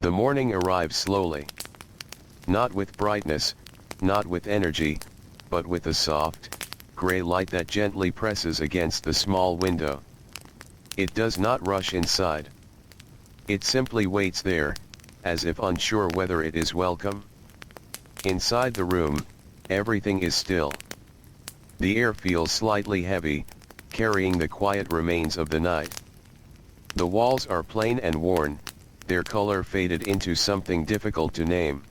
The morning arrives slowly. Not with brightness, not with energy, but with a soft, gray light that gently presses against the small window. It does not rush inside. It simply waits there, as if unsure whether it is welcome. Inside the room, everything is still. The air feels slightly heavy, carrying the quiet remains of the night. The walls are plain and worn, their color faded into something difficult to name.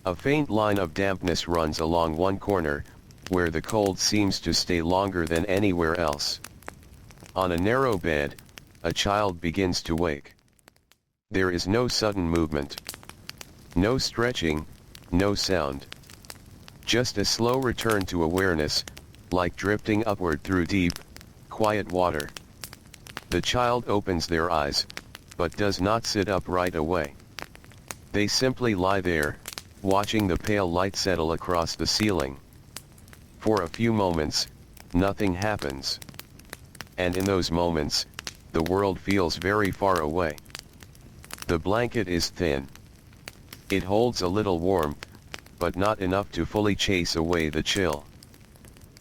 A faint line of dampness runs along one corner, where the cold seems to stay longer than anywhere else. On a narrow bed, a child begins to wake. There is no sudden movement. No stretching, no sound. Just a slow return to awareness, like drifting upward through deep, quiet water. The child opens their eyes, but does not sit up right away. They simply lie there, watching the pale light settle across the ceiling. For a few moments, nothing happens. And in those moments, the world feels very far away. The blanket is thin. It holds a little warmth, but not enough to fully chase away the chill.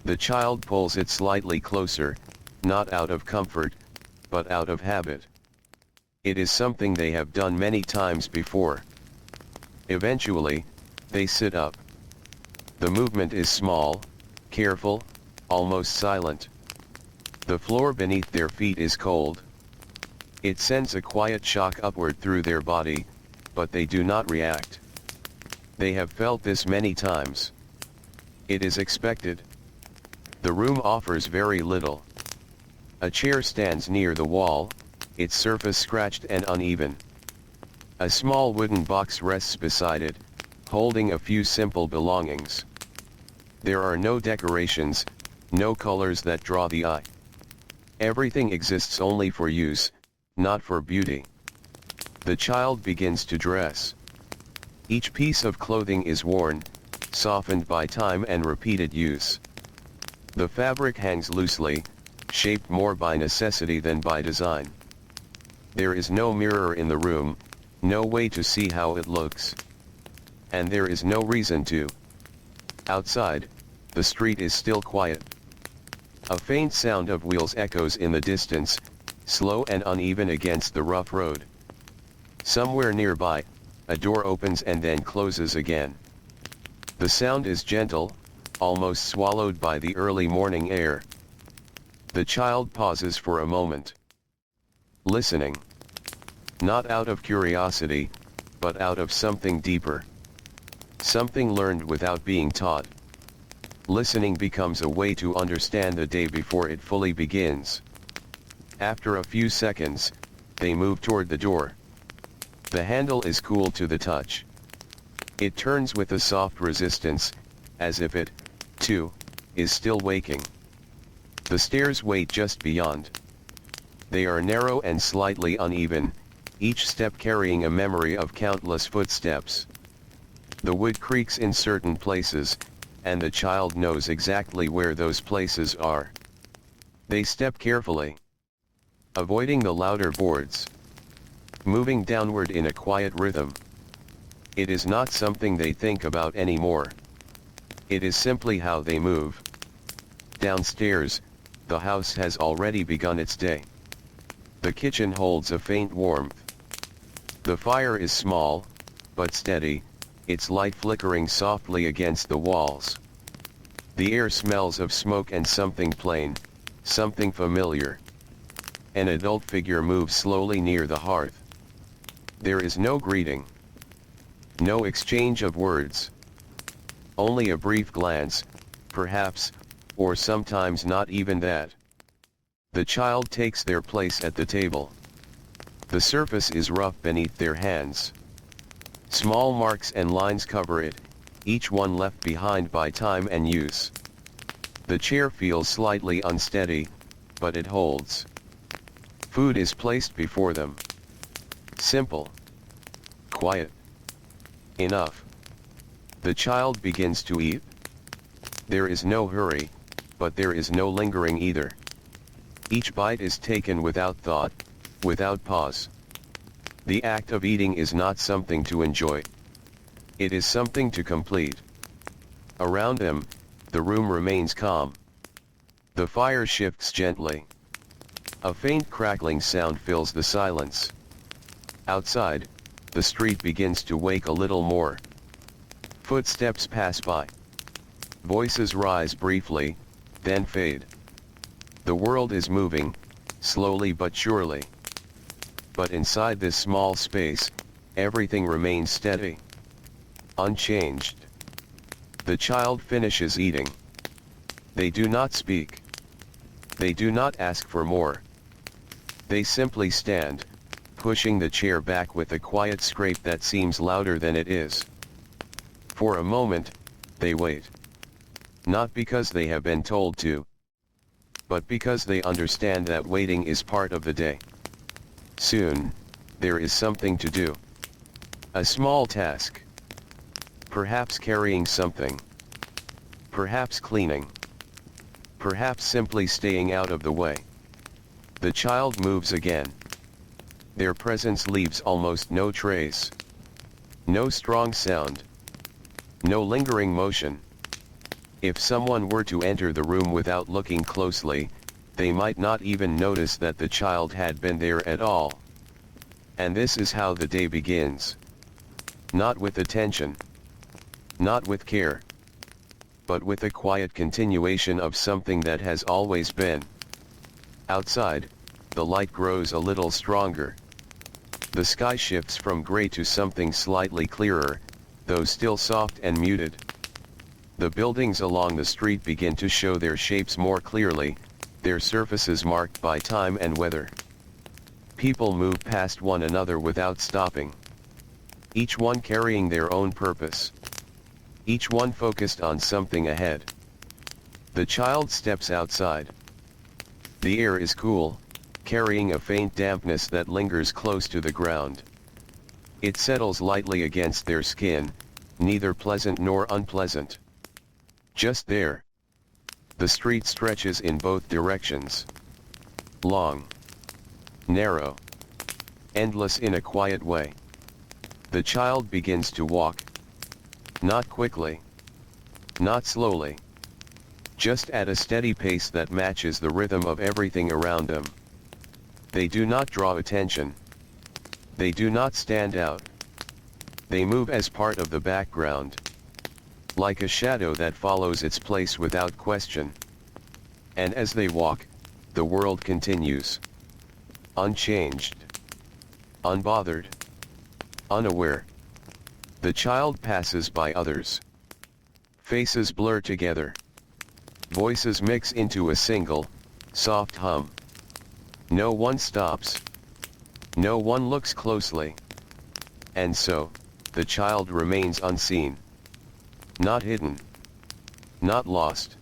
The child pulls it slightly closer, not out of comfort, but out of habit. It is something they have done many times before. Eventually, they sit up. The movement is small, careful, almost silent. The floor beneath their feet is cold. It sends a quiet shock upward through their body, but they do not react. They have felt this many times. It is expected. The room offers very little. A chair stands near the wall, its surface scratched and uneven. A small wooden box rests beside it, holding a few simple belongings. There are no decorations, no colors that draw the eye. Everything exists only for use, not for beauty. The child begins to dress. Each piece of clothing is worn, softened by time and repeated use. The fabric hangs loosely, shaped more by necessity than by design. There is no mirror in the room, no way to see how it looks. And there is no reason to. Outside, the street is still quiet. A faint sound of wheels echoes in the distance, slow and uneven against the rough road. Somewhere nearby, a door opens and then closes again. The sound is gentle, almost swallowed by the early morning air. The child pauses for a moment. Listening. Not out of curiosity, but out of something deeper. Something learned without being taught. Listening becomes a way to understand the day before it fully begins. After a few seconds, they move toward the door. The handle is cool to the touch. It turns with a soft resistance, as if it, too, is still waking. The stairs wait just beyond. They are narrow and slightly uneven, each step carrying a memory of countless footsteps. The wood creaks in certain places, and the child knows exactly where those places are. They step carefully, avoiding the louder boards, moving downward in a quiet rhythm. It is not something they think about anymore. It is simply how they move. Downstairs, the house has already begun its day. The kitchen holds a faint warmth. The fire is small, but steady, its light flickering softly against the walls. The air smells of smoke and something plain, something familiar. An adult figure moves slowly near the hearth. There is no greeting. No exchange of words. Only a brief glance, perhaps, or sometimes not even that. The child takes their place at the table. The surface is rough beneath their hands. Small marks and lines cover it, each one left behind by time and use. The chair feels slightly unsteady, but it holds. Food is placed before them. Simple. Quiet. Enough. The child begins to eat. There is no hurry, but there is no lingering either. Each bite is taken without thought, without pause. The act of eating is not something to enjoy. It is something to complete. Around them, the room remains calm. The fire shifts gently. A faint crackling sound fills the silence. Outside, the street begins to wake a little more. Footsteps pass by. Voices rise briefly, then fade. The world is moving, slowly but surely. But inside this small space, everything remains steady. Unchanged. The child finishes eating. They do not speak. They do not ask for more. They simply stand, pushing the chair back with a quiet scrape that seems louder than it is. For a moment, they wait. Not because they have been told to, but because they understand that waiting is part of the day. Soon, there is something to do. A small task. Perhaps carrying something. Perhaps cleaning. Perhaps simply staying out of the way. The child moves again. Their presence leaves almost no trace. No strong sound. No lingering motion. If someone were to enter the room without looking closely, they might not even notice that the child had been there at all. And this is how the day begins. Not with attention. Not with care. But with a quiet continuation of something that has always been. Outside, the light grows a little stronger. The sky shifts from gray to something slightly clearer, though still soft and muted. The buildings along the street begin to show their shapes more clearly, their surfaces marked by time and weather. People move past one another without stopping. Each one carrying their own purpose. Each one focused on something ahead. The child steps outside. The air is cool, carrying a faint dampness that lingers close to the ground. It settles lightly against their skin, neither pleasant nor unpleasant. Just there. The street stretches in both directions. Long. Narrow. Endless in a quiet way. The child begins to walk. Not quickly. Not slowly. Just at a steady pace that matches the rhythm of everything around them. They do not draw attention. They do not stand out. They move as part of the background. Like a shadow that follows its place without question. And as they walk, the world continues. Unchanged. Unbothered. Unaware. The child passes by others. Faces blur together. Voices mix into a single, soft hum. No one stops. No one looks closely. And so, the child remains unseen. Not hidden. Not lost.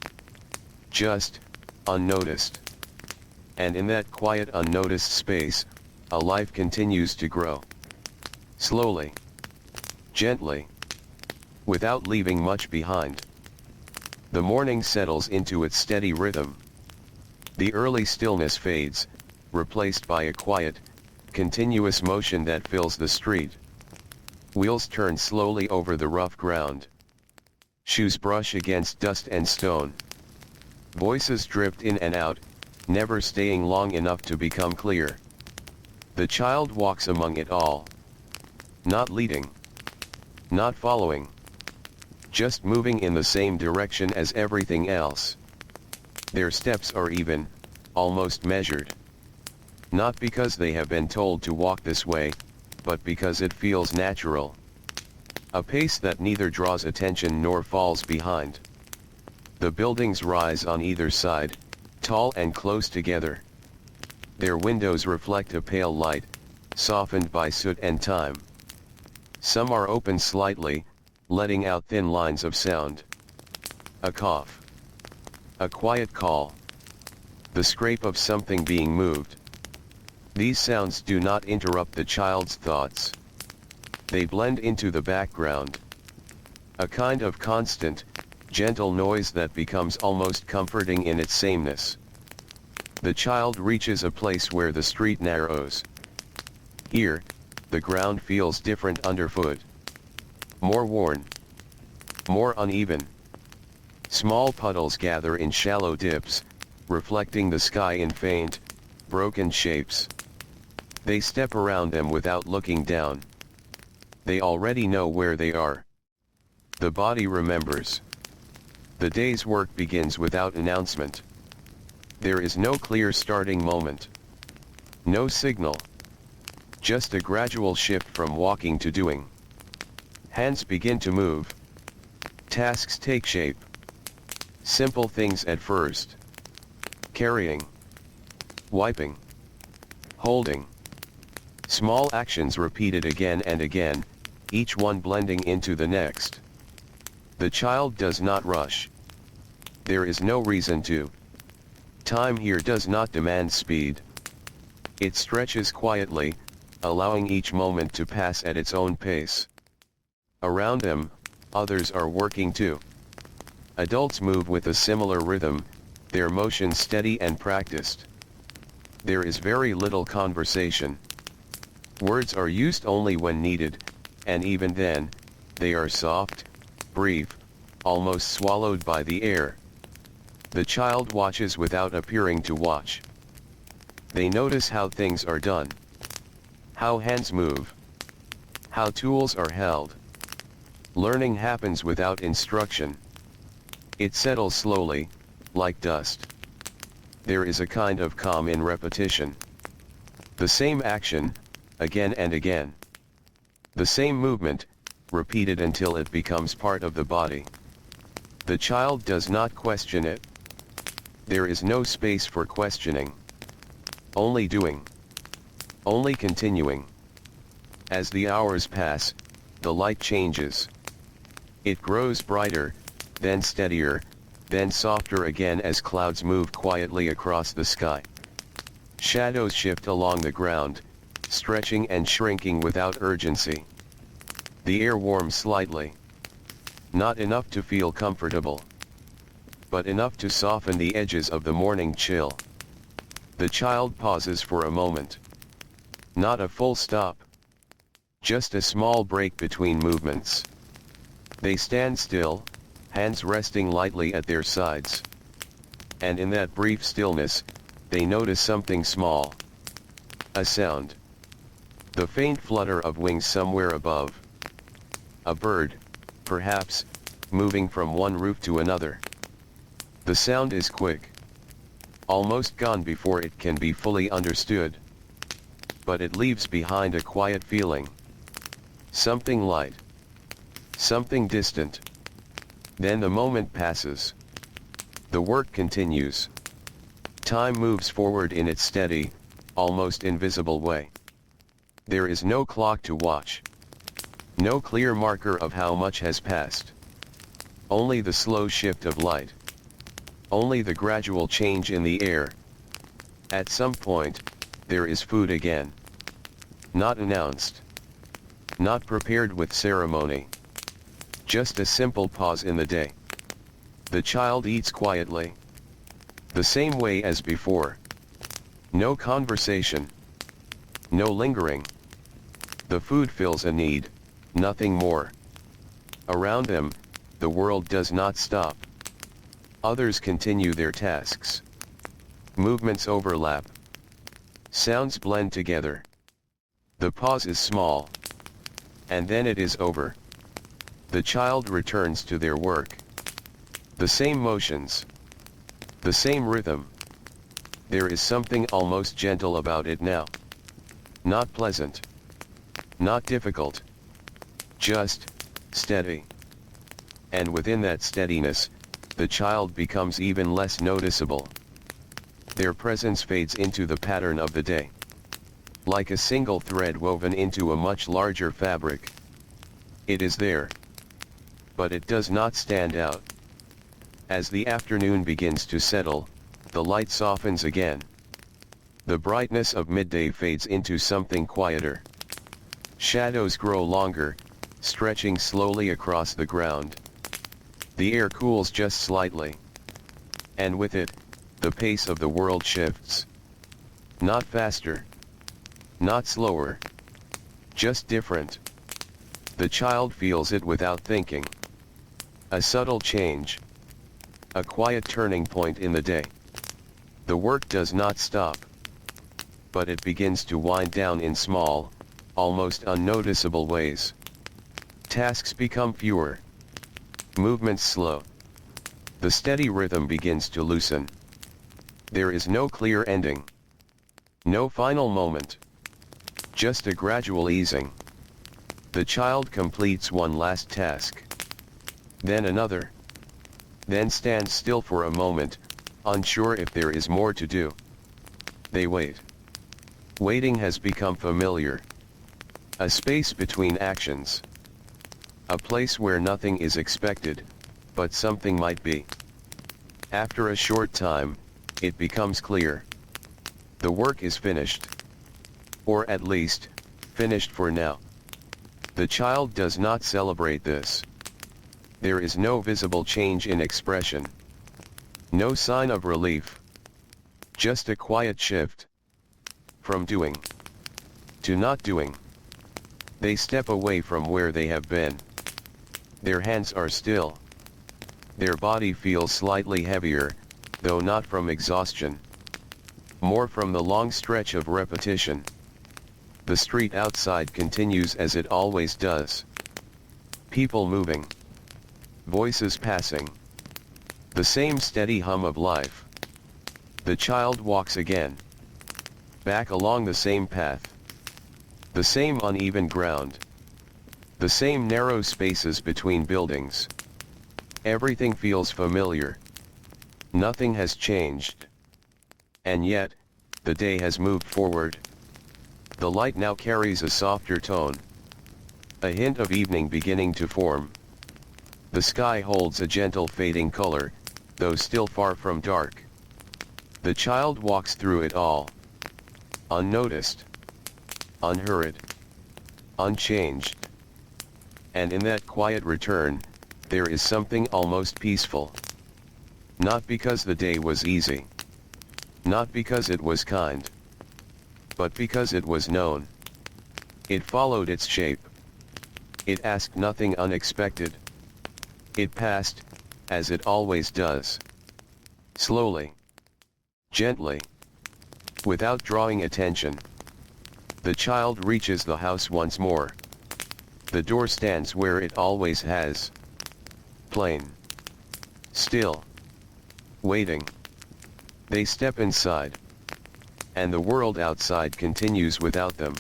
Just, unnoticed. And in that quiet unnoticed space, a life continues to grow. Slowly. Gently. Without leaving much behind. The morning settles into its steady rhythm. The early stillness fades, replaced by a quiet, continuous motion that fills the street. Wheels turn slowly over the rough ground. Shoes brush against dust and stone. Voices drift in and out, never staying long enough to become clear. The child walks among it all. Not leading. Not following. Just moving in the same direction as everything else. Their steps are even, almost measured. Not because they have been told to walk this way, but because it feels natural. A pace that neither draws attention nor falls behind. The buildings rise on either side, tall and close together. Their windows reflect a pale light, softened by soot and time. Some are open slightly, letting out thin lines of sound. A cough. A quiet call. The scrape of something being moved. These sounds do not interrupt the child's thoughts. They blend into the background. A kind of constant, gentle noise that becomes almost comforting in its sameness. The child reaches a place where the street narrows. Here, the ground feels different underfoot. More worn. More uneven. Small puddles gather in shallow dips, reflecting the sky in faint, broken shapes. They step around them without looking down. They already know where they are. The body remembers. The day's work begins without announcement. There is no clear starting moment. No signal. Just a gradual shift from walking to doing. Hands begin to move. Tasks take shape. Simple things at first. Carrying. Wiping. Holding. Small actions repeated again and again, each one blending into the next. The child does not rush. There is no reason to. Time here does not demand speed. It stretches quietly, allowing each moment to pass at its own pace. Around them, others are working too. Adults move with a similar rhythm, their motion steady and practiced. There is very little conversation. Words are used only when needed, and even then, they are soft, brief, almost swallowed by the air. The child watches without appearing to watch. They notice how things are done. How hands move. How tools are held. Learning happens without instruction. It settles slowly, like dust. There is a kind of calm in repetition. The same action, again and again. The same movement, repeated until it becomes part of the body. The child does not question it. There is no space for questioning. Only doing. Only continuing. As the hours pass, the light changes. It grows brighter, then steadier, then softer again as clouds move quietly across the sky. Shadows shift along the ground, stretching and shrinking without urgency. The air warms slightly. Not enough to feel comfortable, but enough to soften the edges of the morning chill. The child pauses for a moment. Not a full stop. Just a small break between movements. They stand still, hands resting lightly at their sides. And in that brief stillness, they notice something small. A sound. The faint flutter of wings somewhere above. A bird, perhaps, moving from one roof to another. The sound is quick. Almost gone before it can be fully understood. But it leaves behind a quiet feeling. Something light. Something distant. Then the moment passes. The work continues. Time moves forward in its steady, almost invisible way. There is no clock to watch. No clear marker of how much has passed. Only the slow shift of light. Only the gradual change in the air. At some point, there is food again. Not announced. Not prepared with ceremony. Just a simple pause in the day. The child eats quietly. The same way as before. No conversation. No lingering. The food fills a need, nothing more. Around them, the world does not stop. Others continue their tasks. Movements overlap. Sounds blend together. The pause is small. And then it is over. The child returns to their work. The same motions. The same rhythm. There is something almost gentle about it now. Not pleasant. Not difficult. Just steady. And within that steadiness, the child becomes even less noticeable. Their presence fades into the pattern of the day. Like a single thread woven into a much larger fabric. It is there. But it does not stand out. As the afternoon begins to settle, the light softens again. The brightness of midday fades into something quieter. Shadows grow longer, stretching slowly across the ground. The air cools just slightly. And with it, the pace of the world shifts. Not faster. Not slower. just different. The child feels it without thinking. A subtle change. A quiet turning point in the day. The work does not stop. But it begins to wind down in small, almost unnoticeable ways. Tasks become fewer. Movements slow. The steady rhythm begins to loosen. There is no clear ending. No final moment. Just a gradual easing. The child completes one last task. Then another. Then stands still for a moment, unsure if there is more to do. They wait. Waiting has become familiar. A space between actions. A place where nothing is expected, but something might be. After a short time, it becomes clear. The work is finished. Or at least, finished for now. The child does not celebrate this. There is no visible change in expression. No sign of relief. Just a quiet shift. From doing to not doing. They step away from where they have been. Their hands are still. Their body feels slightly heavier, though not from exhaustion. More from the long stretch of repetition. The street outside continues as it always does. People moving. Voices passing. The same steady hum of life. The child walks again. Back along the same path. The same uneven ground. The same narrow spaces between buildings. Everything feels familiar. Nothing has changed. And yet, the day has moved forward. The light now carries a softer tone. A hint of evening beginning to form. The sky holds a gentle fading color, though still far from dark. The child walks through it all. Unnoticed. Unhurried. Unchanged. And in that quiet return, there is something almost peaceful. Not because the day was easy. Not because it was kind. But because it was known. It followed its shape. It asked nothing unexpected. It passed, as it always does. Slowly. Gently. Without drawing attention. The child reaches the house once more. The door stands where it always has. Plain. Still. Waiting. They step inside. And the world outside continues without them.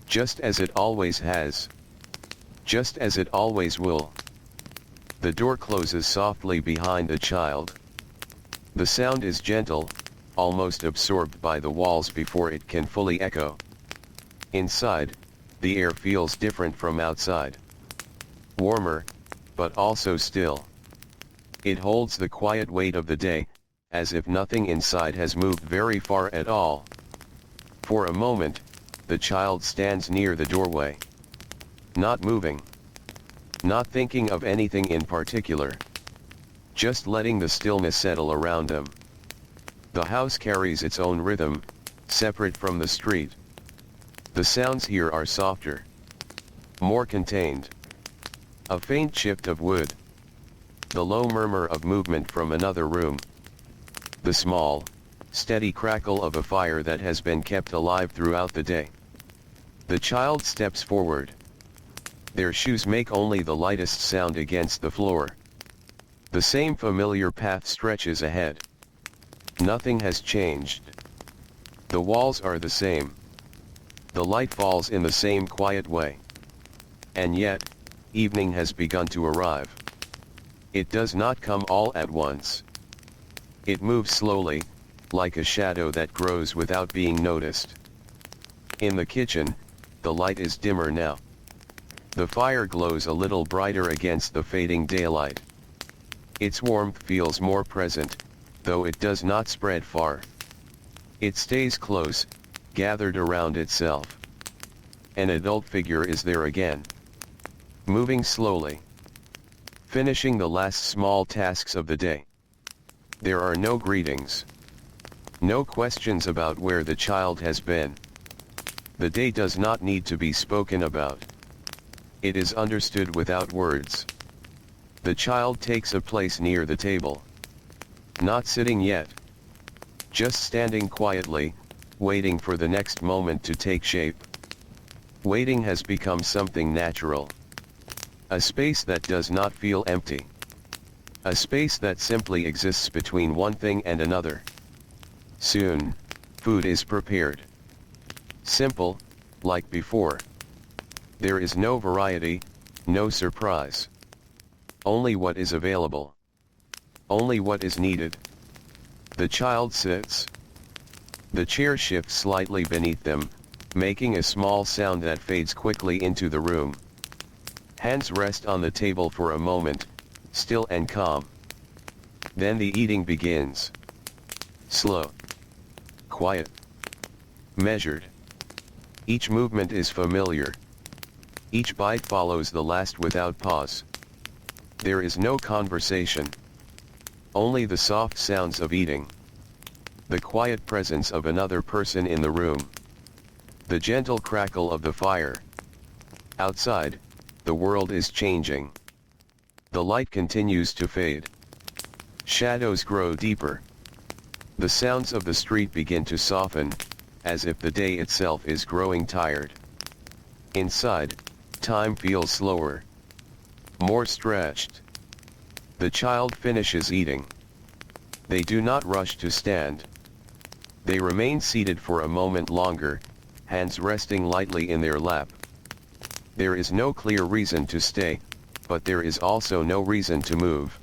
Just as it always has. Just as it always will. The door closes softly behind the child. The sound is gentle, almost absorbed by the walls before it can fully echo. Inside, the air feels different from outside. Warmer, but also still. It holds the quiet weight of the day, as if nothing inside has moved very far at all. For a moment, the child stands near the doorway. Not moving. Not thinking of anything in particular. Just letting the stillness settle around them. The house carries its own rhythm, separate from the street. The sounds here are softer. More contained. A faint shift of wood. The low murmur of movement from another room. The small, steady crackle of a fire that has been kept alive throughout the day. The child steps forward. Their shoes make only the lightest sound against the floor. The same familiar path stretches ahead. Nothing has changed. The walls are the same. The light falls in the same quiet way. And yet, evening has begun to arrive. It does not come all at once. It moves slowly, like a shadow that grows without being noticed. In the kitchen, the light is dimmer now. The fire glows a little brighter against the fading daylight. Its warmth feels more present, though it does not spread far. It stays close, gathered around itself. An adult figure is there again. Moving slowly. Finishing the last small tasks of the day. There are no greetings. No questions about where the child has been. The day does not need to be spoken about. It is understood without words. The child takes a place near the table. Not sitting yet. Just standing quietly, waiting for the next moment to take shape. Waiting has become something natural. A space that does not feel empty. A space that simply exists between one thing and another. Soon, food is prepared. Simple, like before. There is no variety, no surprise. Only what is available. Only what is needed. The child sits. The chair shifts slightly beneath them, making a small sound that fades quickly into the room. Hands rest on the table for a moment, still and calm. Then the eating begins. Slow. Quiet. Measured. Each movement is familiar. Each bite follows the last without pause. There is no conversation. Only the soft sounds of eating. The quiet presence of another person in the room. The gentle crackle of the fire. Outside, the world is changing. The light continues to fade. Shadows grow deeper. The sounds of the street begin to soften, as if the day itself is growing tired. Inside, time feels slower. More stretched. The child finishes eating. They do not rush to stand. They remain seated for a moment longer, hands resting lightly in their lap. There is no clear reason to stay, but there is also no reason to move.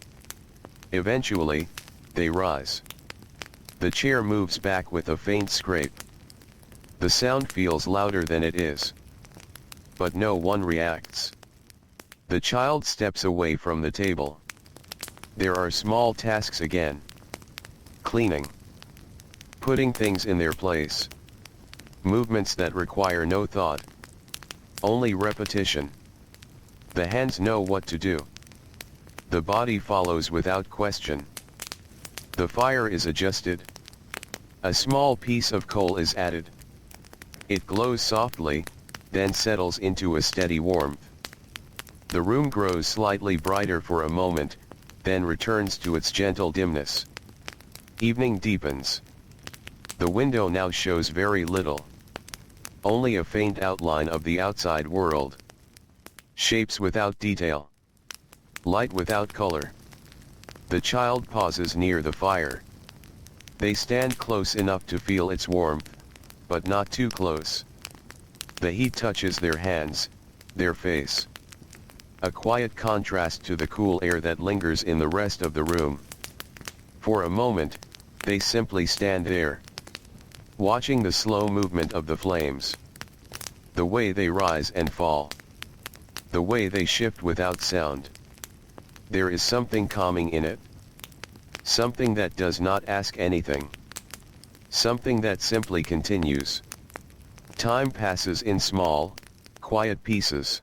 Eventually, they rise. The chair moves back with a faint scrape. The sound feels louder than it is. But no one reacts. The child steps away from the table. There are small tasks again. Cleaning. Putting things in their place. Movements that require no thought. Only repetition. The hands know what to do. The body follows without question. The fire is adjusted. A small piece of coal is added. It glows softly, then settles into a steady warmth. The room grows slightly brighter for a moment, then returns to its gentle dimness. Evening deepens. The window now shows very little. Only a faint outline of the outside world. Shapes without detail. Light without color. The child pauses near the fire. They stand close enough to feel its warmth, but not too close. The heat touches their hands, their face. A quiet contrast to the cool air that lingers in the rest of the room. For a moment, they simply stand there, watching the slow movement of the flames. The way they rise and fall. The way they shift without sound. There is something calming in it. Something that does not ask anything. Something that simply continues. Time passes in small, quiet pieces.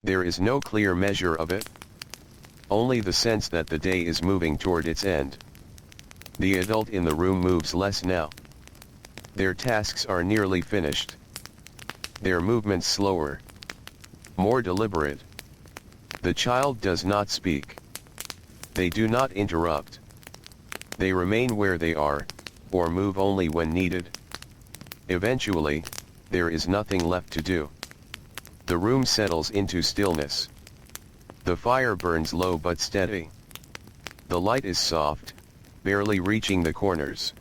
There is no clear measure of it. Only the sense that the day is moving toward its end. The adult in the room moves less now. Their tasks are nearly finished. Their movements slower. More deliberate. The child does not speak. They do not interrupt. They remain where they are, or move only when needed. Eventually, there is nothing left to do. The room settles into stillness. The fire burns low but steady. The light is soft, barely reaching the corners.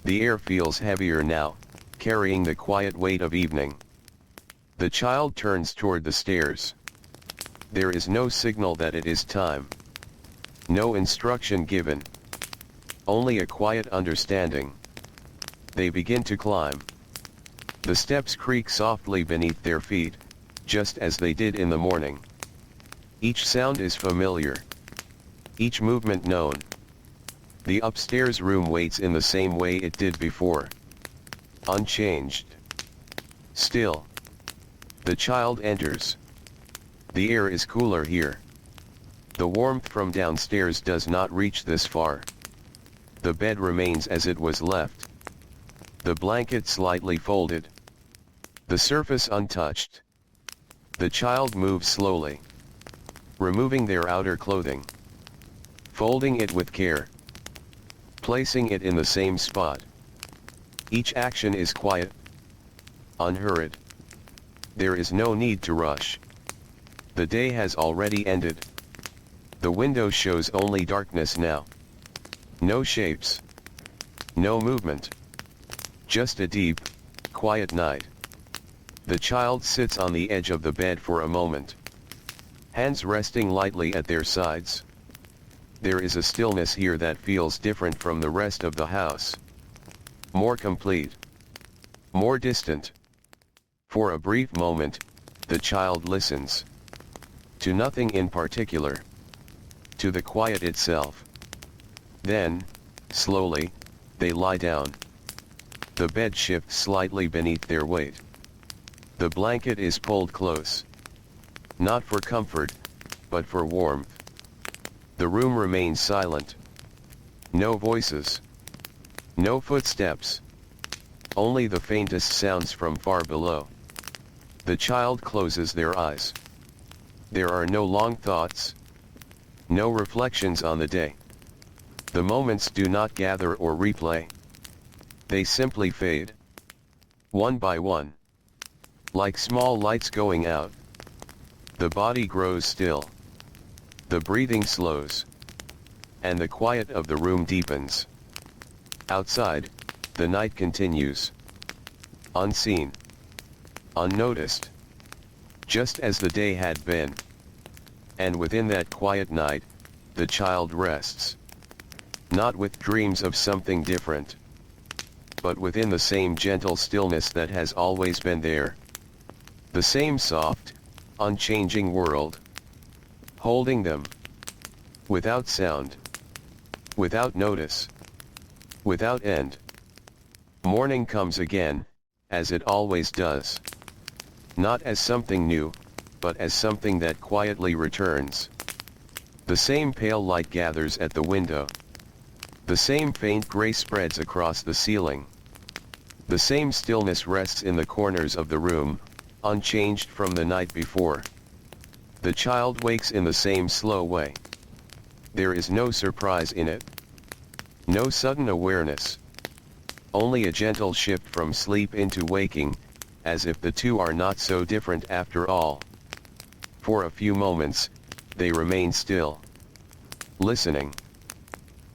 The air feels heavier now, carrying the quiet weight of evening. The child turns toward the stairs. There is no signal that it is time. No instruction given. Only a quiet understanding. They begin to climb. The steps creak softly beneath their feet, just as they did in the morning. Each sound is familiar. Each movement known. The upstairs room waits in the same way it did before. Unchanged. Still. The child enters. The air is cooler here. The warmth from downstairs does not reach this far. The bed remains as it was left. The blanket slightly folded. The surface untouched. The child moves slowly, removing their outer clothing, folding it with care, placing it in the same spot. Each action is quiet, unhurried. There is no need to rush. The day has already ended. The window shows only darkness now. No shapes. No movement. Just a deep, quiet night. The child sits on the edge of the bed for a moment, hands resting lightly at their sides. There is a stillness here that feels different from the rest of the house. More complete. More distant. For a brief moment, the child listens. To nothing in particular. To the quiet itself. Then, slowly, they lie down. The bed shifts slightly beneath their weight. The blanket is pulled close. Not for comfort, but for warmth. The room remains silent. No voices. No footsteps. Only the faintest sounds from far below. The child closes their eyes. There are no long thoughts. No reflections on the day. The moments do not gather or replay. They simply fade. One by one. Like small lights going out. The body grows still. The breathing slows. And the quiet of the room deepens. Outside, the night continues. Unseen. Unnoticed. Just as the day had been. And within that quiet night, the child rests. Not with dreams of something different. But within the same gentle stillness that has always been there. The same soft, unchanging world. Holding them. Without sound. Without notice. Without end. Morning comes again, as it always does. Not as something new, but as something that quietly returns. The same pale light gathers at the window. The same faint gray spreads across the ceiling. The same stillness rests in the corners of the room, unchanged from the night before. The child wakes in the same slow way. There is no surprise in it. No sudden awareness. Only a gentle shift from sleep into waking, as if the two are not so different after all. For a few moments, they remain still. Listening.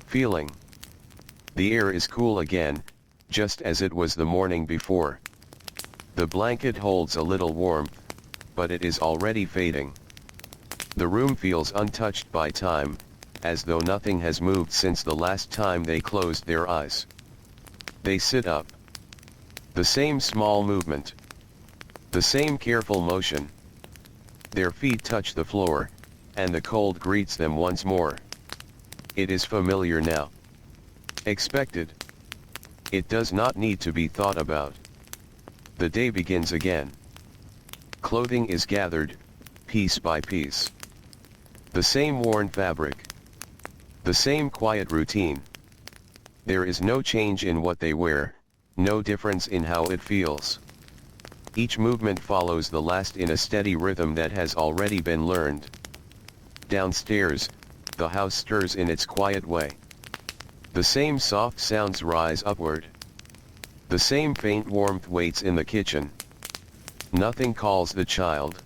Feeling. The air is cool again, just as it was the morning before. The blanket holds a little warmth, but it is already fading. The room feels untouched by time, as though nothing has moved since the last time they closed their eyes. They sit up. The same small movement. The same careful motion. Their feet touch the floor, and the cold greets them once more. It is familiar now. Expected. It does not need to be thought about. The day begins again. Clothing is gathered, piece by piece. The same worn fabric. The same quiet routine. There is no change in what they wear, no difference in how it feels. Each movement follows the last in a steady rhythm that has already been learned. Downstairs, the house stirs in its quiet way. The same soft sounds rise upward. The same faint warmth waits in the kitchen. Nothing calls the child.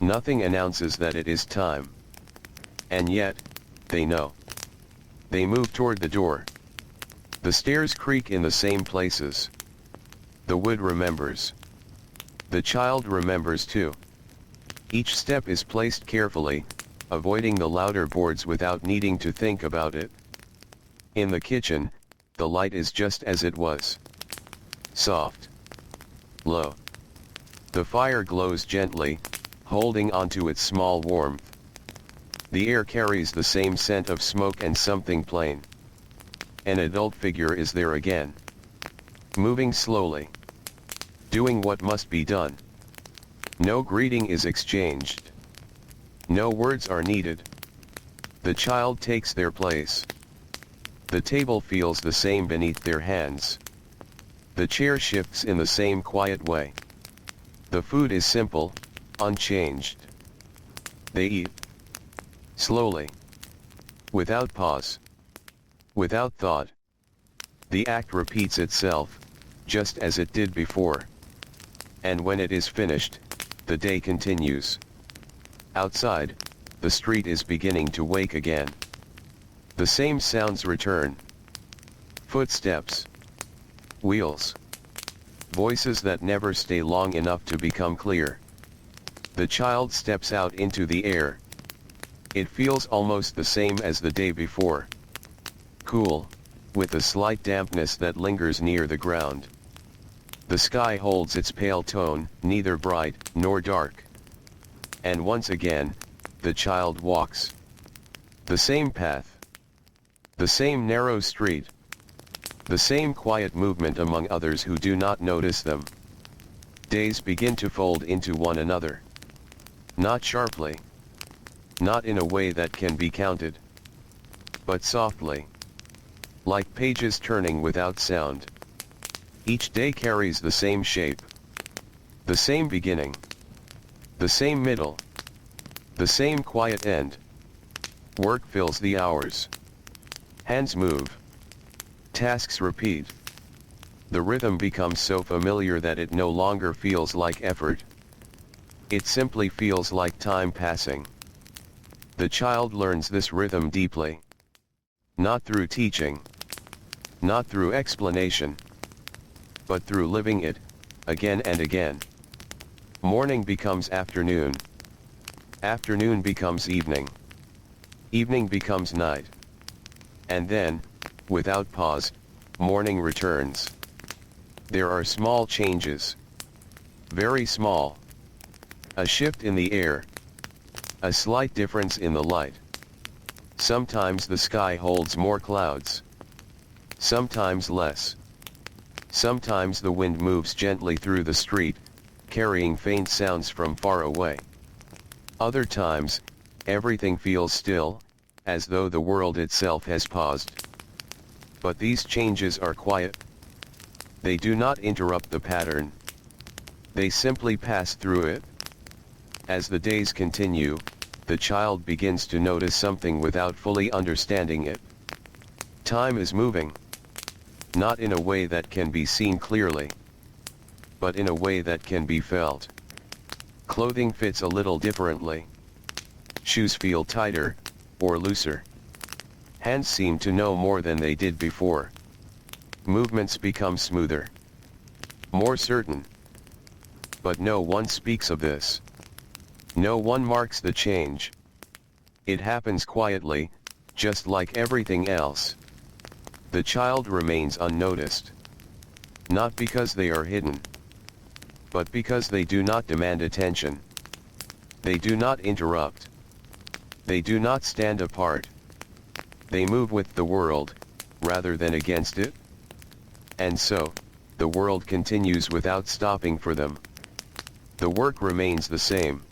Nothing announces that it is time. And yet, they know. They move toward the door. The stairs creak in the same places. The wood remembers. The child remembers too. Each step is placed carefully, avoiding the louder boards without needing to think about it. In the kitchen, the light is just as it was. Soft. Low. The fire glows gently, holding onto its small warmth. The air carries the same scent of smoke and something plain. An adult figure is there again. Moving slowly. Doing what must be done. No greeting is exchanged. No words are needed. The child takes their place. The table feels the same beneath their hands. The chair shifts in the same quiet way. The food is simple, unchanged. They eat slowly, without pause, without thought. The act repeats itself, just as it did before. And when it is finished, the day continues. Outside, the street is beginning to wake again. The same sounds return. Footsteps, wheels, voices that never stay long enough to become clear. The child steps out into the air. It feels almost the same as the day before. Cool, with a slight dampness that lingers near the ground. The sky holds its pale tone, neither bright nor dark. And once again, the child walks. The same path. The same narrow street. The same quiet movement among others who do not notice them. Days begin to fold into one another. Not sharply. Not in a way that can be counted. But softly. Like pages turning without sound. Each day carries the same shape. The same beginning. The same middle. The same quiet end. Work fills the hours. Hands move. Tasks repeat. The rhythm becomes so familiar that it no longer feels like effort. It simply feels like time passing. The child learns this rhythm deeply. Not through teaching. Not through explanation. But through living it, again and again. Morning becomes afternoon. Afternoon becomes evening. Evening becomes night. And then, without pause, morning returns. There are small changes. Very small. A shift in the air. A slight difference in the light. Sometimes the sky holds more clouds. Sometimes less. Sometimes the wind moves gently through the street, carrying faint sounds from far away. Other times, everything feels still, as though the world itself has paused. But these changes are quiet. They do not interrupt the pattern. They simply pass through it. As the days continue, the child begins to notice something without fully understanding it. Time is moving. Not in a way that can be seen clearly, but in a way that can be felt. Clothing fits a little differently. Shoes feel tighter, or looser. Hands seem to know more than they did before. Movements become smoother. More certain. But no one speaks of this. No one marks the change. It happens quietly, just like everything else. The child remains unnoticed. Not because they are hidden, but because they do not demand attention. They do not interrupt. They do not stand apart. They move with the world, rather than against it. And so, the world continues without stopping for them. The work remains the same.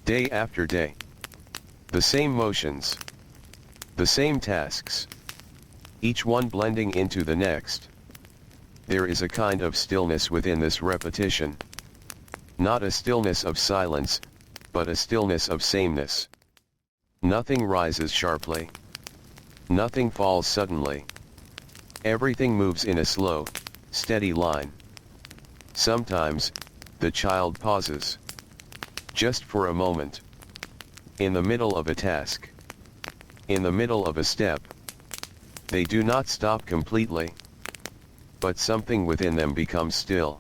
Day after day. The same motions. The same tasks. Each one blending into the next. There is a kind of stillness within this repetition. Not a stillness of silence, but a stillness of sameness. Nothing rises sharply. Nothing falls suddenly. Everything moves in a slow, steady line. Sometimes, the child pauses. Just for a moment. In the middle of a task. In the middle of a step. They do not stop completely. But something within them becomes still.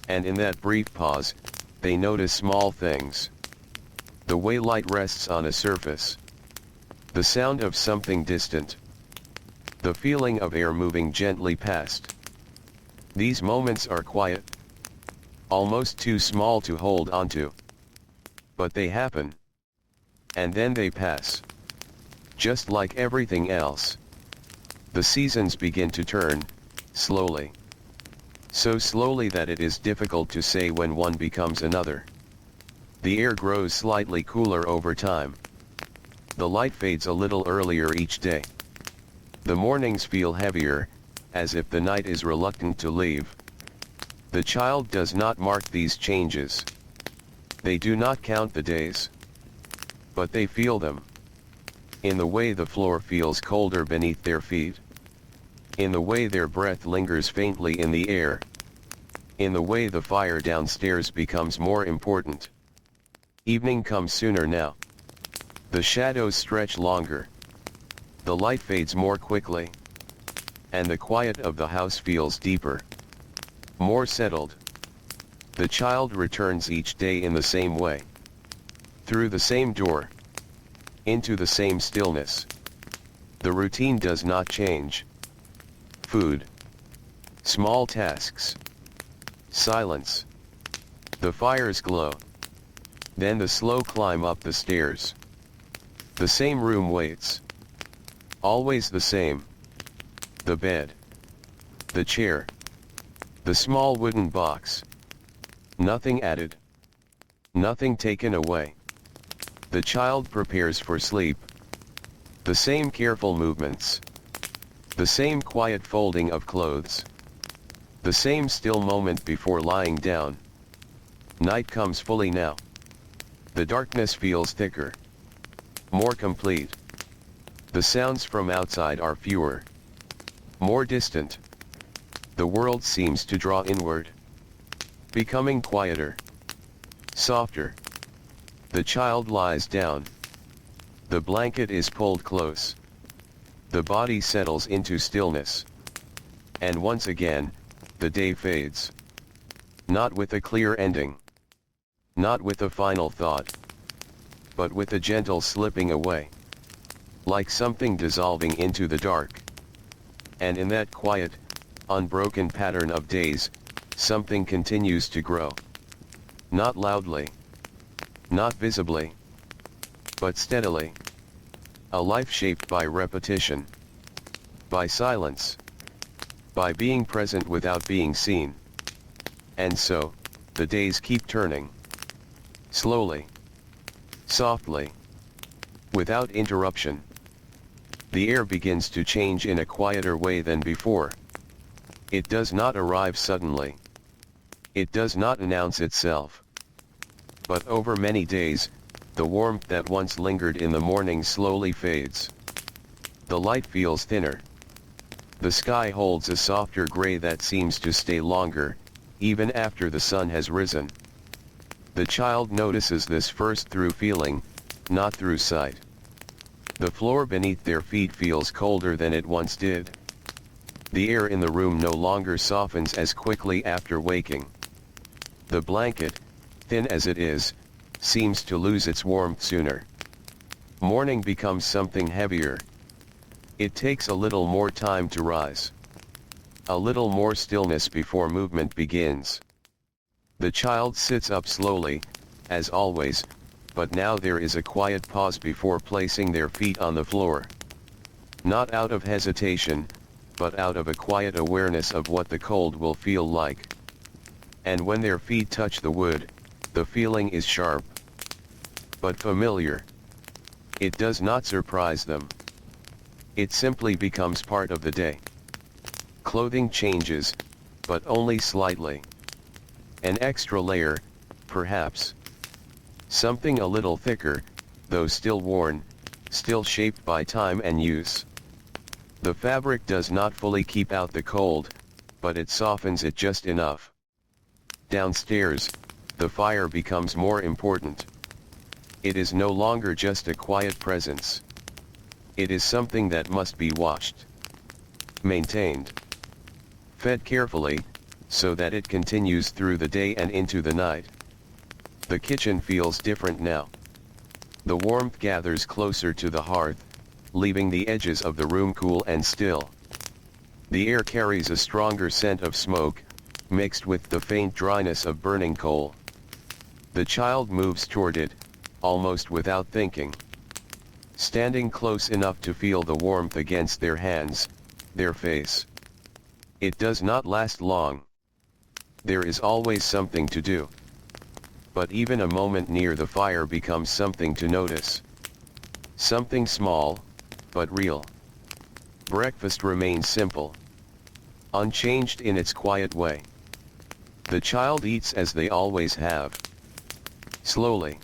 And in that brief pause, they notice small things. The way light rests on a surface. The sound of something distant. The feeling of air moving gently past. These moments are quiet. Almost too small to hold onto. But they happen. And then they pass. Just like everything else. The seasons begin to turn, slowly. So slowly that it is difficult to say when one becomes another. The air grows slightly cooler over time. The light fades a little earlier each day. The mornings feel heavier, as if the night is reluctant to leave. The child does not mark these changes. They do not count the days. But they feel them. In the way the floor feels colder beneath their feet. In the way their breath lingers faintly in the air. In the way the fire downstairs becomes more important. Evening comes sooner now. The shadows stretch longer. The light fades more quickly. And the quiet of the house feels deeper. More settled. The child returns each day in the same way. Through the same door. Into the same stillness. The routine does not change. Food. Small tasks. Silence. The fire's glow. Then the slow climb up the stairs. The same room waits. Always the same. The bed. The chair. The small wooden box. Nothing added. Nothing taken away. The child prepares for sleep. The same careful movements. The same quiet folding of clothes. The same still moment before lying down. Night comes fully now. The darkness feels thicker. More complete. The sounds from outside are fewer. More distant. The world seems to draw inward. Becoming quieter. Softer. The child lies down. The blanket is pulled close. The body settles into stillness. And once again, the day fades. Not with a clear ending. Not with a final thought. But with a gentle slipping away. Like something dissolving into the dark. And in that quiet, unbroken pattern of days, something continues to grow. Not loudly. Not visibly. But steadily. A life shaped by repetition. By silence. By being present without being seen. And so, the days keep turning. Slowly. Softly. Without interruption. The air begins to change in a quieter way than before. It does not arrive suddenly. It does not announce itself. But over many days, the warmth that once lingered in the morning slowly fades. The light feels thinner. The sky holds a softer gray that seems to stay longer, even after the sun has risen. The child notices this first through feeling, not through sight. The floor beneath their feet feels colder than it once did. The air in the room no longer softens as quickly after waking. The blanket, thin as it is, seems to lose its warmth sooner. Morning becomes something heavier. It takes a little more time to rise. A little more stillness before movement begins. The child sits up slowly, as always, but now there is a quiet pause before placing their feet on the floor. Not out of hesitation, but out of a quiet awareness of what the cold will feel like. And when their feet touch the wood, the feeling is sharp. But familiar. It does not surprise them. It simply becomes part of the day. Clothing changes, but only slightly. An extra layer, perhaps. Something a little thicker, though still worn, still shaped by time and use. The fabric does not fully keep out the cold, but it softens it just enough. Downstairs, the fire becomes more important. It is no longer just a quiet presence. It is something that must be watched, maintained, fed carefully, so that it continues through the day and into the night. The kitchen feels different now. The warmth gathers closer to the hearth, leaving the edges of the room cool and still. The air carries a stronger scent of smoke, mixed with the faint dryness of burning coal. The child moves toward it, almost without thinking. Standing close enough to feel the warmth against their hands, their face. It does not last long. There is always something to do. But even a moment near the fire becomes something to notice. Something small, but real. Breakfast remains simple. Unchanged in its quiet way. The child eats as they always have. Slowly.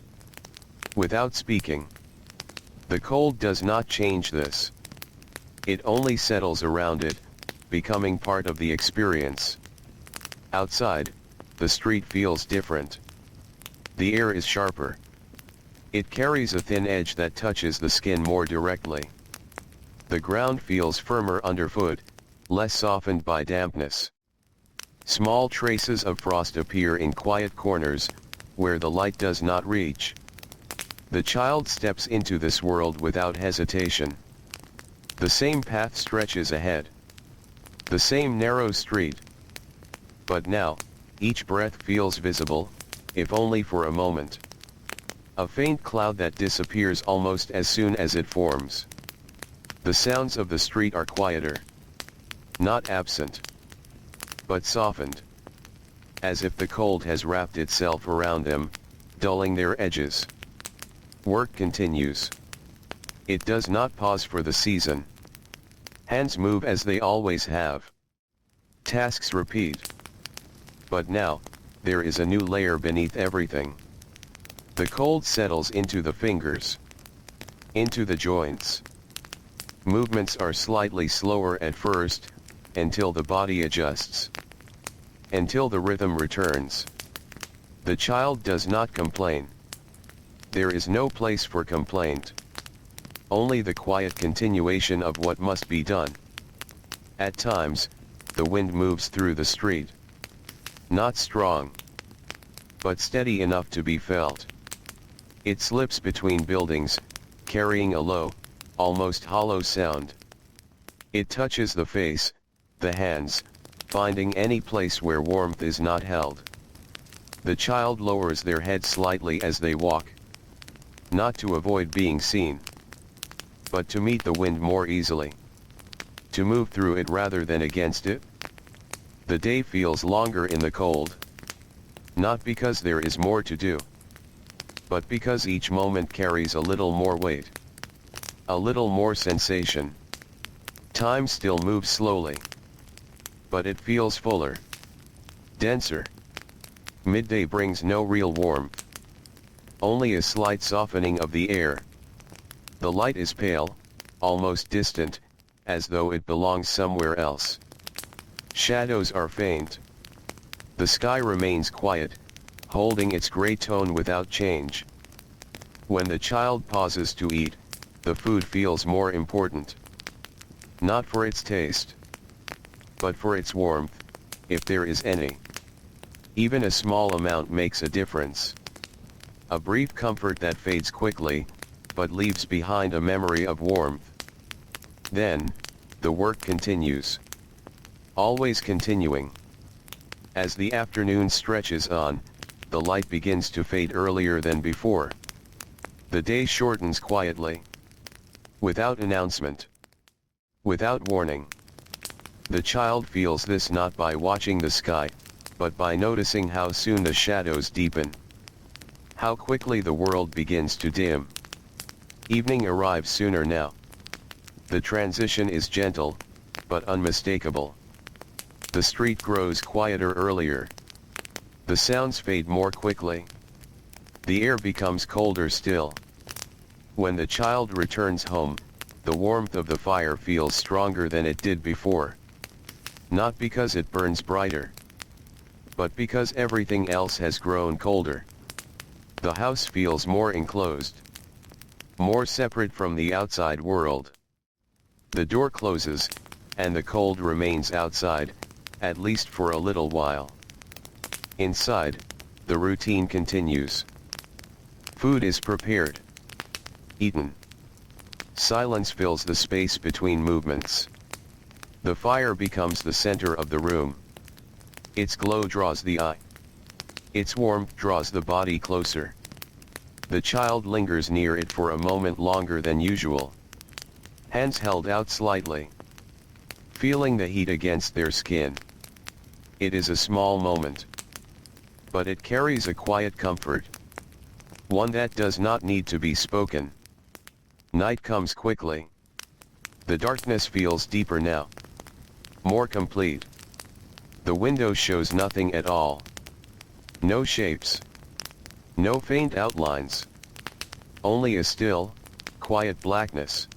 Without speaking. The cold does not change this. It only settles around it, becoming part of the experience. Outside, the street feels different. The air is sharper. It carries a thin edge that touches the skin more directly. The ground feels firmer underfoot, less softened by dampness. Small traces of frost appear in quiet corners, where the light does not reach. The child steps into this world without hesitation. The same path stretches ahead. The same narrow street. But now, each breath feels visible, if only for a moment. A faint cloud that disappears almost as soon as it forms. The sounds of the street are quieter. Not absent. But softened. As if the cold has wrapped itself around them, dulling their edges. Work continues. It does not pause for the season. Hands move as they always have. Tasks repeat. But now, there is a new layer beneath everything. The cold settles into the fingers. Into the joints. Movements are slightly slower at first, until the body adjusts. Until the rhythm returns. The child does not complain. There is no place for complaint. Only the quiet continuation of what must be done. At times, the wind moves through the street. Not strong, but steady enough to be felt. It slips between buildings, carrying a low, almost hollow sound. It touches the face, the hands, finding any place where warmth is not held. The child lowers their head slightly as they walk. Not to avoid being seen, but to meet the wind more easily. To move through it rather than against it. The day feels longer in the cold. Not because there is more to do, but because each moment carries a little more weight. A little more sensation. Time still moves slowly. But it feels fuller. Denser. Midday brings no real warmth. Only a slight softening of the air. The light is pale, almost distant, as though it belongs somewhere else. Shadows are faint. The sky remains quiet, holding its gray tone without change. When the child pauses to eat, the food feels more important. Not for its taste, but for its warmth, if there is any. Even a small amount makes a difference. A brief comfort that fades quickly, but leaves behind a memory of warmth. Then, the work continues. Always continuing. As the afternoon stretches on, the light begins to fade earlier than before. The day shortens quietly. Without announcement. Without warning. The child feels this not by watching the sky, but by noticing how soon the shadows deepen. How quickly the world begins to dim. Evening arrives sooner now. The transition is gentle, but unmistakable. The street grows quieter earlier. The sounds fade more quickly. The air becomes colder still. When the child returns home, the warmth of the fire feels stronger than it did before. Not because it burns brighter, but because everything else has grown colder. The house feels more enclosed. More separate from the outside world. The door closes, and the cold remains outside, at least for a little while. Inside, the routine continues. Food is prepared. Eaten. Silence fills the space between movements. The fire becomes the center of the room. Its glow draws the eye. Its warmth draws the body closer. The child lingers near it for a moment longer than usual. Hands held out slightly. Feeling the heat against their skin. It is a small moment. But it carries a quiet comfort. One that does not need to be spoken. Night comes quickly. The darkness feels deeper now. More complete. The window shows nothing at all. No shapes. No faint outlines. Only a still, quiet blackness.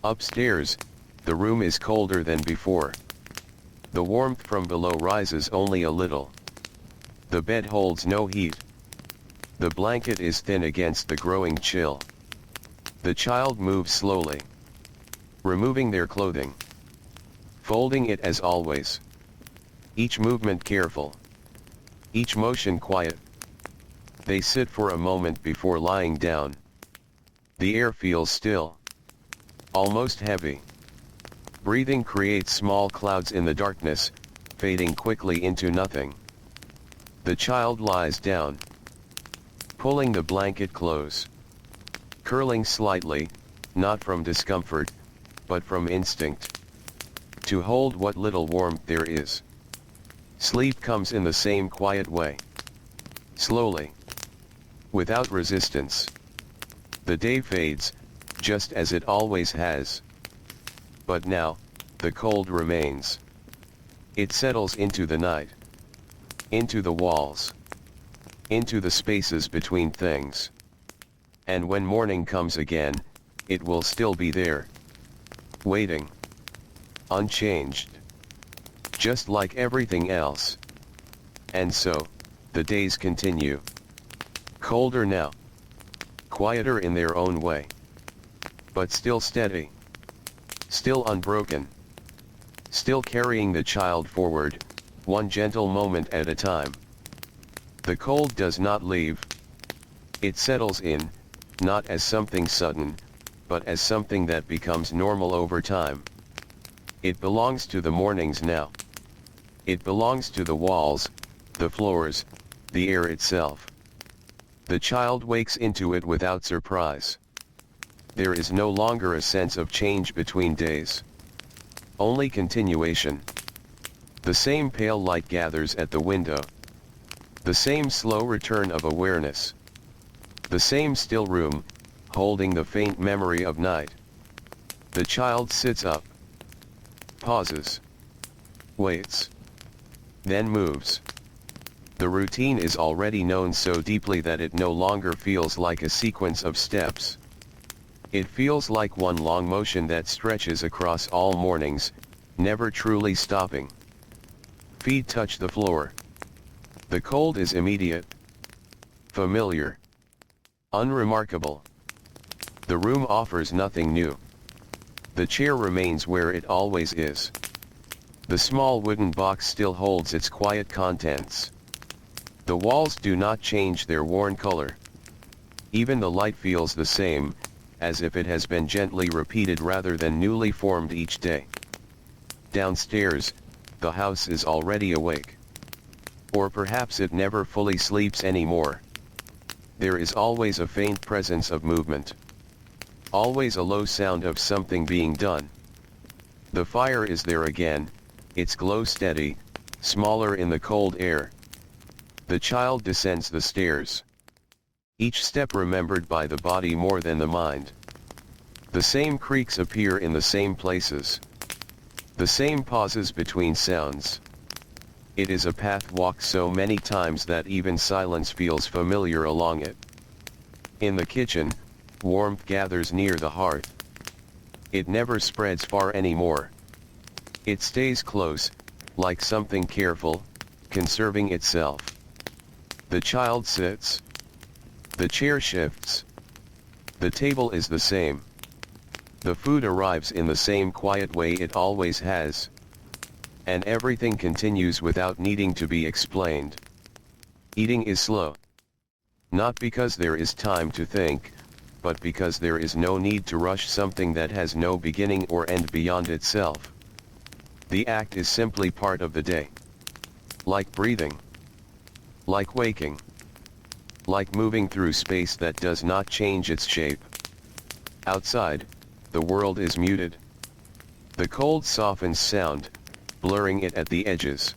Upstairs, the room is colder than before. The warmth from below rises only a little. The bed holds no heat. The blanket is thin against the growing chill. The child moves slowly, removing their clothing, folding it as always. Each movement careful. Each motion quiet. They sit for a moment before lying down. The air feels still, almost heavy. Breathing creates small clouds in the darkness, fading quickly into nothing. The child lies down, pulling the blanket close, curling slightly, not from discomfort, but from instinct, to hold what little warmth there is. Sleep comes in the same quiet way. Slowly, without resistance. The day fades, just as it always has. But now, the cold remains. It settles into the night, into the walls, into the spaces between things. And when morning comes again, it will still be there, waiting, unchanged, just like everything else. And so, the days continue. Colder now, quieter in their own way, but still steady, still unbroken, still carrying the child forward, one gentle moment at a time. The cold does not leave. It settles in, not as something sudden, but as something that becomes normal over time. It belongs to the mornings now. It belongs to the walls, the floors, the air itself. The child wakes into it without surprise. There is no longer a sense of change between days. Only continuation. The same pale light gathers at the window. The same slow return of awareness. The same still room, holding the faint memory of night. The child sits up, pauses, waits, then moves. The routine is already known so deeply that it no longer feels like a sequence of steps. It feels like one long motion that stretches across all mornings, never truly stopping. Feet touch the floor. The cold is immediate, familiar, unremarkable. The room offers nothing new. The chair remains where it always is. The small wooden box still holds its quiet contents. The walls do not change their worn color. Even the light feels the same, as if it has been gently repeated rather than newly formed each day. Downstairs, the house is already awake. Or perhaps it never fully sleeps anymore. There is always a faint presence of movement. Always a low sound of something being done. The fire is there again, its glow steady, smaller in the cold air. The child descends the stairs. Each step remembered by the body more than the mind. The same creaks appear in the same places. The same pauses between sounds. It is a path walked so many times that even silence feels familiar along it. In the kitchen, warmth gathers near the hearth. It never spreads far anymore. It stays close, like something careful, conserving itself. The child sits. The chair shifts. The table is the same. The food arrives in the same quiet way it always has. And everything continues without needing to be explained. Eating is slow. Not because there is time to think, but because there is no need to rush something that has no beginning or end beyond itself. The act is simply part of the day. Like breathing. Like waking. Like moving through space that does not change its shape. Outside, the world is muted. The cold softens sound, blurring it at the edges.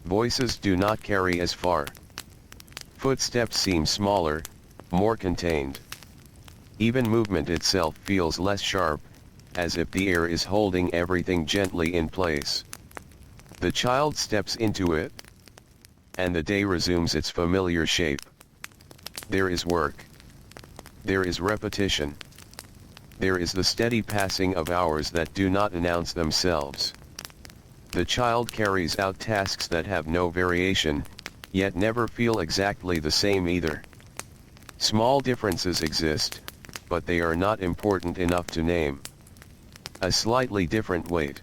Voices do not carry as far. Footsteps seem smaller, more contained. Even movement itself feels less sharp, as if the air is holding everything gently in place. The child steps into it. and the day resumes its familiar shape. There is work. There is repetition. There is the steady passing of hours that do not announce themselves. The child carries out tasks that have no variation, yet never feel exactly the same either. Small differences exist, but they are not important enough to name. A slightly different weight.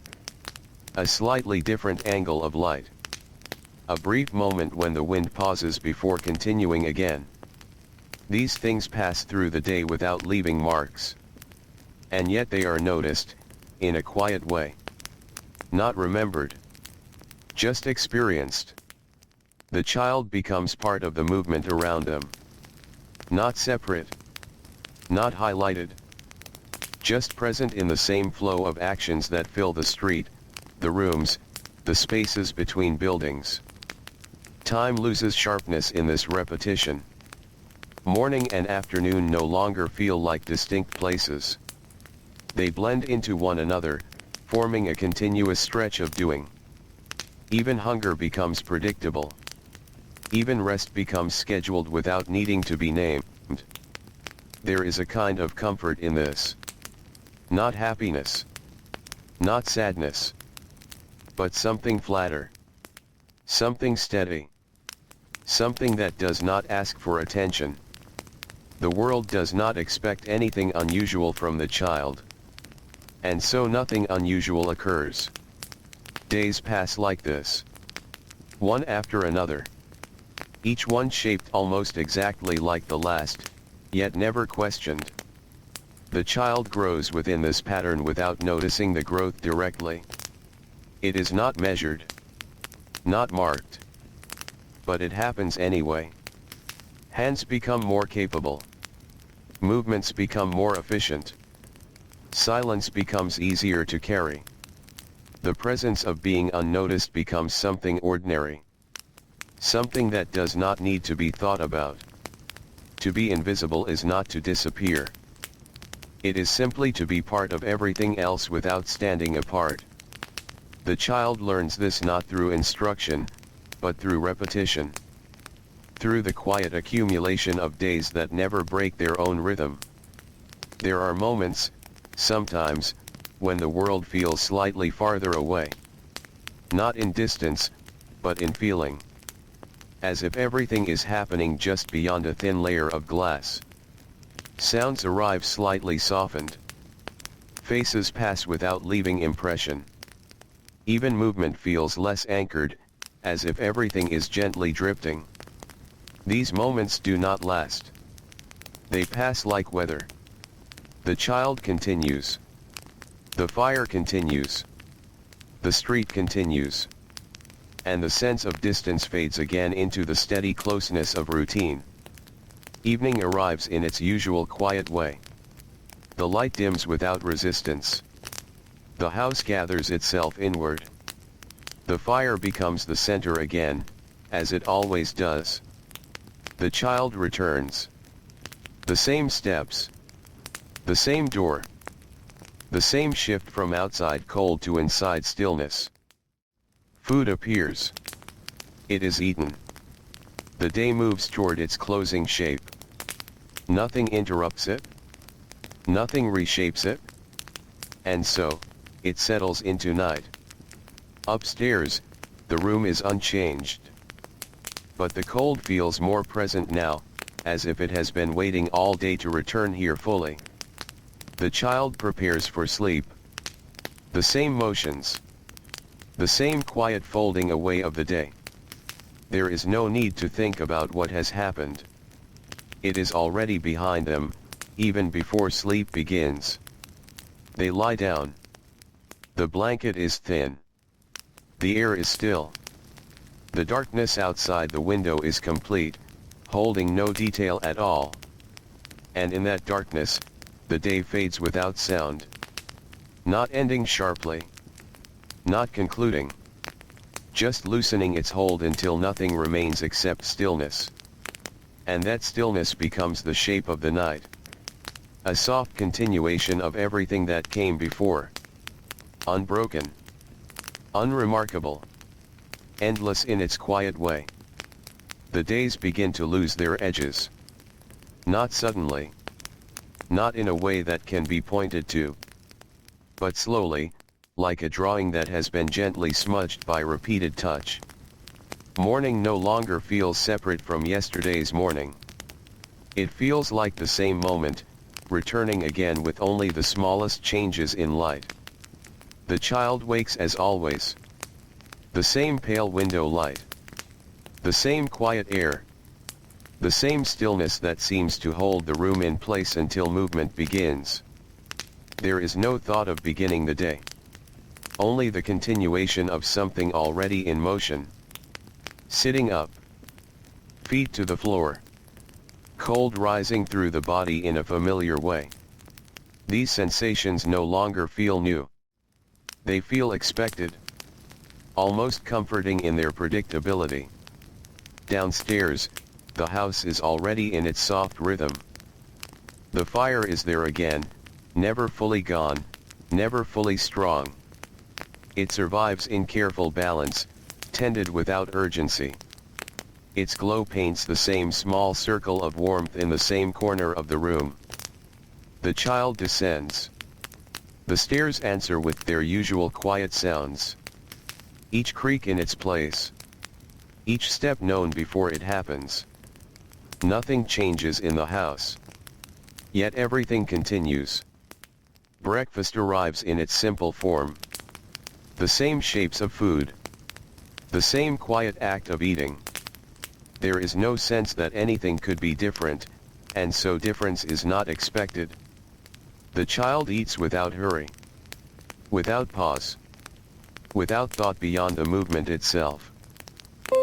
A slightly different angle of light. A brief moment when the wind pauses before continuing again. These things pass through the day without leaving marks. And yet they are noticed, in a quiet way. Not remembered. Just experienced. The child becomes part of the movement around them. Not separate. Not highlighted. Just present in the same flow of actions that fill the street, the rooms, the spaces between buildings. Time loses sharpness in this repetition. Morning and afternoon no longer feel like distinct places. They blend into one another, forming a continuous stretch of doing. Even hunger becomes predictable. Even rest becomes scheduled without needing to be named. There is a kind of comfort in this. Not happiness. Not sadness. But something flatter. Something steady. Something that does not ask for attention. The world does not expect anything unusual from the child. And so nothing unusual occurs. Days pass like this. One after another. Each one shaped almost exactly like the last, yet never questioned. The child grows within this pattern without noticing the growth directly. It is not measured. Not marked. But it happens anyway. Hands become more capable. Movements become more efficient. Silence becomes easier to carry. The presence of being unnoticed becomes something ordinary. Something that does not need to be thought about. To be invisible is not to disappear. It is simply to be part of everything else without standing apart. The child learns this not through instruction, but through repetition. Through the quiet accumulation of days that never break their own rhythm. There are moments, sometimes, when the world feels slightly farther away. Not in distance, but in feeling. As if everything is happening just beyond a thin layer of glass. Sounds arrive slightly softened. Faces pass without leaving impression. Even movement feels less anchored, as if everything is gently drifting. These moments do not last. They pass like weather. The child continues. The fire continues. The street continues. And the sense of distance fades again into the steady closeness of routine. Evening arrives in its usual quiet way. The light dims without resistance. The house gathers itself inward. The fire becomes the center again, as it always does. The child returns. The same steps. The same door. The same shift from outside cold to inside stillness. Food appears. It is eaten. The day moves toward its closing shape. Nothing interrupts it. Nothing reshapes it. And so, it settles into night. Upstairs, the room is unchanged. But the cold feels more present now, as if it has been waiting all day to return here fully. The child prepares for sleep. The same motions. The same quiet folding away of the day. There is no need to think about what has happened. It is already behind them, even before sleep begins. They lie down. The blanket is thin. The air is still. The darkness outside the window is complete, holding no detail at all. And in that darkness, the day fades without sound. Not ending sharply. Not concluding. Just loosening its hold until nothing remains except stillness. And that stillness becomes the shape of the night. A soft continuation of everything that came before. Unbroken. Unremarkable. Endless in its quiet way. The days begin to lose their edges. Not suddenly. Not in a way that can be pointed to. But slowly, like a drawing that has been gently smudged by repeated touch. Morning no longer feels separate from yesterday's morning. It feels like the same moment, returning again with only the smallest changes in light. The child wakes as always. The same pale window light. The same quiet air. The same stillness that seems to hold the room in place until movement begins. There is no thought of beginning the day. Only the continuation of something already in motion. Sitting up. Feet to the floor. Cold rising through the body in a familiar way. These sensations no longer feel new. They feel expected. Almost comforting in their predictability. Downstairs, the house is already in its soft rhythm. The fire is there again, never fully gone, never fully strong. It survives in careful balance, tended without urgency. Its glow paints the same small circle of warmth in the same corner of the room. The child descends. The stairs answer with their usual quiet sounds. Each creak in its place. Each step known before it happens. Nothing changes in the house. Yet everything continues. Breakfast arrives in its simple form. The same shapes of food. The same quiet act of eating. There is no sense that anything could be different, and so difference is not expected. The child eats without hurry. Without pause. Without thought beyond the movement itself.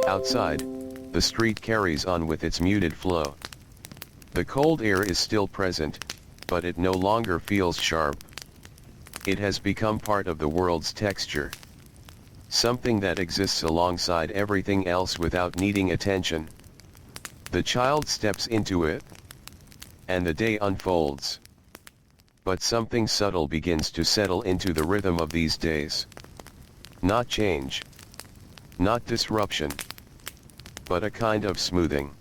Outside, the street carries on with its muted flow. The cold air is still present, but it no longer feels sharp. It has become part of the world's texture. Something that exists alongside everything else without needing attention. The child steps into it, and the day unfolds. But something subtle begins to settle into the rhythm of these days. Not change. Not disruption. But a kind of smoothing.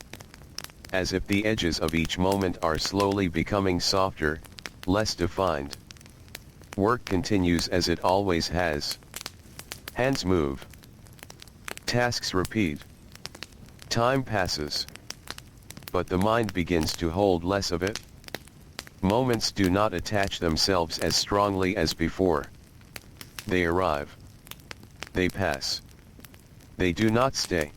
As if the edges of each moment are slowly becoming softer, less defined. Work continues as it always has. Hands move. Tasks repeat. Time passes. But the mind begins to hold less of it. Moments do not attach themselves as strongly as before. They arrive. They pass. They do not stay.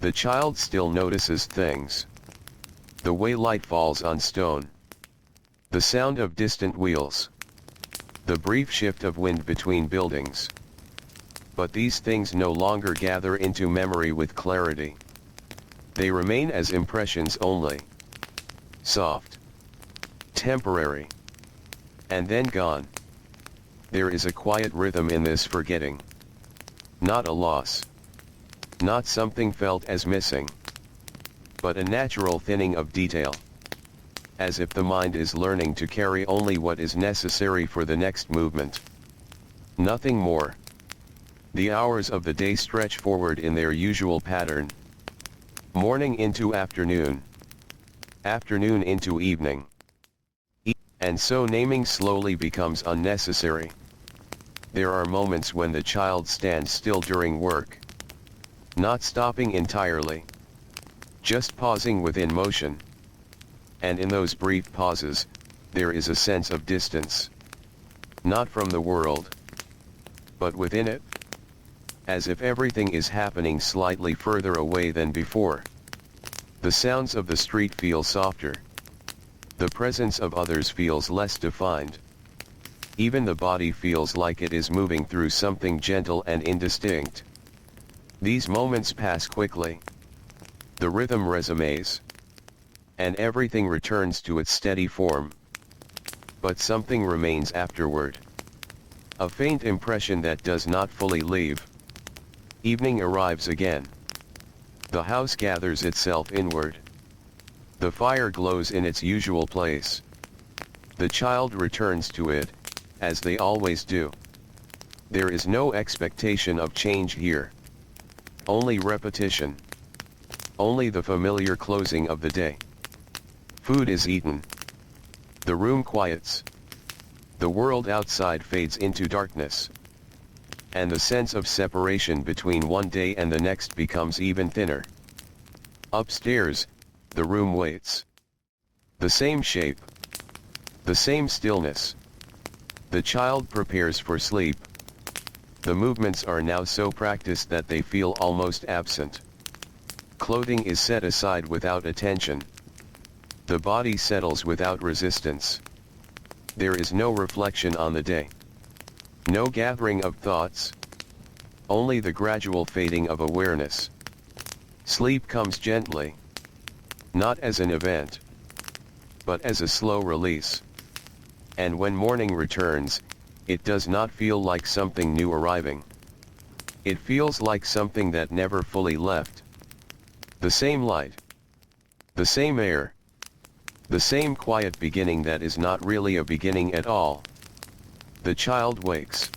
The child still notices things. The way light falls on stone. The sound of distant wheels. The brief shift of wind between buildings. But these things no longer gather into memory with clarity. They remain as impressions only. Soft. Temporary. And then gone. There is a quiet rhythm in this forgetting. Not a loss. Not something felt as missing. But a natural thinning of detail. As if the mind is learning to carry only what is necessary for the next movement. Nothing more. The hours of the day stretch forward in their usual pattern. Morning into afternoon. Afternoon into evening. And so naming slowly becomes unnecessary. There are moments when the child stands still during work. Not stopping entirely. Just pausing within motion. And in those brief pauses, there is a sense of distance. Not from the world, but within it. As if everything is happening slightly further away than before. The sounds of the street feel softer. The presence of others feels less defined. Even the body feels like it is moving through something gentle and indistinct. These moments pass quickly. The rhythm resumes. And everything returns to its steady form. But something remains afterward. A faint impression that does not fully leave. Evening arrives again. The house gathers itself inward. The fire glows in its usual place. The child returns to it, as they always do. There is no expectation of change here. Only repetition. only the familiar closing of the day. Food is eaten. The room quiets. The world outside fades into darkness. And the sense of separation between one day and the next becomes even thinner. Upstairs, the room waits. The same shape. The same stillness. The child prepares for sleep. The movements are now so practiced that they feel almost absent. Clothing is set aside without attention. The body settles without resistance. There is no reflection on the day. No gathering of thoughts. Only the gradual fading of awareness. Sleep comes gently. Not as an event, but as a slow release. And when morning returns, it does not feel like something new arriving. It feels like something that never fully left. The same light. The same air. The same quiet beginning that is not really a beginning at all. The child wakes.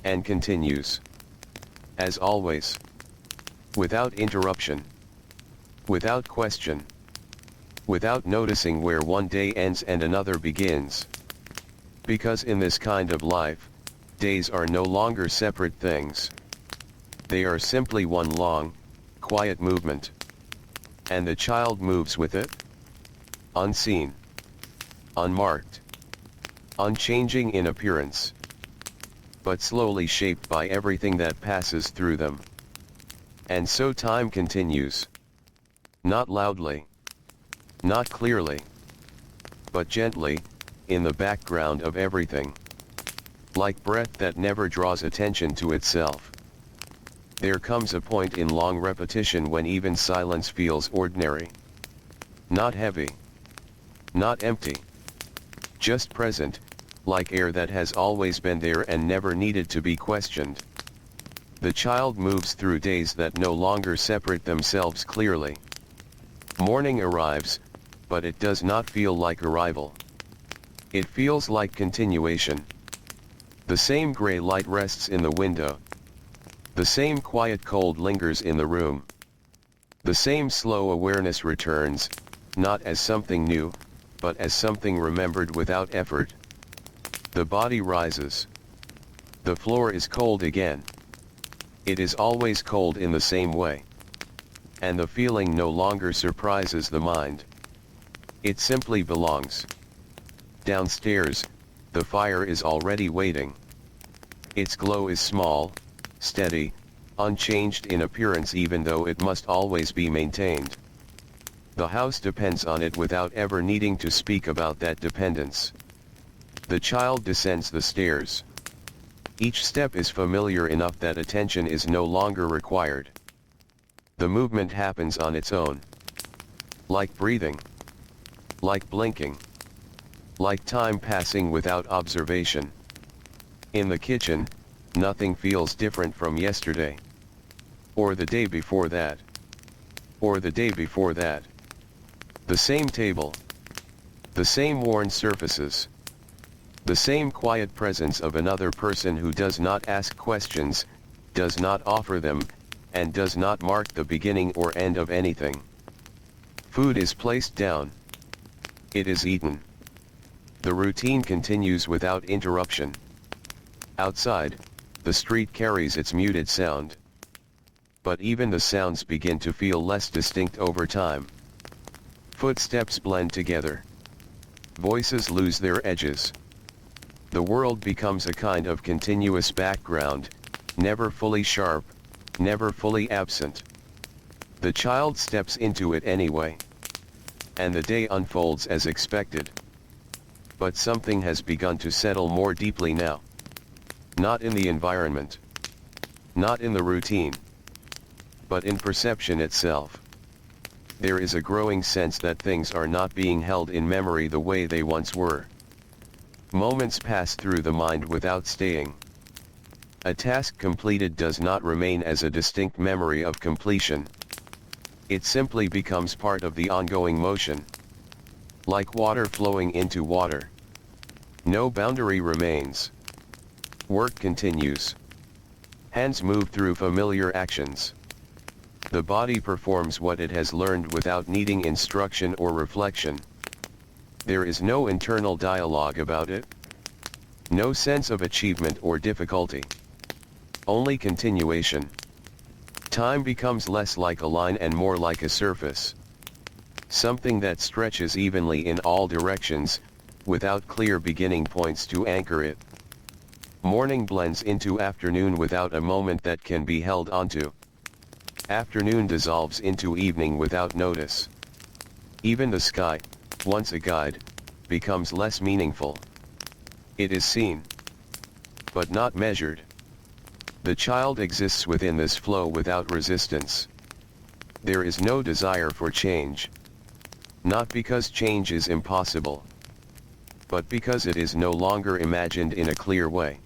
And continues. As always. Without interruption. Without question. Without noticing where one day ends and another begins. Because in this kind of life, days are no longer separate things. They are simply one long, quiet movement. And the child moves with it. Unseen. Unmarked. Unchanging in appearance. But slowly shaped by everything that passes through them. And so time continues. Not loudly. Not clearly. But gently, in the background of everything. Like breath that never draws attention to itself. There comes a point in long repetition when even silence feels ordinary. Not heavy. Not empty. Just present, like air that has always been there and never needed to be questioned. The child moves through days that no longer separate themselves clearly. Morning arrives, but it does not feel like arrival. It feels like continuation. The same gray light rests in the window. The same quiet cold lingers in the room. The same slow awareness returns, not as something new, but as something remembered without effort. The body rises. The floor is cold again. It is always cold in the same way. And the feeling no longer surprises the mind. It simply belongs. Downstairs, the fire is already waiting. Its glow is small, steady, unchanged in appearance even though it must always be maintained. The house depends on it without ever needing to speak about that dependence. The child descends the stairs. Each step is familiar enough that attention is no longer required. The movement happens on its own. Like breathing. Like blinking. Like time passing without observation. In the kitchen, nothing feels different from yesterday. Or the day before that. Or the day before that. The same table. The same worn surfaces. The same quiet presence of another person who does not ask questions, does not offer them, and does not mark the beginning or end of anything. Food is placed down. It is eaten. The routine continues without interruption. Outside, the street carries its muted sound. But even the sounds begin to feel less distinct over time. Footsteps blend together. Voices lose their edges. The world becomes a kind of continuous background, never fully sharp, never fully absent. The child steps into it anyway. And the day unfolds as expected. But something has begun to settle more deeply now. Not in the environment. Not in the routine. But in perception itself. There is a growing sense that things are not being held in memory the way they once were. Moments pass through the mind without staying. A task completed does not remain as a distinct memory of completion. It simply becomes part of the ongoing motion. Like water flowing into water. No boundary remains. Work continues. Hands move through familiar actions. The body performs what it has learned without needing instruction or reflection. There is no internal dialogue about it. No sense of achievement or difficulty. Only continuation. Time becomes less like a line and more like a surface. Something that stretches evenly in all directions, without clear beginning points to anchor it. Morning blends into afternoon without a moment that can be held onto. Afternoon dissolves into evening without notice. Even the sky, once a guide, becomes less meaningful. It is seen, but not measured. The child exists within this flow without resistance. There is no desire for change. Not because change is impossible, but because it is no longer imagined in a clear way.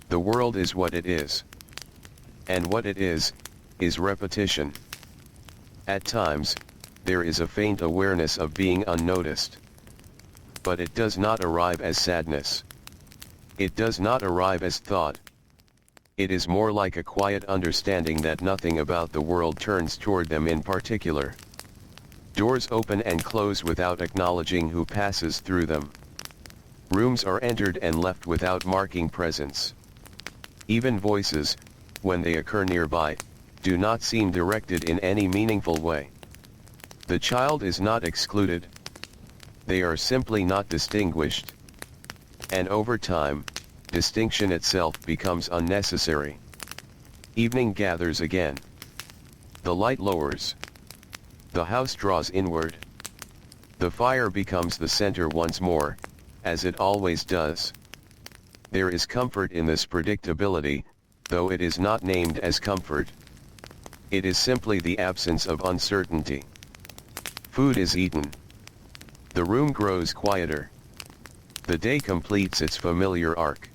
The world is what it is. And what it is repetition. At times, there is a faint awareness of being unnoticed. But it does not arrive as sadness. It does not arrive as thought. It is more like a quiet understanding that nothing about the world turns toward them in particular. Doors open and close without acknowledging who passes through them. Rooms are entered and left without marking presence. Even voices, when they occur nearby, do not seem directed in any meaningful way. The child is not excluded. They are simply not distinguished. And over time, distinction itself becomes unnecessary. Evening gathers again. The light lowers. The house draws inward. The fire becomes the center once more, as it always does. There is comfort in this predictability, though it is not named as comfort. It is simply the absence of uncertainty. Food is eaten. The room grows quieter. The day completes its familiar arc.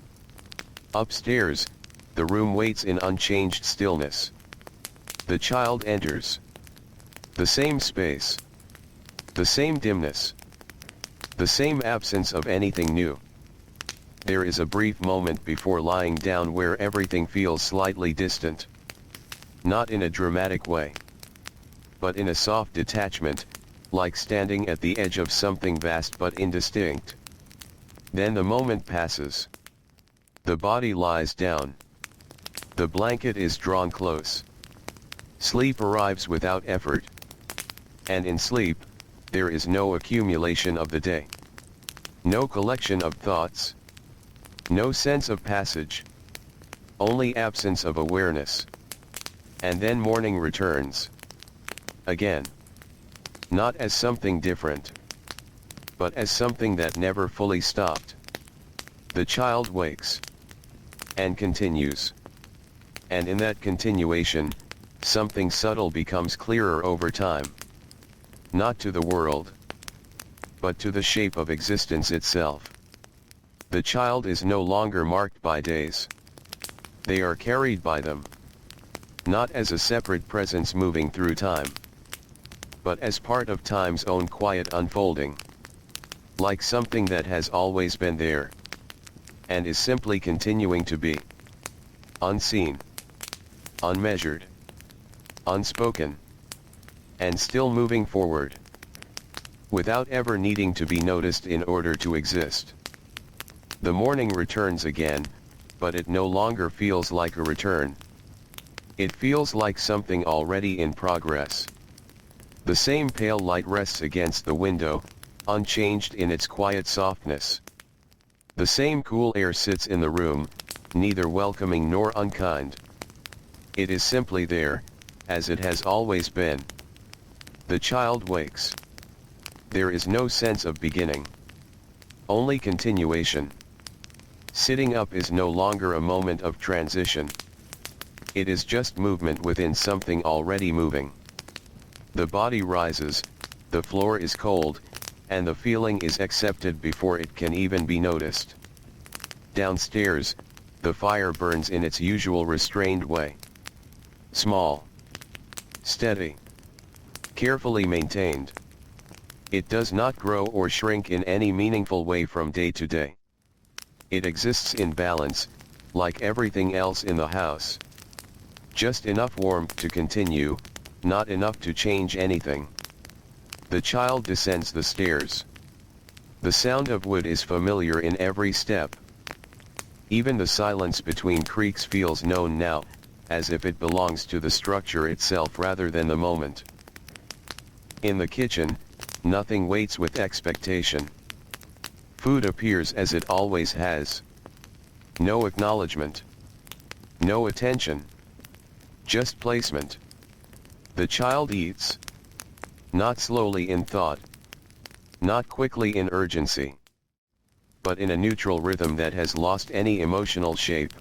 Upstairs, the room waits in unchanged stillness. The child enters. The same space. The same dimness. The same absence of anything new. There is a brief moment before lying down where everything feels slightly distant. Not in a dramatic way, but in a soft detachment, like standing at the edge of something vast but indistinct. Then the moment passes. The body lies down. The blanket is drawn close. Sleep arrives without effort. And in sleep, there is no accumulation of the day. No collection of thoughts. No sense of passage. Only absence of awareness. And then morning returns. Again. Not as something different, but as something that never fully stopped. The child wakes. And continues. And in that continuation, something subtle becomes clearer over time. Not to the world, but to the shape of existence itself. The child is no longer marked by days. They are carried by them. Not as a separate presence moving through time, but as part of time's own quiet unfolding. Like something that has always been there, and is simply continuing to be. Unseen, unmeasured, unspoken, and still moving forward. Without ever needing to be noticed in order to exist. The morning returns again, but it no longer feels like a return. It feels like something already in progress. The same pale light rests against the window, unchanged in its quiet softness. The same cool air sits in the room, neither welcoming nor unkind. It is simply there, as it has always been. The child wakes. There is no sense of beginning. Only continuation. Sitting up is no longer a moment of transition. It is just movement within something already moving. The body rises, the floor is cold, and the feeling is accepted before it can even be noticed. Downstairs, the fire burns in its usual restrained way. Small. Steady. Carefully maintained. It does not grow or shrink in any meaningful way from day to day. It exists in balance, like everything else in the house. Just enough warmth to continue, not enough to change anything. The child descends the stairs. The sound of wood is familiar in every step. Even the silence between creaks feels known now, as if it belongs to the structure itself rather than the moment. In the kitchen, nothing waits with expectation. Food appears as it always has. No acknowledgement. No attention. Just placement. The child eats. Not slowly in thought. Not quickly in urgency. But in a neutral rhythm that has lost any emotional shape.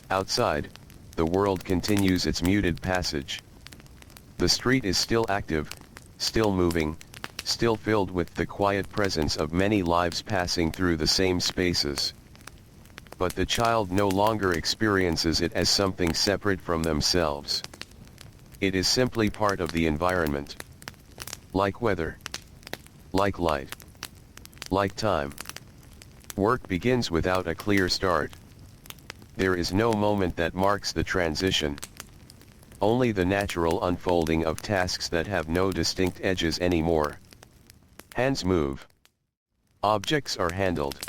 Outside, the world continues its muted passage. The street is still active, still moving, still filled with the quiet presence of many lives passing through the same spaces. But the child no longer experiences it as something separate from themselves. It is simply part of the environment. Like weather. Like light. Like time. Work begins without a clear start. There is no moment that marks the transition. Only the natural unfolding of tasks that have no distinct edges anymore. Hands move. Objects are handled.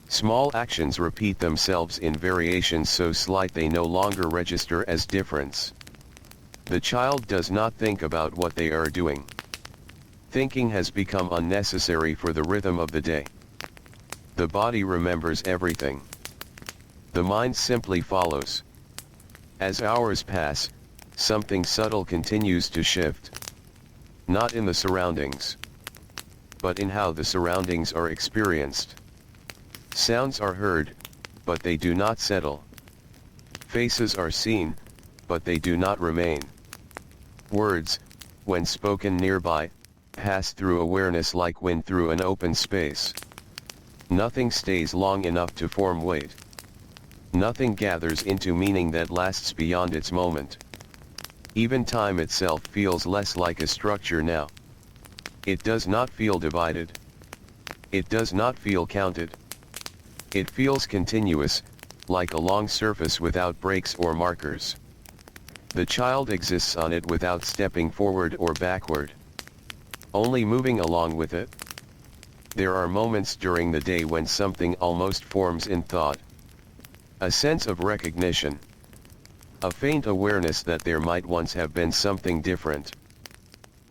Small actions repeat themselves in variations so slight they no longer register as difference. The child does not think about what they are doing. Thinking has become unnecessary for the rhythm of the day. The body remembers everything. The mind simply follows. As hours pass, something subtle continues to shift. Not in the surroundings, but in how the surroundings are experienced. Sounds are heard, but they do not settle. Faces are seen, but they do not remain. Words, when spoken nearby, pass through awareness like wind through an open space. Nothing stays long enough to form weight. Nothing gathers into meaning that lasts beyond its moment. Even time itself feels less like a structure now. It does not feel divided. It does not feel counted. It feels continuous, like a long surface without breaks or markers. The child exists on it without stepping forward or backward. Only moving along with it. There are moments during the day when something almost forms in thought. A sense of recognition. A faint awareness that there might once have been something different.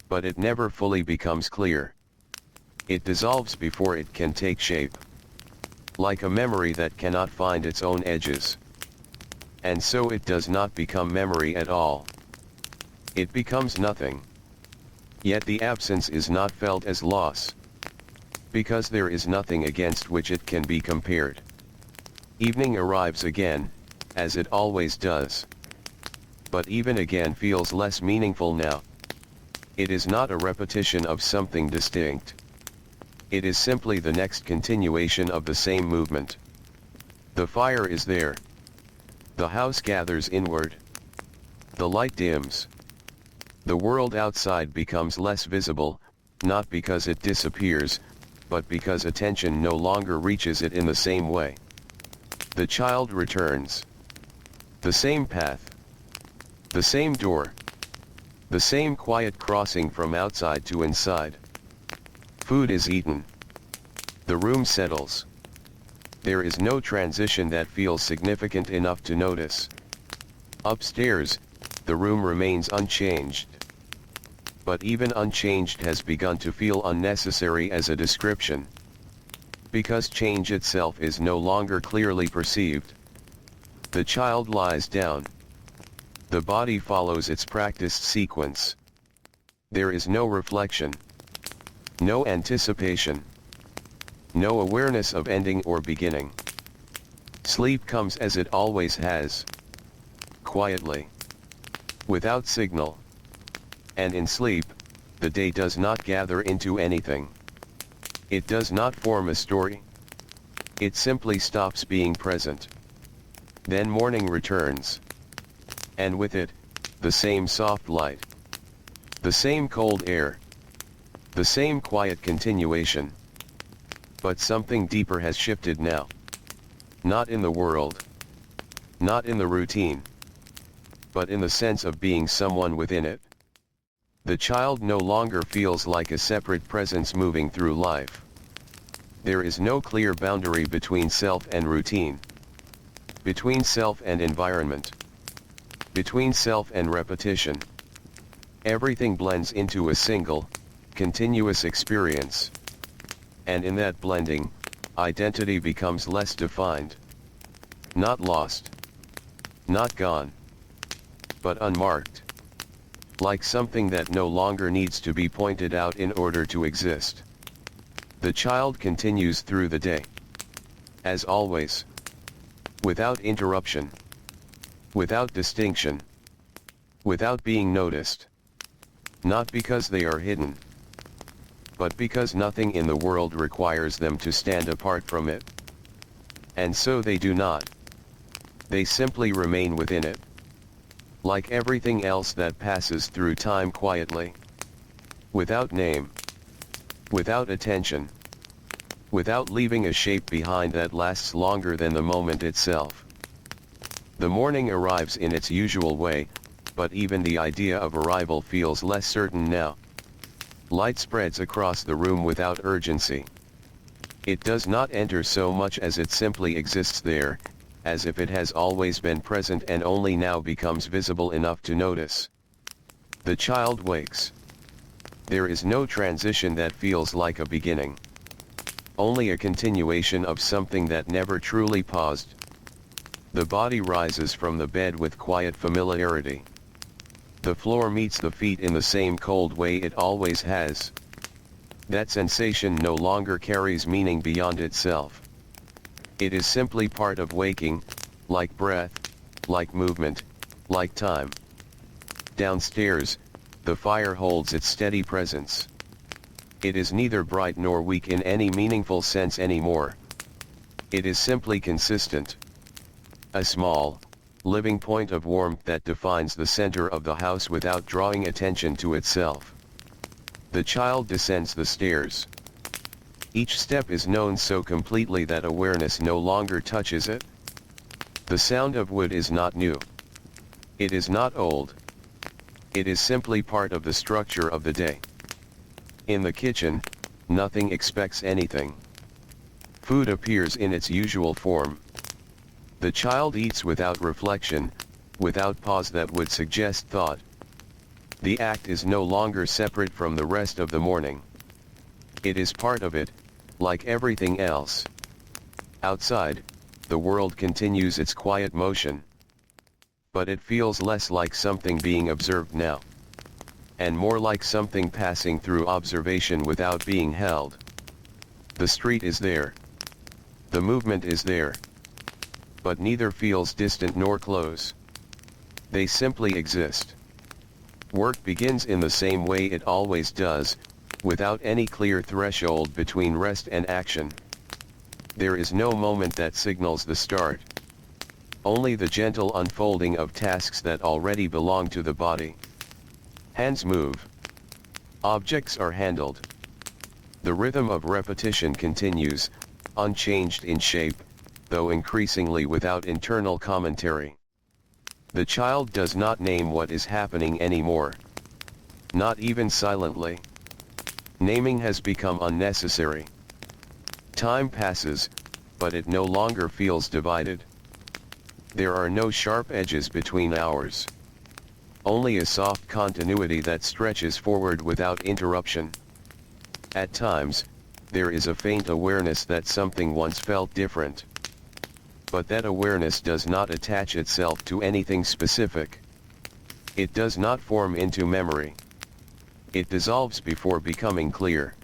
But it never fully becomes clear. It dissolves before it can take shape. Like a memory that cannot find its own edges. And so it does not become memory at all. It becomes nothing. Yet the absence is not felt as loss. Because there is nothing against which it can be compared. Evening arrives again, as it always does. But even again feels less meaningful now. It is not a repetition of something distinct. It is simply the next continuation of the same movement. The fire is there. The house gathers inward. The light dims. The world outside becomes less visible, not because it disappears, but because attention no longer reaches it in the same way. The child returns. The same path. The same door. The same quiet crossing from outside to inside. Food is eaten. The room settles. There is no transition that feels significant enough to notice. Upstairs, the room remains unchanged. But even unchanged has begun to feel unnecessary as a description. Because change itself is no longer clearly perceived. The child lies down. The body follows its practiced sequence. There is no reflection. No anticipation. No awareness of ending or beginning. Sleep comes as it always has. Quietly. Without signal. And in sleep, the day does not gather into anything. It does not form a story. It simply stops being present. Then morning returns. And with it, the same soft light. The same cold air. The same quiet continuation. But something deeper has shifted now. Not in the world. Not in the routine. But in the sense of being someone within it. The child no longer feels like a separate presence moving through life. There is no clear boundary between self and routine, between self and environment, between self and repetition. Everything blends into a single, continuous experience. And in that blending, identity becomes less defined. Not lost, not gone, but unmarked. Like something that no longer needs to be pointed out in order to exist. The child continues through the day. As always. Without interruption. Without distinction. Without being noticed. Not because they are hidden, but because nothing in the world requires them to stand apart from it. And so they do not. They simply remain within it. Like everything else that passes through time quietly. Without name. Without attention. Without leaving a shape behind that lasts longer than the moment itself. The morning arrives in its usual way, but even the idea of arrival feels less certain now. Light spreads across the room without urgency. It does not enter so much as it simply exists there, as if it has always been present and only now becomes visible enough to notice. The child wakes. There is no transition that feels like a beginning. Only a continuation of something that never truly paused. The body rises from the bed with quiet familiarity. The floor meets the feet in the same cold way it always has. That sensation no longer carries meaning beyond itself. It is simply part of waking, like breath, like movement, like time. Downstairs, the fire holds its steady presence. It is neither bright nor weak in any meaningful sense anymore. It is simply consistent. A small, living point of warmth that defines the center of the house without drawing attention to itself. The child descends the stairs. Each step is known so completely that awareness no longer touches it. The sound of wood is not new. It is not old. It is simply part of the structure of the day. In the kitchen, nothing expects anything. Food appears in its usual form. The child eats without reflection, without pause that would suggest thought. The act is no longer separate from the rest of the morning. It is part of it, like everything else. Outside, the world continues its quiet motion. But it feels less like something being observed now. And more like something passing through observation without being held. The street is there. The movement is there. But neither feels distant nor close. They simply exist. Work begins in the same way it always does, without any clear threshold between rest and action. There is no moment that signals the start. Only the gentle unfolding of tasks that already belong to the body. Hands move. Objects are handled. The rhythm of repetition continues, unchanged in shape, though increasingly without internal commentary. The child does not name what is happening anymore. Not even silently. Naming has become unnecessary. Time passes, but it no longer feels divided. There are no sharp edges between hours. Only a soft continuity that stretches forward without interruption. At times, there is a faint awareness that something once felt different. But that awareness does not attach itself to anything specific. It does not form into memory. It dissolves before becoming clear.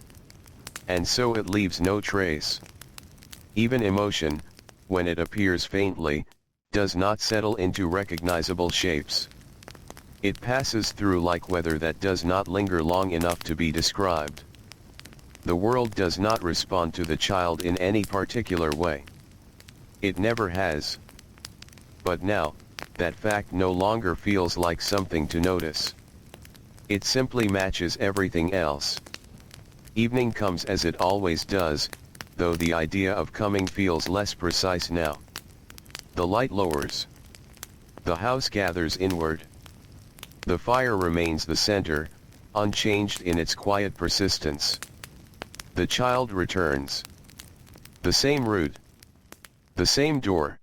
And so it leaves no trace. Even emotion, when it appears faintly, does not settle into recognizable shapes. It passes through like weather that does not linger long enough to be described. The world does not respond to the child in any particular way. It never has. But now, that fact no longer feels like something to notice. It simply matches everything else. Evening comes as it always does, though the idea of coming feels less precise now. The light lowers. The house gathers inward. The fire remains the center, unchanged in its quiet persistence. The child returns. The same route. The same door.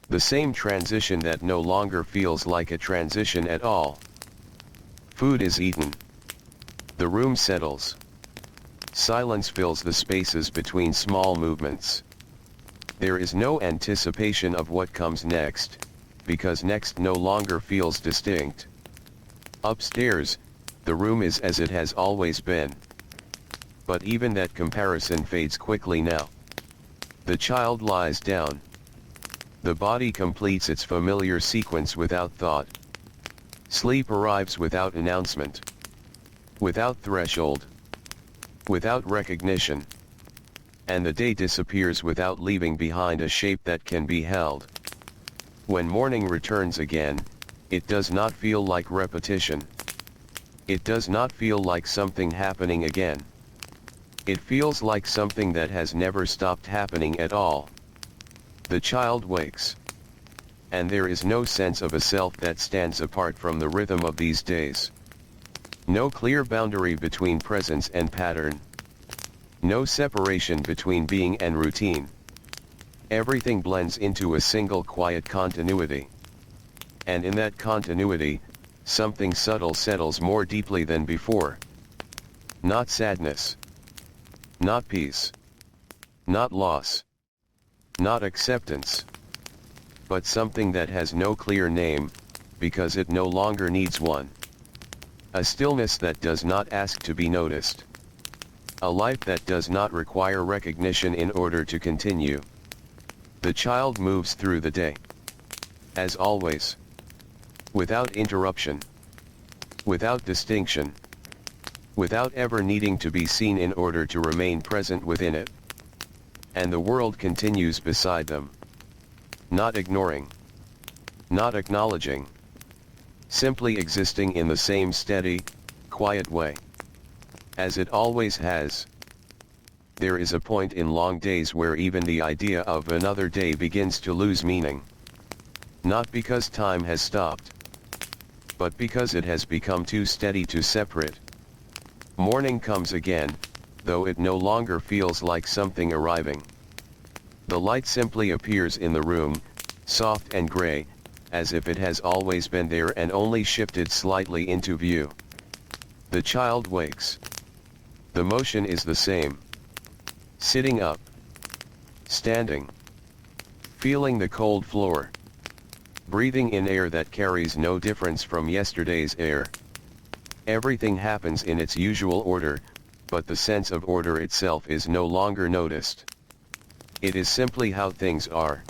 The same transition that no longer feels like a transition at all. Food is eaten. The room settles. Silence fills the spaces between small movements. There is no anticipation of what comes next, because next no longer feels distinct. Upstairs, the room is as it has always been. But even that comparison fades quickly now. The child lies down. The body completes its familiar sequence without thought. Sleep arrives without announcement. Without threshold. Without recognition. And the day disappears without leaving behind a shape that can be held. When morning returns again, it does not feel like repetition. It does not feel like something happening again. It feels like something that has never stopped happening at all. The child wakes. And there is no sense of a self that stands apart from the rhythm of these days. No clear boundary between presence and pattern. No separation between being and routine. Everything blends into a single quiet continuity. And in that continuity, something subtle settles more deeply than before. Not sadness. Not peace. Not loss. Not acceptance. But something that has no clear name, because it no longer needs one. A stillness that does not ask to be noticed. A life that does not require recognition in order to continue. The child moves through the day. As always. Without interruption. Without distinction. Without ever needing to be seen in order to remain present within it. And the world continues beside them. Not ignoring. Not acknowledging. Simply existing in the same steady, quiet way. As it always has. There is a point in long days where even the idea of another day begins to lose meaning. Not because time has stopped. But because it has become too steady to separate. Morning comes again, though it no longer feels like something arriving. The light simply appears in the room, soft and gray, as if it has always been there and only shifted slightly into view. The child wakes. The motion is the same. Sitting up. Standing. Feeling the cold floor. Breathing in air that carries no difference from yesterday's air. Everything happens in its usual order, but the sense of order itself is no longer noticed. It is simply how things are.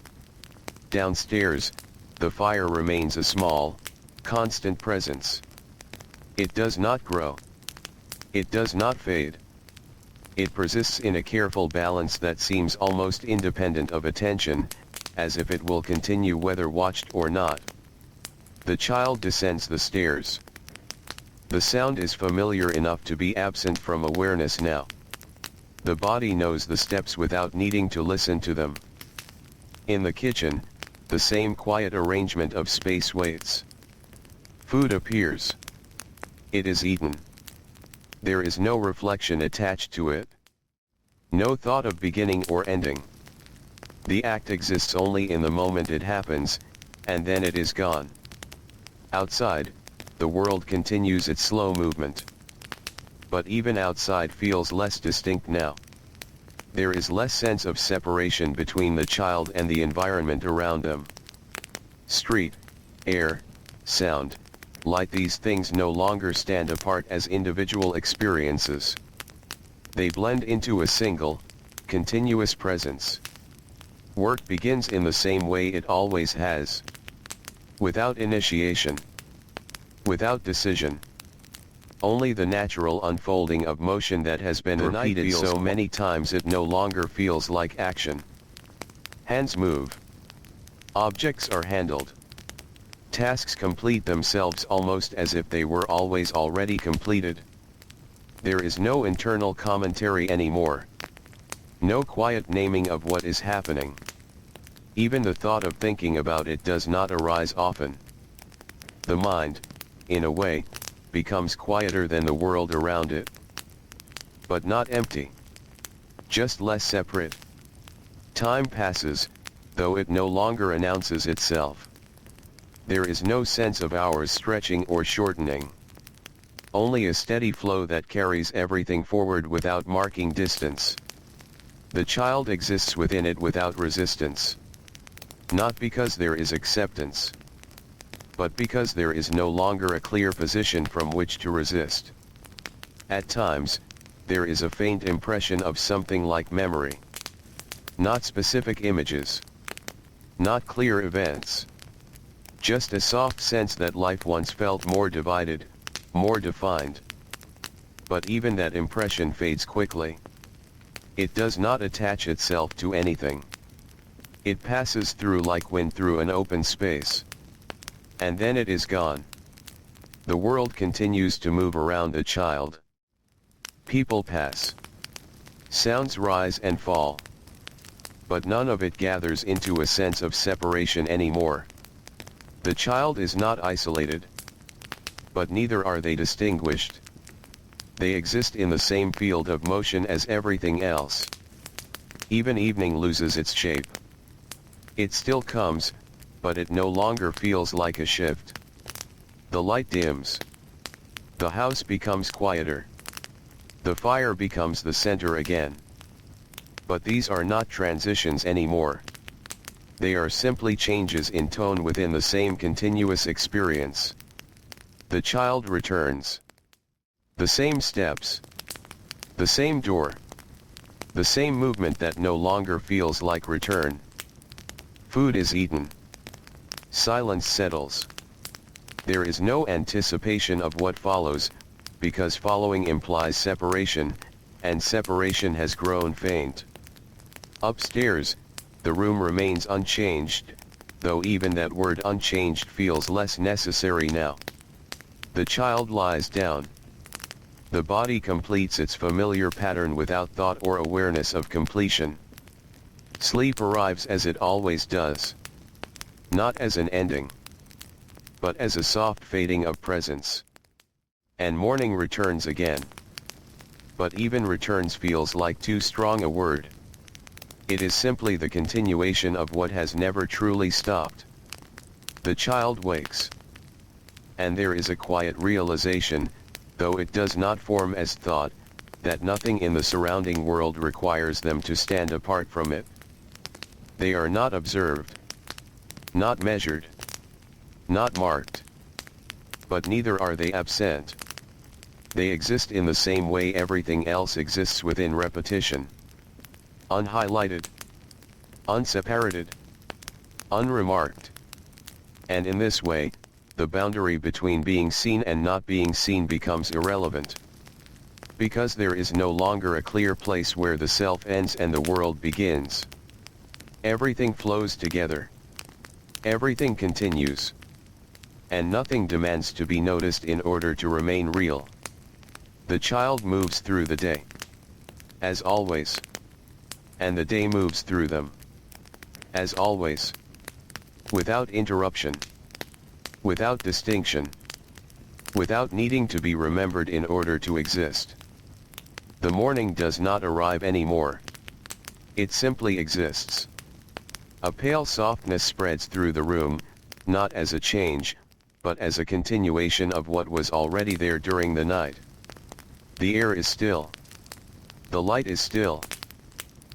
Downstairs, the fire remains a small, constant presence. It does not grow. It does not fade. It persists in a careful balance that seems almost independent of attention, as if it will continue whether watched or not. The child descends the stairs. The sound is familiar enough to be absent from awareness now. The body knows the steps without needing to listen to them. In the kitchen, the same quiet arrangement of space waits. Food appears. It is eaten. There is no reflection attached to it. No thought of beginning or ending. The act exists only in the moment it happens, and then it is gone. Outside, the world continues its slow movement. But even outside feels less distinct now. There is less sense of separation between the child and the environment around them. Street, air, sound, light, these things no longer stand apart as individual experiences. They blend into a single, continuous presence. Work begins in the same way it always has. Without initiation. Without decision. Only the natural unfolding of motion that has been repeated so many times it no longer feels like action. Hands move. Objects are handled. Tasks complete themselves almost as if they were always already completed. There is no internal commentary anymore. No quiet naming of what is happening. Even the thought of thinking about it does not arise often. The mind, in a way, becomes quieter than the world around it. But not empty. Just less separate. Time passes, though it no longer announces itself. There is no sense of hours stretching or shortening. Only a steady flow that carries everything forward without marking distance. The child exists within it without resistance. Not because there is acceptance, but because there is no longer a clear position from which to resist. At times, there is a faint impression of something like memory. Not specific images. Not clear events. Just a soft sense that life once felt more divided, more defined. But even that impression fades quickly. It does not attach itself to anything. It passes through like wind through an open space. And then it is gone. The world continues to move around the child. People pass. Sounds rise and fall. But none of it gathers into a sense of separation anymore. The child is not isolated. But neither are they distinguished. They exist in the same field of motion as everything else. Even evening loses its shape. It still comes, but it no longer feels like a shift. The light dims. The house becomes quieter. The fire becomes the center again. But these are not transitions anymore. They are simply changes in tone within the same continuous experience. The child returns. The same steps. The same door. The same movement that no longer feels like return. Food is eaten. Silence settles. There is no anticipation of what follows, because following implies separation, and separation has grown faint. Upstairs, the room remains unchanged, though even that word unchanged feels less necessary now. The child lies down. The body completes its familiar pattern without thought or awareness of completion. Sleep arrives as it always does. Not as an ending, but as a soft fading of presence. And morning returns again. But even returns feels like too strong a word. It is simply the continuation of what has never truly stopped. The child wakes. And there is a quiet realization, though it does not form as thought, that nothing in the surrounding world requires them to stand apart from it. They are not observed, not measured, not marked. But neither are they absent. They exist in the same way everything else exists within repetition. Unhighlighted, unseparated, unremarked. And in this way, the boundary between being seen and not being seen becomes irrelevant. Because there is no longer a clear place where the self ends and the world begins. Everything flows together. Everything continues. And nothing demands to be noticed in order to remain real. The child moves through the day. As always. And the day moves through them. As always. Without interruption. Without distinction. Without needing to be remembered in order to exist. The morning does not arrive anymore. It simply exists. A pale softness spreads through the room, not as a change, but as a continuation of what was already there during the night. The air is still. The light is still.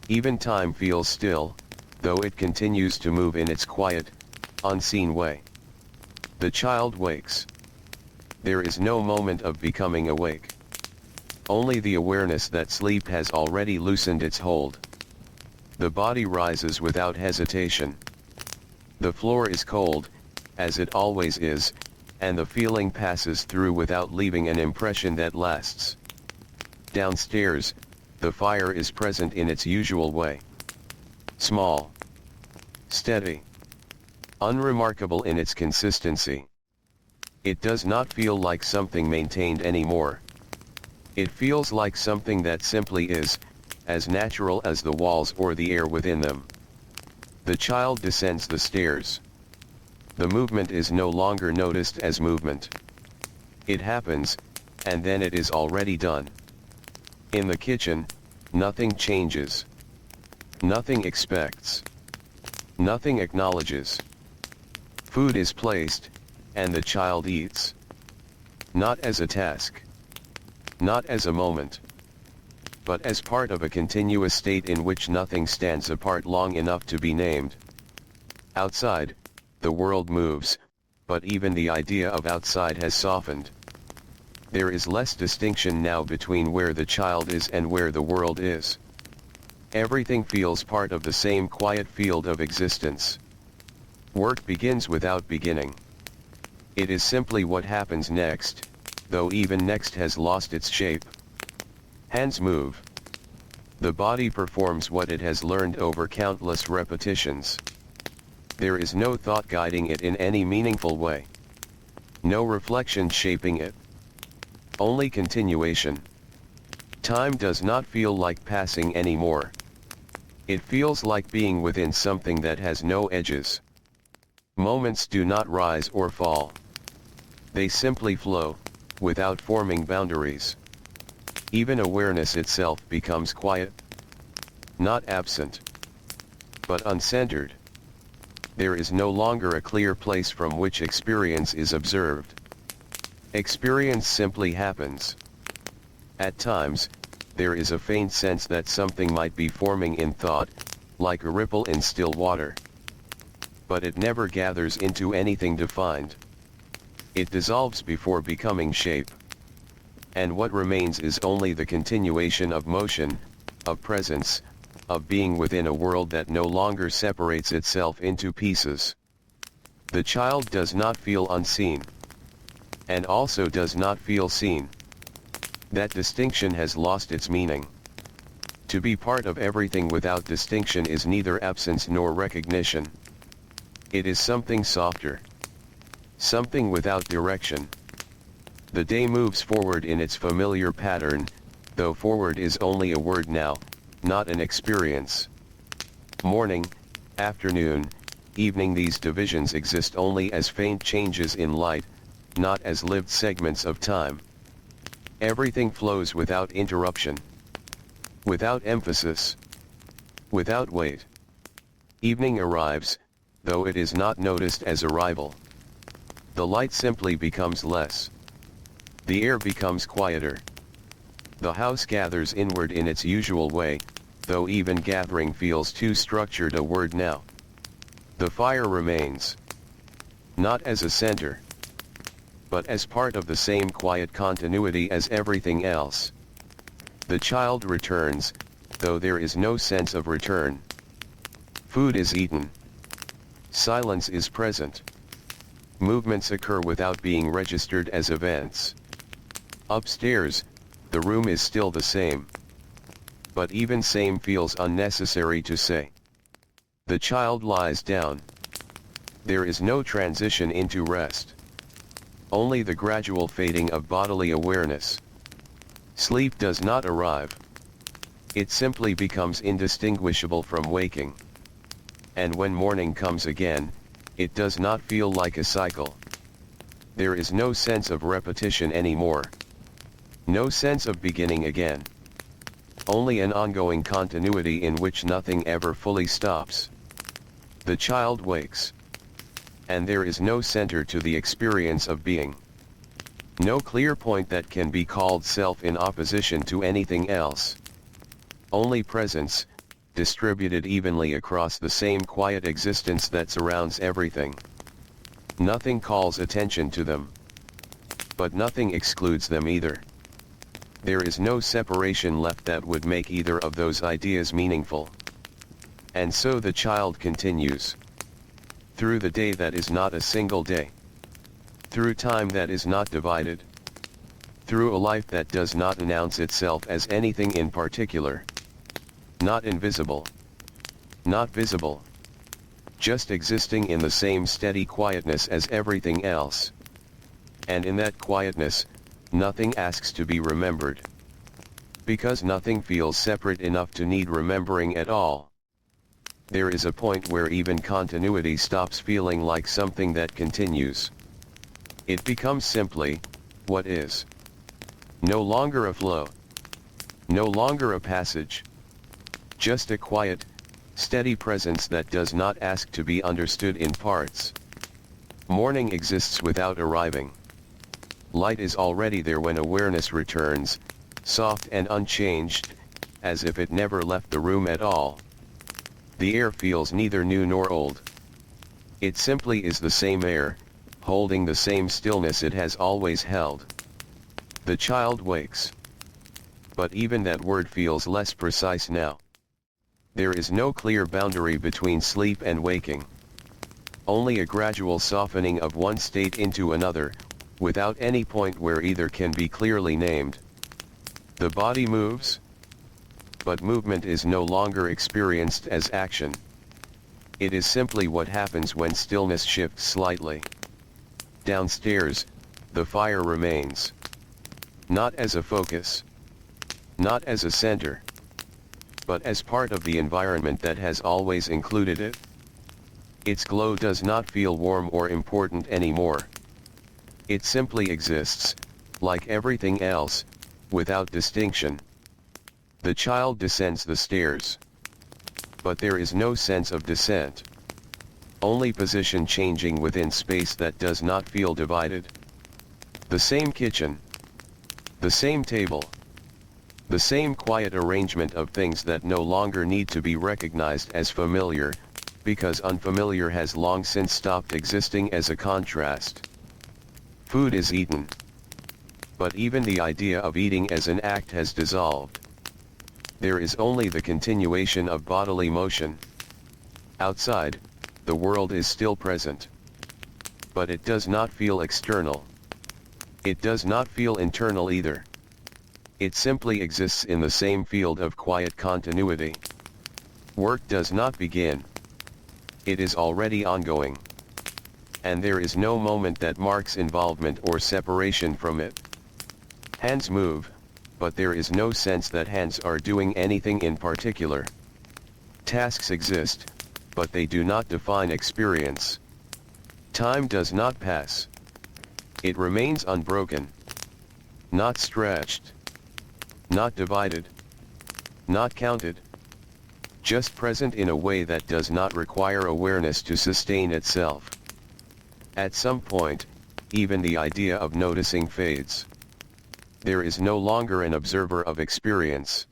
Even time feels still, though it continues to move in its quiet, unseen way. The child wakes. There is no moment of becoming awake. Only the awareness that sleep has already loosened its hold. The body rises without hesitation. The floor is cold, as it always is, and the feeling passes through without leaving an impression that lasts. Downstairs, the fire is present in its usual way. Small. Steady. Unremarkable in its consistency. It does not feel like something maintained anymore. It feels like something that simply is, as natural as the walls or the air within them. The child descends the stairs. The movement is no longer noticed as movement. It happens, and then it is already done. In the kitchen, nothing changes. Nothing expects. Nothing acknowledges. Food is placed, and the child eats. Not as a task. Not as a moment. But as part of a continuous state in which nothing stands apart long enough to be named. Outside, the world moves, but even the idea of outside has softened. There is less distinction now between where the child is and where the world is. Everything feels part of the same quiet field of existence. Work begins without beginning. It is simply what happens next, though even next has lost its shape. Hands move. The body performs what it has learned over countless repetitions. There is no thought guiding it in any meaningful way. No reflection shaping it. Only continuation. Time does not feel like passing anymore. It feels like being within something that has no edges. Moments do not rise or fall. They simply flow, without forming boundaries. Even awareness itself becomes quiet. Not absent, but uncentered. There is no longer a clear place from which experience is observed. Experience simply happens. At times, there is a faint sense that something might be forming in thought, like a ripple in still water. But it never gathers into anything defined. It dissolves before becoming shape. And what remains is only the continuation of motion, of presence, of being within a world that no longer separates itself into pieces. The child does not feel unseen. And also does not feel seen. That distinction has lost its meaning. To be part of everything without distinction is neither absence nor recognition. It is something softer. Something without direction. The day moves forward in its familiar pattern, though forward is only a word now, not an experience. Morning, afternoon, evening, these divisions exist only as faint changes in light, not as lived segments of time. Everything flows without interruption. Without emphasis. Without weight. Evening arrives, though it is not noticed as arrival. The light simply becomes less. The air becomes quieter. The house gathers inward in its usual way, though even gathering feels too structured a word now. The fire remains. Not as a center, but as part of the same quiet continuity as everything else. The child returns, though there is no sense of return. Food is eaten. Silence is present. Movements occur without being registered as events. Upstairs, the room is still the same. But even same feels unnecessary to say. The child lies down. There is no transition into rest. Only the gradual fading of bodily awareness. Sleep does not arrive. It simply becomes indistinguishable from waking. And when morning comes again, it does not feel like a cycle. There is no sense of repetition anymore. No sense of beginning again. Only an ongoing continuity in which nothing ever fully stops. The child wakes. And there is no center to the experience of being. No clear point that can be called self in opposition to anything else. Only presence, distributed evenly across the same quiet existence that surrounds everything. Nothing calls attention to them. But nothing excludes them either. There is no separation left that would make either of those ideas meaningful. And so the child continues. Through the day that is not a single day. Through time that is not divided. Through a life that does not announce itself as anything in particular. Not invisible. Not visible. Just existing in the same steady quietness as everything else. And in that quietness, nothing asks to be remembered. Because nothing feels separate enough to need remembering at all. There is a point where even continuity stops feeling like something that continues. It becomes simply, what is. No longer a flow. No longer a passage. Just a quiet, steady presence that does not ask to be understood in parts. Morning exists without arriving. Light is already there when awareness returns, soft and unchanged, as if it never left the room at all. The air feels neither new nor old. It simply is the same air, holding the same stillness it has always held. The child wakes. But even that word feels less precise now. There is no clear boundary between sleep and waking. Only a gradual softening of one state into another, without any point where either can be clearly named. The body moves, but movement is no longer experienced as action. It is simply what happens when stillness shifts slightly. Downstairs, the fire remains. Not as a focus. Not as a center. But as part of the environment that has always included it. Its glow does not feel warm or important anymore. It simply exists, like everything else, without distinction. The child descends the stairs. But there is no sense of descent. Only position changing within space that does not feel divided. The same kitchen. The same table. The same quiet arrangement of things that no longer need to be recognized as familiar, because unfamiliar has long since stopped existing as a contrast. Food is eaten. But even the idea of eating as an act has dissolved. There is only the continuation of bodily motion. Outside, the world is still present. But it does not feel external. It does not feel internal either. It simply exists in the same field of quiet continuity. Work does not begin. It is already ongoing. And there is no moment that marks involvement or separation from it. Hands move, but there is no sense that hands are doing anything in particular. Tasks exist, but they do not define experience. Time does not pass. It remains unbroken. Not stretched. Not divided. Not counted. Just present in a way that does not require awareness to sustain itself. At some point, even the idea of noticing fades. There is no longer an observer of experience.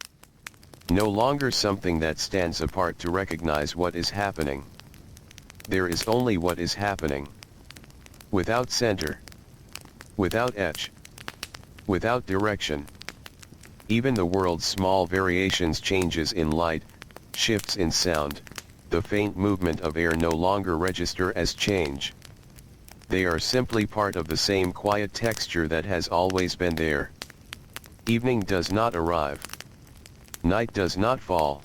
No longer something that stands apart to recognize what is happening. There is only what is happening. Without center. Without edge. Without direction. Even the world's small variations, changes in light, shifts in sound, the faint movement of air no longer register as change. They are simply part of the same quiet texture that has always been there. Evening does not arrive. Night does not fall.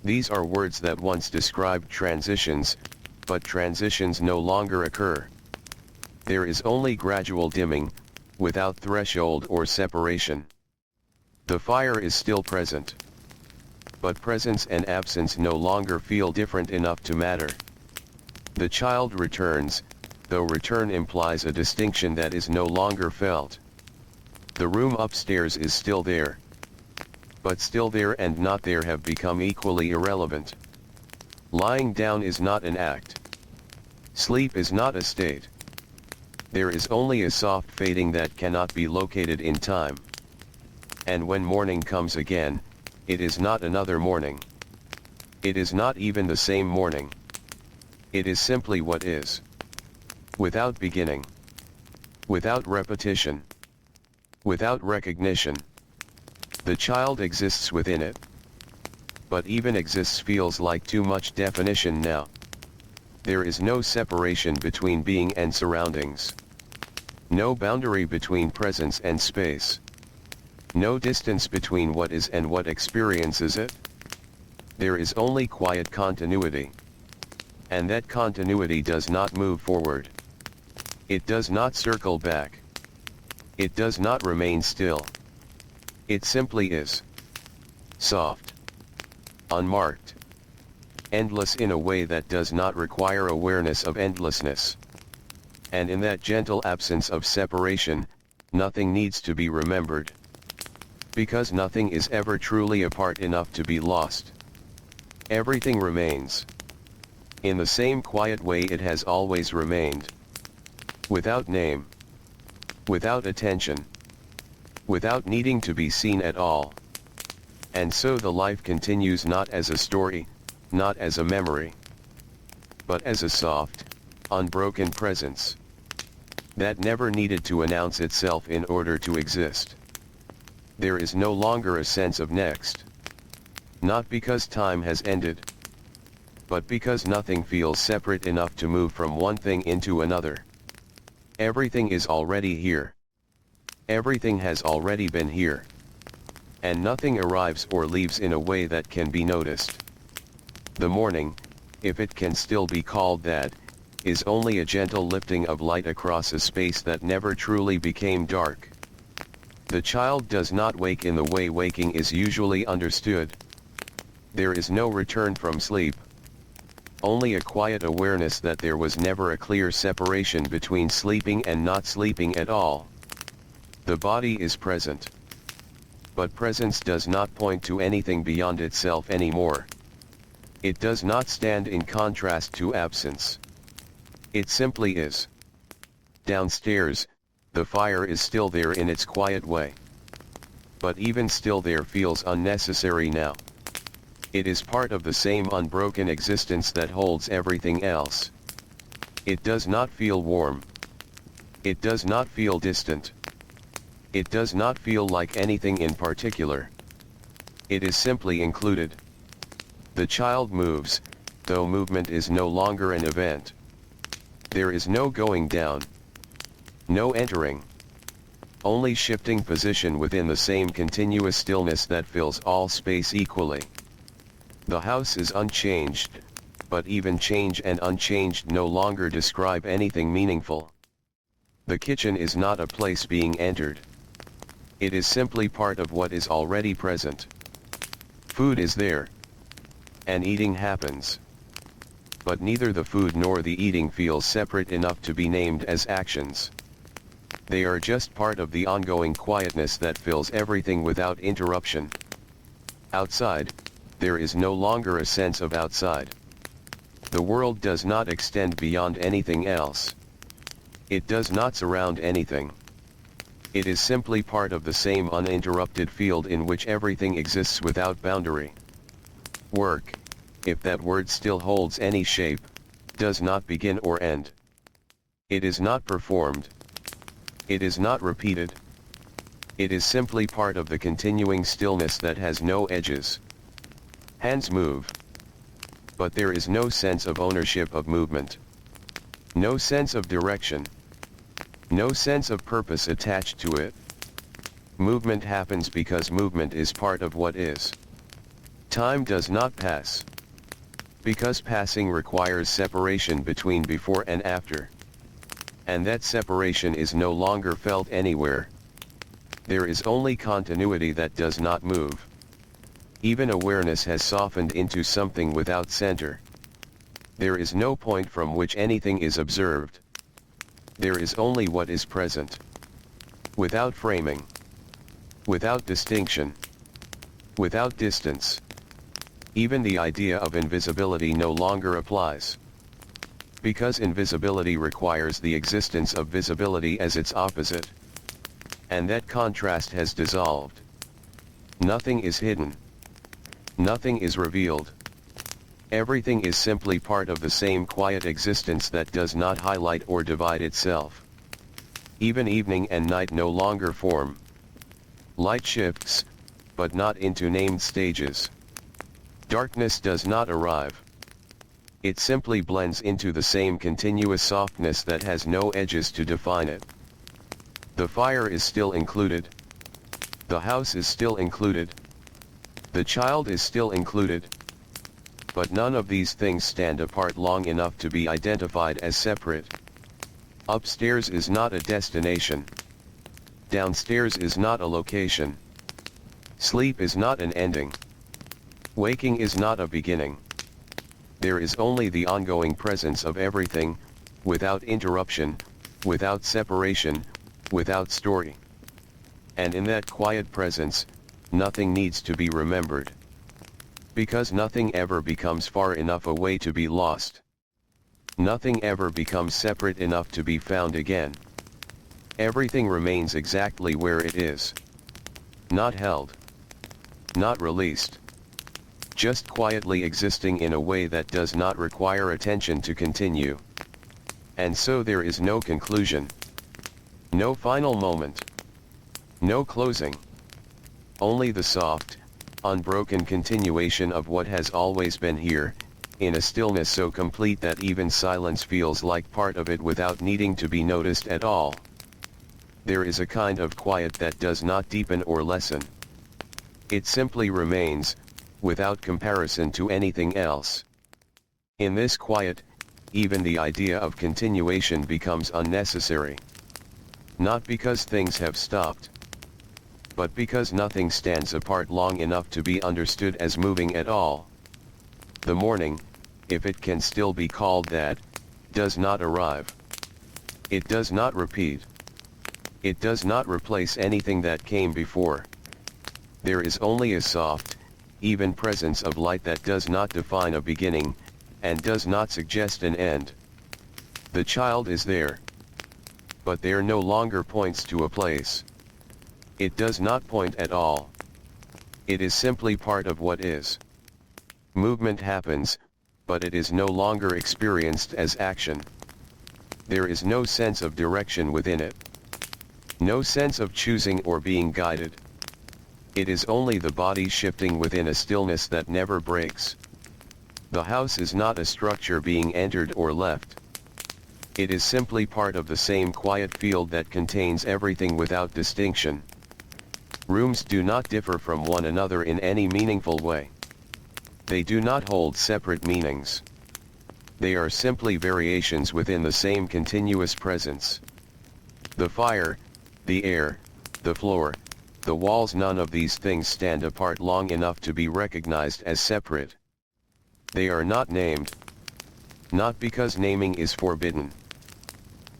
These are words that once described transitions, but transitions no longer occur. There is only gradual dimming, without threshold or separation. The fire is still present. But presence and absence no longer feel different enough to matter. The child returns, though return implies a distinction that is no longer felt. The room upstairs is still there. But still there and not there have become equally irrelevant. Lying down is not an act. Sleep is not a state. There is only a soft fading that cannot be located in time. And when morning comes again, it is not another morning. It is not even the same morning. It is simply what is. Without beginning. Without repetition. Without recognition. The child exists within it. But even exists feels like too much definition now. There is no separation between being and surroundings. No boundary between presence and space. No distance between what is and what experiences it. There is only quiet continuity. And that continuity does not move forward. It does not circle back. It does not remain still. It simply is. Soft. Unmarked. Endless in a way that does not require awareness of endlessness. And in that gentle absence of separation, nothing needs to be remembered. Because nothing is ever truly apart enough to be lost. Everything remains. In the same quiet way it has always remained. Without name. Without attention. Without needing to be seen at all. And so the life continues not as a story, not as a memory, but as a soft, unbroken presence that never needed to announce itself in order to exist. There is no longer a sense of next. Not because time has ended, but because nothing feels separate enough to move from one thing into another. Everything is already here. Everything has already been here. And nothing arrives or leaves in a way that can be noticed. The morning, if it can still be called that, is only a gentle lifting of light across a space that never truly became dark. The child does not wake in the way waking is usually understood. There is no return from sleep. Only a quiet awareness that there was never a clear separation between sleeping and not sleeping at all. The body is present. But presence does not point to anything beyond itself anymore. It does not stand in contrast to absence. It simply is. Downstairs, the fire is still there in its quiet way. But even still there feels unnecessary now. It is part of the same unbroken existence that holds everything else. It does not feel warm. It does not feel distant. It does not feel like anything in particular. It is simply included. The child moves, though movement is no longer an event. There is no going down. No entering. Only shifting position within the same continuous stillness that fills all space equally. The house is unchanged, but even change and unchanged no longer describe anything meaningful. The kitchen is not a place being entered. It is simply part of what is already present. Food is there. And eating happens. But neither the food nor the eating feels separate enough to be named as actions. They are just part of the ongoing quietness that fills everything without interruption. Outside, there is no longer a sense of outside. The world does not extend beyond anything else. It does not surround anything. It is simply part of the same uninterrupted field in which everything exists without boundary. Work, if that word still holds any shape, does not begin or end. It is not performed. It is not repeated. It is simply part of the continuing stillness that has no edges. Hands move. But there is no sense of ownership of movement. No sense of direction. No sense of purpose attached to it. Movement happens because movement is part of what is. Time does not pass. Because passing requires separation between before and after. And that separation is no longer felt anywhere. There is only continuity that does not move. Even awareness has softened into something without center. There is no point from which anything is observed. There is only what is present. Without framing. Without distinction. Without distance. Even the idea of invisibility no longer applies. Because invisibility requires the existence of visibility as its opposite. And that contrast has dissolved. Nothing is hidden. Nothing is revealed. Everything is simply part of the same quiet existence that does not highlight or divide itself. Even evening and night no longer form. Light shifts, but not into named stages. Darkness does not arrive. It simply blends into the same continuous softness that has no edges to define it. The fire is still included. The house is still included. The child is still included. But none of these things stand apart long enough to be identified as separate. Upstairs is not a destination. Downstairs is not a location. Sleep is not an ending. Waking is not a beginning. There is only the ongoing presence of everything, without interruption, without separation, without story. And in that quiet presence, nothing needs to be remembered. Because nothing ever becomes far enough away to be lost. Nothing ever becomes separate enough to be found again. Everything remains exactly where it is. Not held. Not released. Just quietly existing in a way that does not require attention to continue. And so there is no conclusion. No final moment. No closing. Only the soft, unbroken continuation of what has always been here, in a stillness so complete that even silence feels like part of it without needing to be noticed at all. There is a kind of quiet that does not deepen or lessen. It simply remains, without comparison to anything else. In this quiet, even the idea of continuation becomes unnecessary. Not because things have stopped, but because nothing stands apart long enough to be understood as moving at all. The morning, if it can still be called that, does not arrive. It does not repeat. It does not replace anything that came before. There is only a soft, even presence of light that does not define a beginning, and does not suggest an end. The child is there. But there no longer points to a place. It does not point at all. It is simply part of what is. Movement happens, but it is no longer experienced as action. There is no sense of direction within it. No sense of choosing or being guided. It is only the body shifting within a stillness that never breaks. The house is not a structure being entered or left. It is simply part of the same quiet field that contains everything without distinction. Rooms do not differ from one another in any meaningful way. They do not hold separate meanings. They are simply variations within the same continuous presence. The fire, the air, the floor, the walls, none of these things stand apart long enough to be recognized as separate. They are not named. Not because naming is forbidden,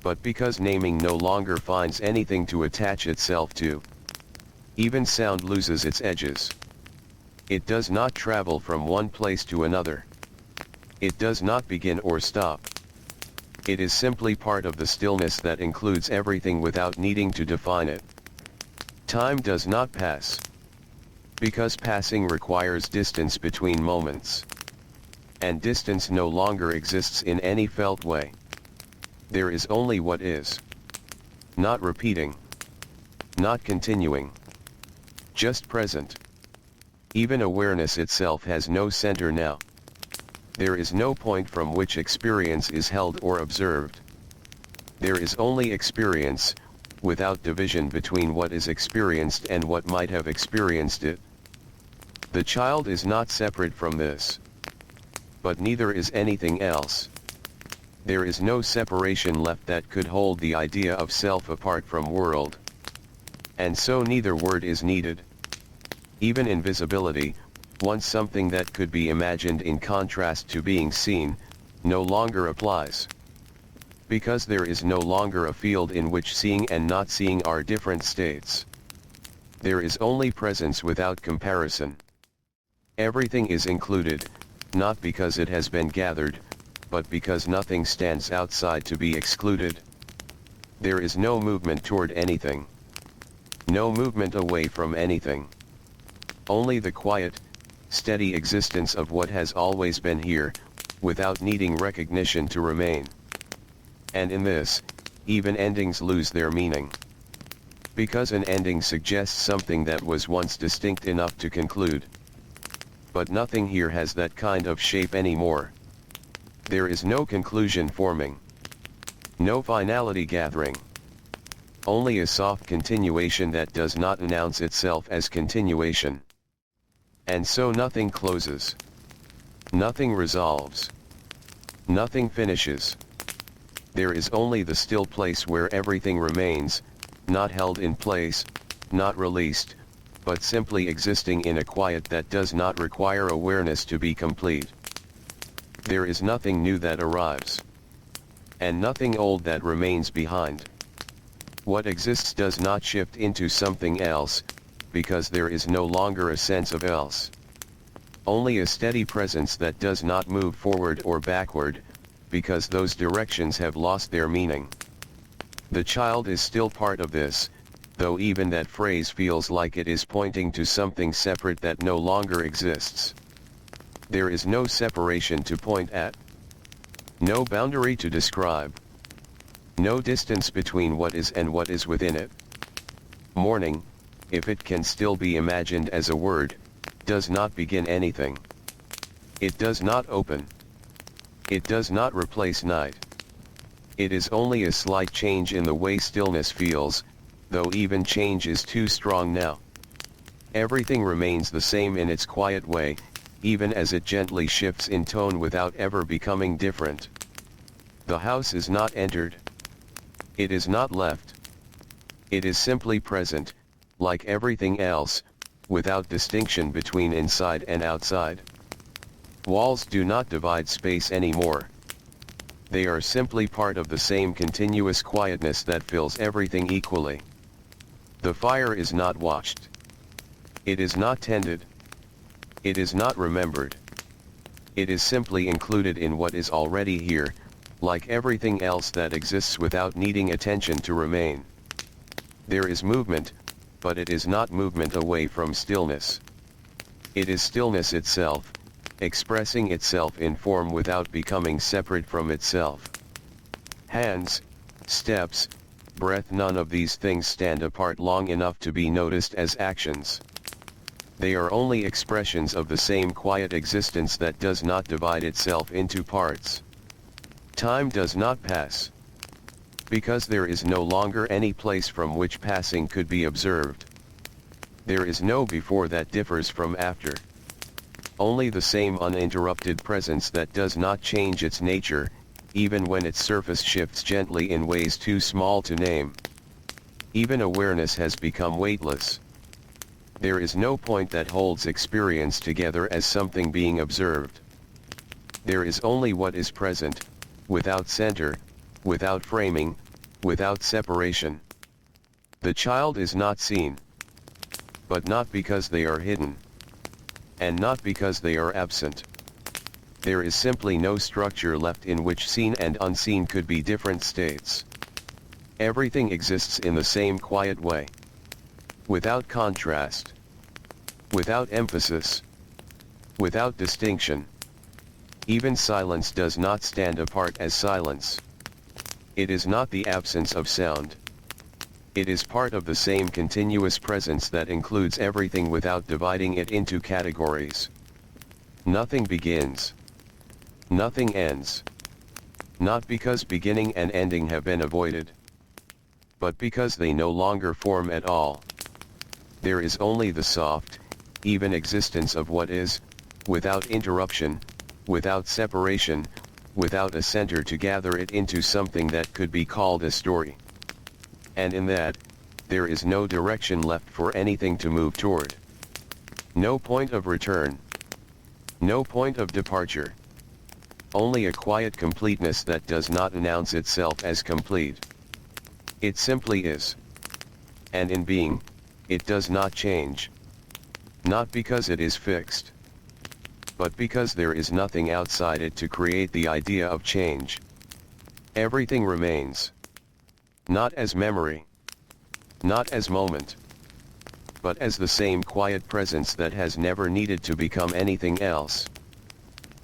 but because naming no longer finds anything to attach itself to. Even sound loses its edges. It does not travel from one place to another. It does not begin or stop. It is simply part of the stillness that includes everything without needing to define it. Time does not pass. Because passing requires distance between moments. And distance no longer exists in any felt way. There is only what is. Not repeating. Not continuing. Just present. Even awareness itself has no center now. There is no point from which experience is held or observed. There is only experience, without division between what is experienced and what might have experienced it. The child is not separate from this. But neither is anything else. There is no separation left that could hold the idea of self apart from world. And so neither word is needed. Even invisibility, once something that could be imagined in contrast to being seen, no longer applies. Because there is no longer a field in which seeing and not seeing are different states. There is only presence without comparison. Everything is included, not because it has been gathered, but because nothing stands outside to be excluded. There is no movement toward anything. No movement away from anything. Only the quiet, steady existence of what has always been here, without needing recognition to remain. And in this, even endings lose their meaning. Because an ending suggests something that was once distinct enough to conclude. But nothing here has that kind of shape anymore. There is no conclusion forming. No finality gathering. Only a soft continuation that does not announce itself as continuation. And so nothing closes. Nothing resolves. Nothing finishes. There is only the still place where everything remains, not held in place, not released, but simply existing in a quiet that does not require awareness to be complete. There is nothing new that arrives. And nothing old that remains behind. What exists does not shift into something else, because there is no longer a sense of else. Only a steady presence that does not move forward or backward, because those directions have lost their meaning. The child is still part of this, though even that phrase feels like it is pointing to something separate that no longer exists. There is no separation to point at, no boundary to describe, no distance between what is and what is within it. Morning, if it can still be imagined as a word, does not begin anything. It does not open. It does not replace night. It is only a slight change in the way stillness feels, though even change is too strong now. Everything remains the same in its quiet way, even as it gently shifts in tone without ever becoming different. The house is not entered. It is not left. It is simply present, like everything else, without distinction between inside and outside. Walls do not divide space anymore. They are simply part of the same continuous quietness that fills everything equally. The fire is not watched. It is not tended. It is not remembered. It is simply included in what is already here, like everything else that exists without needing attention to remain. There is movement, but it is not movement away from stillness. It is stillness itself, expressing itself in form without becoming separate from itself. Hands, steps, breath, none of these things stand apart long enough to be noticed as actions. They are only expressions of the same quiet existence that does not divide itself into parts. Time does not pass, because there is no longer any place from which passing could be observed. There is no before that differs from after. Only the same uninterrupted presence that does not change its nature, even when its surface shifts gently in ways too small to name. Even awareness has become weightless. There is no point that holds experience together as something being observed. There is only what is present, without center, without framing, without separation. The child is not seen, but not because they are hidden, and not because they are absent. There is simply no structure left in which seen and unseen could be different states. Everything exists in the same quiet way, without contrast, without emphasis, without distinction. Even silence does not stand apart as silence. It is not the absence of sound. It is part of the same continuous presence that includes everything without dividing it into categories. Nothing begins. Nothing ends. Not because beginning and ending have been avoided, but because they no longer form at all. There is only the soft, even existence of what is, without interruption, without separation, without a center to gather it into something that could be called a story. And in that, there is no direction left for anything to move toward. No point of return. No point of departure. Only a quiet completeness that does not announce itself as complete. It simply is. And in being, it does not change. Not because it is fixed, but because there is nothing outside it to create the idea of change. Everything remains. Not as memory, not as moment, but as the same quiet presence that has never needed to become anything else.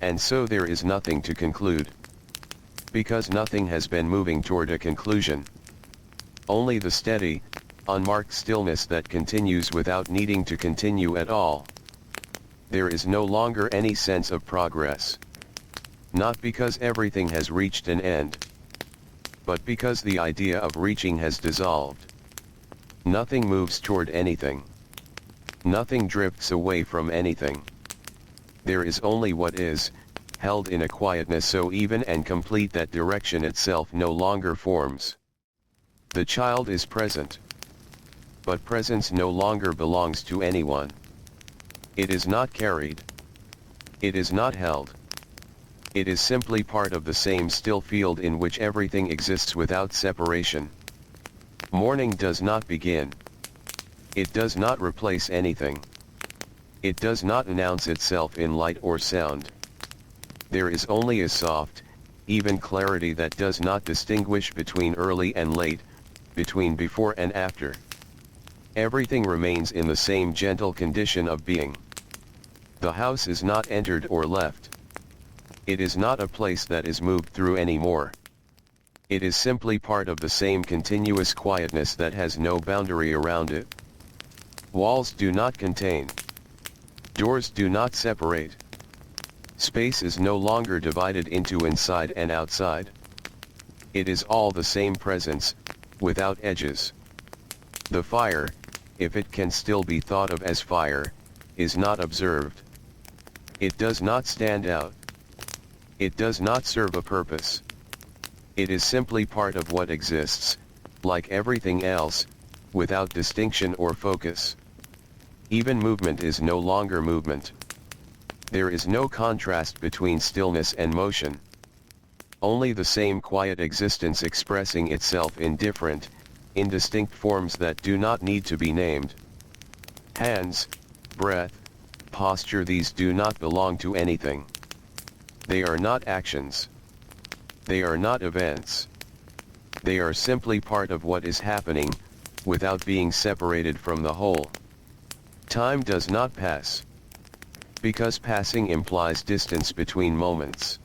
And so there is nothing to conclude, because nothing has been moving toward a conclusion. Only the steady, unmarked stillness that continues without needing to continue at all. There is no longer any sense of progress. Not because everything has reached an end, but because the idea of reaching has dissolved. Nothing moves toward anything. Nothing drifts away from anything. There is only what is, held in a quietness so even and complete that direction itself no longer forms. The child is present. But presence no longer belongs to anyone. It is not carried. It is not held. It is simply part of the same still field in which everything exists without separation. Morning does not begin. It does not replace anything. It does not announce itself in light or sound. There is only a soft, even clarity that does not distinguish between early and late, between before and after. Everything remains in the same gentle condition of being. The house is not entered or left. It is not a place that is moved through anymore. It is simply part of the same continuous quietness that has no boundary around it. Walls do not contain. Doors do not separate. Space is no longer divided into inside and outside. It is all the same presence, without edges. The fire, if it can still be thought of as fire, is not observed. It does not stand out. It does not serve a purpose. It is simply part of what exists, like everything else, without distinction or focus. Even movement is no longer movement. There is no contrast between stillness and motion. Only the same quiet existence expressing itself in different, indistinct forms that do not need to be named. Hands, breath, posture, these do not belong to anything. They are not actions. They are not events. They are simply part of what is happening, without being separated from the whole. Time does not pass. Because passing implies distance between moments.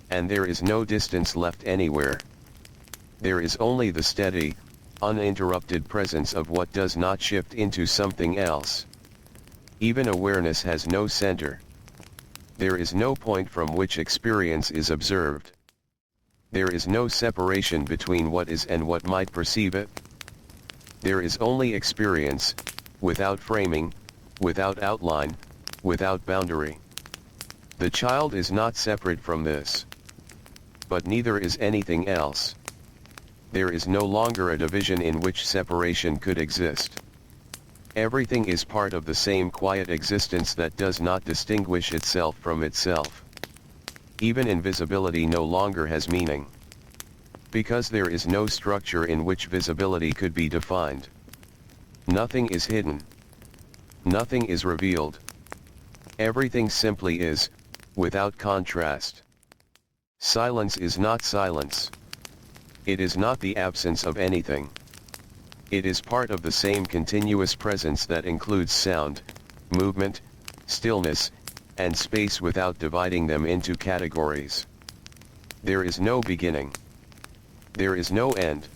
And there is no distance left anywhere. There is only the steady, uninterrupted presence of what does not shift into something else. Even awareness has no center. There is no point from which experience is observed. There is no separation between what is and what might perceive it. There is only experience, without framing, without outline, without boundary. The child is not separate from this. But neither is anything else. There is no longer a division in which separation could exist. Everything is part of the same quiet existence that does not distinguish itself from itself. Even invisibility no longer has meaning. Because there is no structure in which visibility could be defined. Nothing is hidden. Nothing is revealed. Everything simply is, without contrast. Silence is not silence. It is not the absence of anything. It is part of the same continuous presence that includes sound, movement, stillness, and space without dividing them into categories. There is no beginning. There is no end.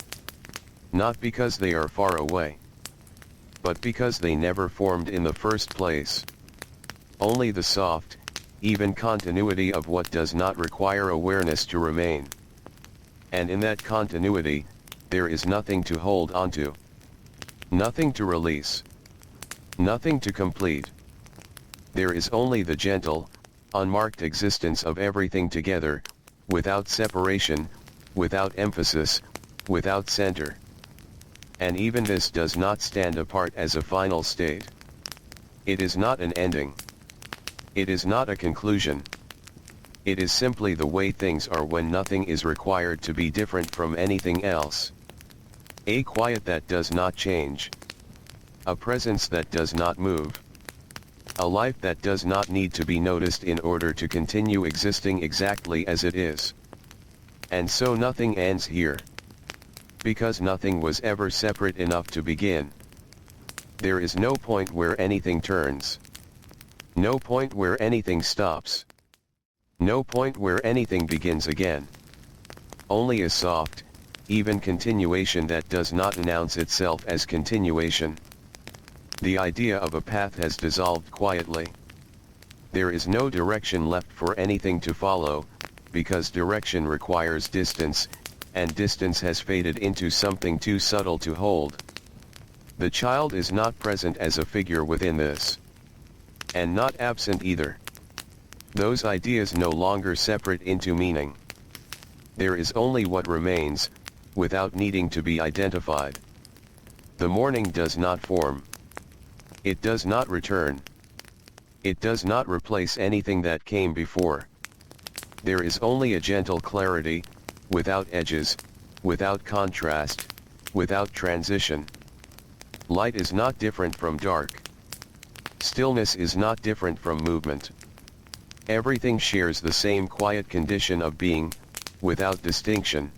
Not because they are far away, but because they never formed in the first place. Only the soft, even continuity of what does not require awareness to remain. And in that continuity, there is nothing to hold onto. Nothing to release. Nothing to complete. There is only the gentle, unmarked existence of everything together, without separation, without emphasis, without center. And even this does not stand apart as a final state. It is not an ending. It is not a conclusion. It is simply the way things are when nothing is required to be different from anything else. A quiet that does not change. A presence that does not move. A life that does not need to be noticed in order to continue existing exactly as it is. And so nothing ends here. Because nothing was ever separate enough to begin. There is no point where anything turns. No point where anything stops. No point where anything begins again. Only a soft, even continuation that does not announce itself as continuation. The idea of a path has dissolved quietly. There is no direction left for anything to follow, because direction requires distance, and distance has faded into something too subtle to hold. The child is not present as a figure within this. And not absent either. Those ideas no longer separate into meaning. There is only what remains, without needing to be identified. The morning does not form. It does not return. It does not replace anything that came before. There is only a gentle clarity, without edges, without contrast, without transition. Light is not different from dark. Stillness is not different from movement. Everything shares the same quiet condition of being, without distinction.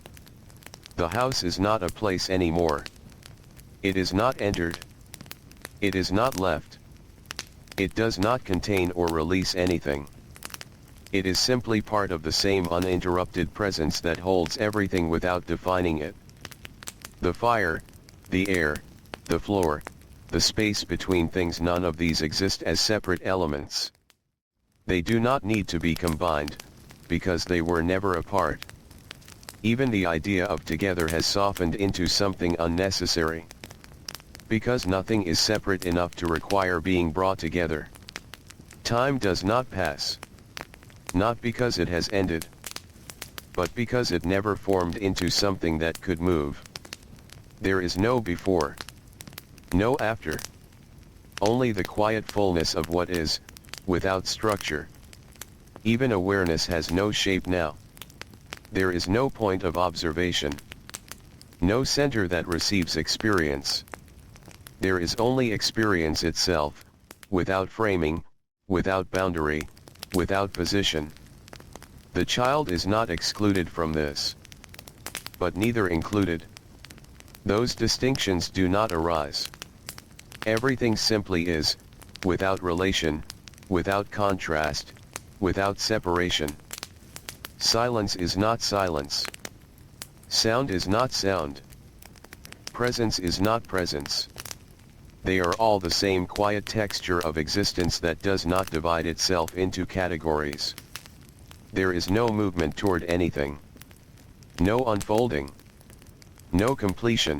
The house is not a place anymore. It is not entered. It is not left. It does not contain or release anything. It is simply part of the same uninterrupted presence that holds everything without defining it. The fire, the air, the floor, the space between things, none of these exist as separate elements. They do not need to be combined, because they were never apart. Even the idea of together has softened into something unnecessary. Because nothing is separate enough to require being brought together. Time does not pass. Not because it has ended, but because it never formed into something that could move. There is no before, no after. Only the quiet fullness of what is, without structure. Even awareness has no shape now. There is no point of observation. No center that receives experience. There is only experience itself, without framing, without boundary, without position. The child is not excluded from this, but neither included. Those distinctions do not arise. Everything simply is, without relation, without contrast, without separation. Silence is not silence. Sound is not sound. Presence is not presence. They are all the same quiet texture of existence that does not divide itself into categories. There is no movement toward anything. No unfolding. No completion.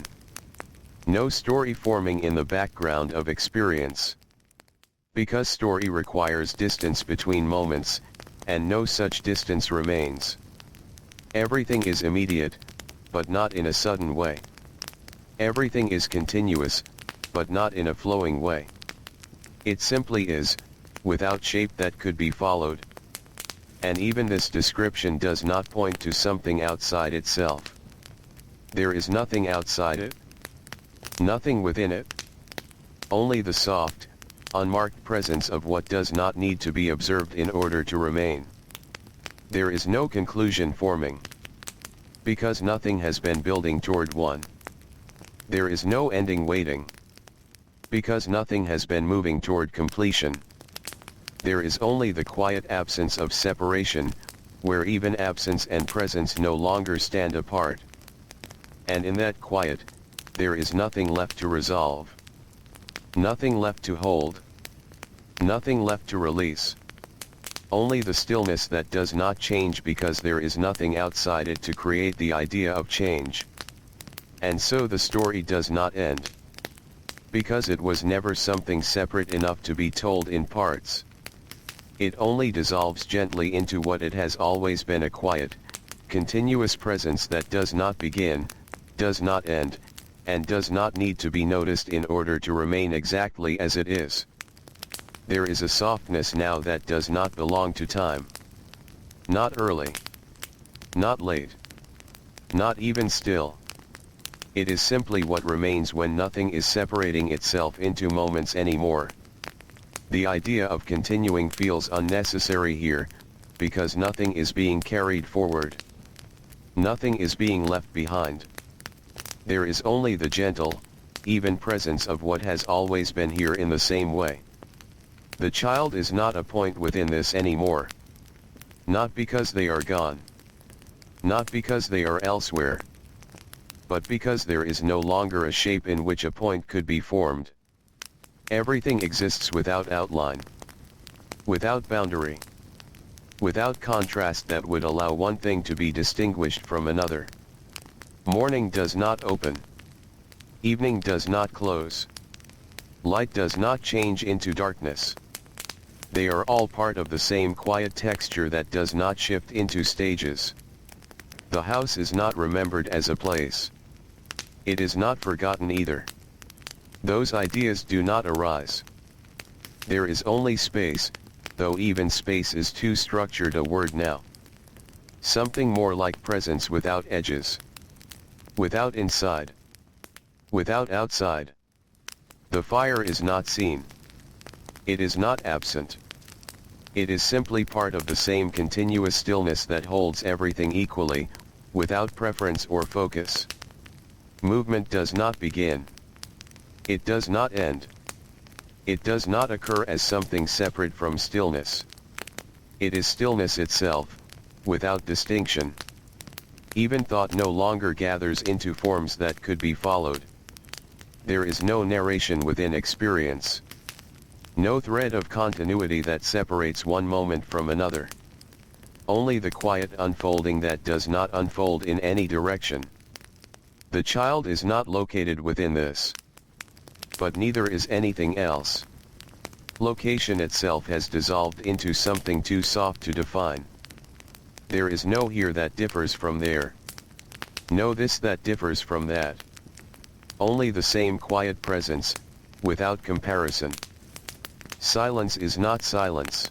No story forming in the background of experience. Because story requires distance between moments, and no such distance remains. Everything is immediate, but not in a sudden way. Everything is continuous, but not in a flowing way. It simply is, without shape that could be followed. And even this description does not point to something outside itself. There is nothing outside it. Nothing within it. Only the soft, unmarked presence of what does not need to be observed in order to remain. There is no conclusion forming. Because nothing has been building toward one. There is no ending waiting. Because nothing has been moving toward completion. There is only the quiet absence of separation, where even absence and presence no longer stand apart. And in that quiet, there is nothing left to resolve. Nothing left to hold. Nothing left to release. Only the stillness that does not change because there is nothing outside it to create the idea of change. And so the story does not end. Because it was never something separate enough to be told in parts. It only dissolves gently into what it has always been, a quiet, continuous presence that does not begin, does not end, and does not need to be noticed in order to remain exactly as it is. There is a softness now that does not belong to time. Not early. Not late. Not even still. It is simply what remains when nothing is separating itself into moments anymore. The idea of continuing feels unnecessary here, because nothing is being carried forward. Nothing is being left behind. There is only the gentle, even presence of what has always been here in the same way. The child is not a point within this anymore. Not because they are gone. Not because they are elsewhere. But because there is no longer a shape in which a point could be formed. Everything exists without outline. Without boundary. Without contrast that would allow one thing to be distinguished from another. Morning does not open. Evening does not close. Light does not change into darkness. They are all part of the same quiet texture that does not shift into stages. The house is not remembered as a place. It is not forgotten either. Those ideas do not arise. There is only space, though even space is too structured a word now. Something more like presence without edges. Without inside. without outside. The fire is not seen. It is not absent. It is simply part of the same continuous stillness that holds everything equally, without preference or focus. Movement does not begin. It does not end. It does not occur as something separate from stillness. It is stillness itself, without distinction. Even thought no longer gathers into forms that could be followed. There is no narration within experience. No thread of continuity that separates one moment from another. Only the quiet unfolding that does not unfold in any direction. The child is not located within this. But neither is anything else. Location itself has dissolved into something too soft to define. There is no here that differs from there. No this that differs from that. Only the same quiet presence, without comparison. Silence is not silence.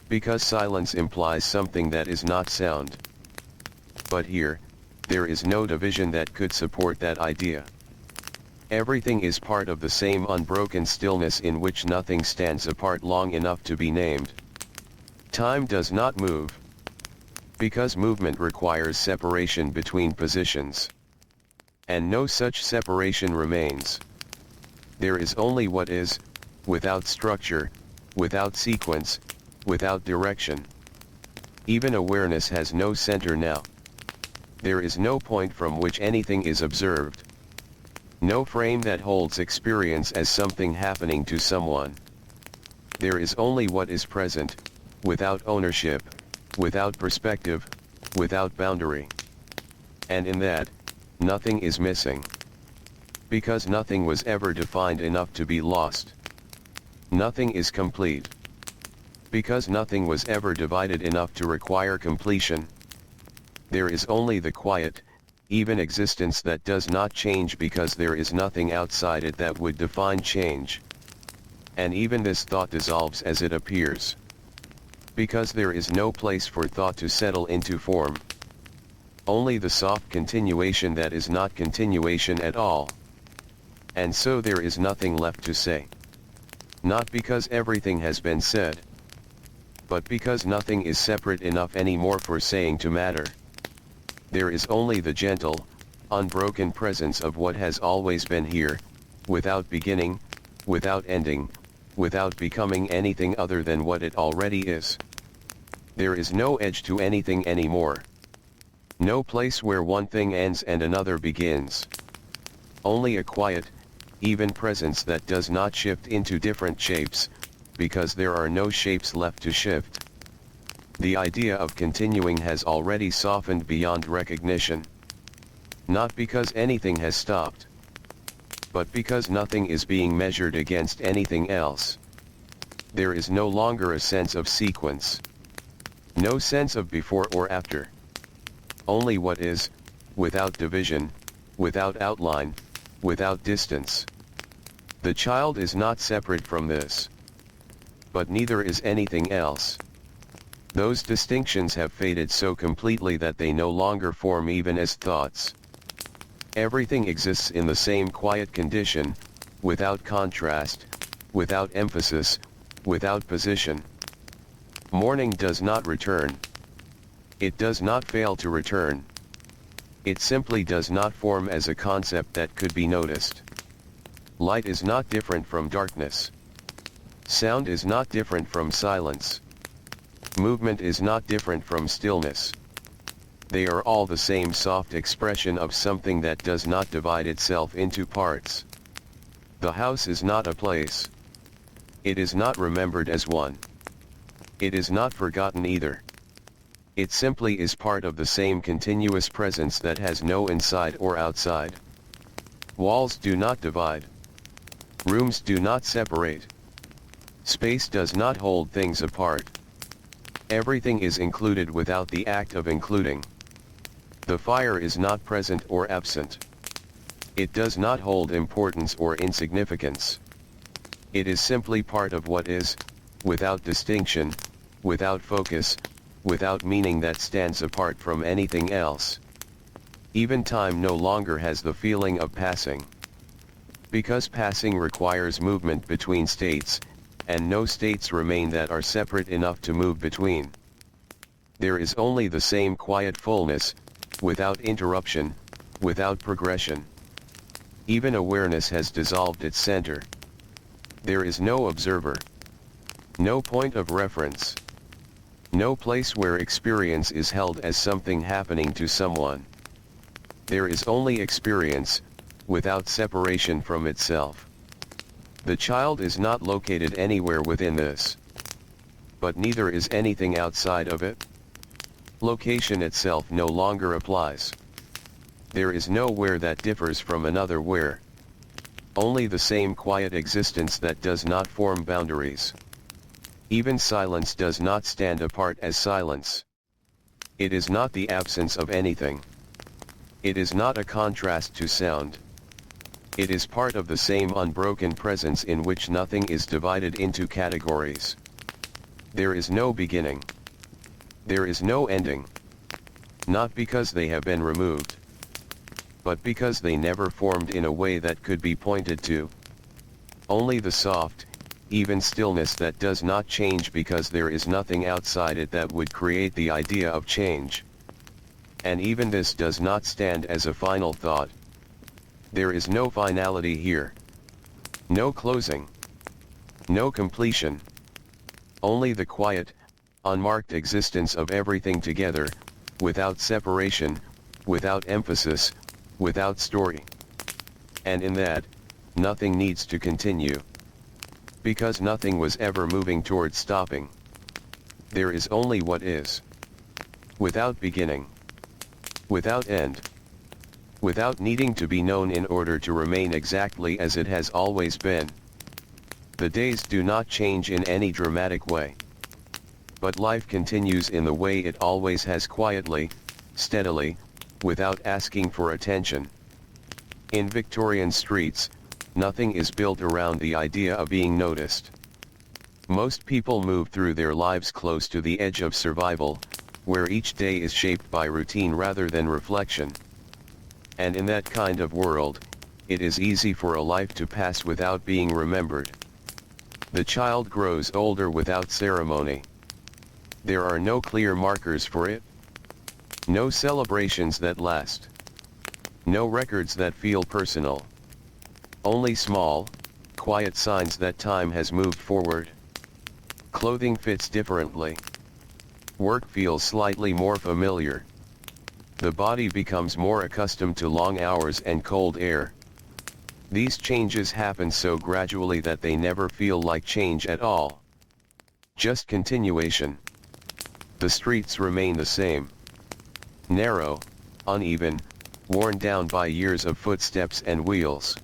Because silence implies something that is not sound. But here, there is no division that could support that idea. Everything is part of the same unbroken stillness in which nothing stands apart long enough to be named. Time does not move. Because movement requires separation between positions. And no such separation remains. There is only what is, without structure, without sequence, without direction. Even awareness has no center now. There is no point from which anything is observed. No frame that holds experience as something happening to someone. There is only what is present, without ownership, without perspective, without boundary. And in that, nothing is missing. Because nothing was ever defined enough to be lost. Nothing is complete. Because nothing was ever divided enough to require completion. There is only the quiet, even existence that does not change because there is nothing outside it that would define change. And even this thought dissolves as it appears. Because there is no place for thought to settle into form. Only the soft continuation that is not continuation at all. And so there is nothing left to say. Not because everything has been said. But because nothing is separate enough anymore for saying to matter. There is only the gentle, unbroken presence of what has always been here, without beginning, without ending, without becoming anything other than what it already is. There is no edge to anything anymore. No place where one thing ends and another begins. Only a quiet, even presence that does not shift into different shapes, because there are no shapes left to shift. The idea of continuing has already softened beyond recognition. Not because anything has stopped. But because nothing is being measured against anything else. There is no longer a sense of sequence. No sense of before or after. Only what is, without division, without outline, without distance. The child is not separate from this. But neither is anything else. Those distinctions have faded so completely that they no longer form even as thoughts. Everything exists in the same quiet condition, without contrast, without emphasis, without position. Morning does not return. It does not fail to return. It simply does not form as a concept that could be noticed. Light is not different from darkness. Sound is not different from silence. Movement is not different from stillness. They are all the same soft expression of something that does not divide itself into parts. The house is not a place. It is not remembered as one. It is not forgotten either. It simply is part of the same continuous presence that has no inside or outside. Walls do not divide. Rooms do not separate. Space does not hold things apart. Everything is included without the act of including. The fire is not present or absent. It does not hold importance or insignificance. It is simply part of what is, without distinction, without focus, without meaning that stands apart from anything else. Even time no longer has the feeling of passing. Because passing requires movement between states, and no states remain that are separate enough to move between. There is only the same quiet fullness, without interruption, without progression. Even awareness has dissolved its center. There is no observer, no point of reference, no place where experience is held as something happening to someone. There is only experience, without separation from itself. The child is not located anywhere within this. But neither is anything outside of it. Location itself no longer applies. There is no where that differs from another where. Only the same quiet existence that does not form boundaries. Even silence does not stand apart as silence. It is not the absence of anything. It is not a contrast to sound. It is part of the same unbroken presence in which nothing is divided into categories. There is no beginning. There is no ending. Not because they have been removed, but because they never formed in a way that could be pointed to. Only the soft, even stillness that does not change because there is nothing outside it that would create the idea of change. And even this does not stand as a final thought. There is no finality here. No closing. No completion. Only the quiet, unmarked existence of everything together, without separation, without emphasis, without story. And in that, nothing needs to continue. Because nothing was ever moving towards stopping. There is only what is. Without beginning. Without end. Without needing to be known in order to remain exactly as it has always been. The days do not change in any dramatic way. But life continues in the way it always has, quietly, steadily, without asking for attention. In Victorian streets, nothing is built around the idea of being noticed. Most people move through their lives close to the edge of survival, where each day is shaped by routine rather than reflection. And in that kind of world, it is easy for a life to pass without being remembered. The child grows older without ceremony. There are no clear markers for it. No celebrations that last. No records that feel personal. Only small, quiet signs that time has moved forward. Clothing fits differently. Work feels slightly more familiar. The body becomes more accustomed to long hours and cold air. These changes happen so gradually that they never feel like change at all. Just continuation. The streets remain the same. Narrow, uneven, worn down by years of footsteps and wheels.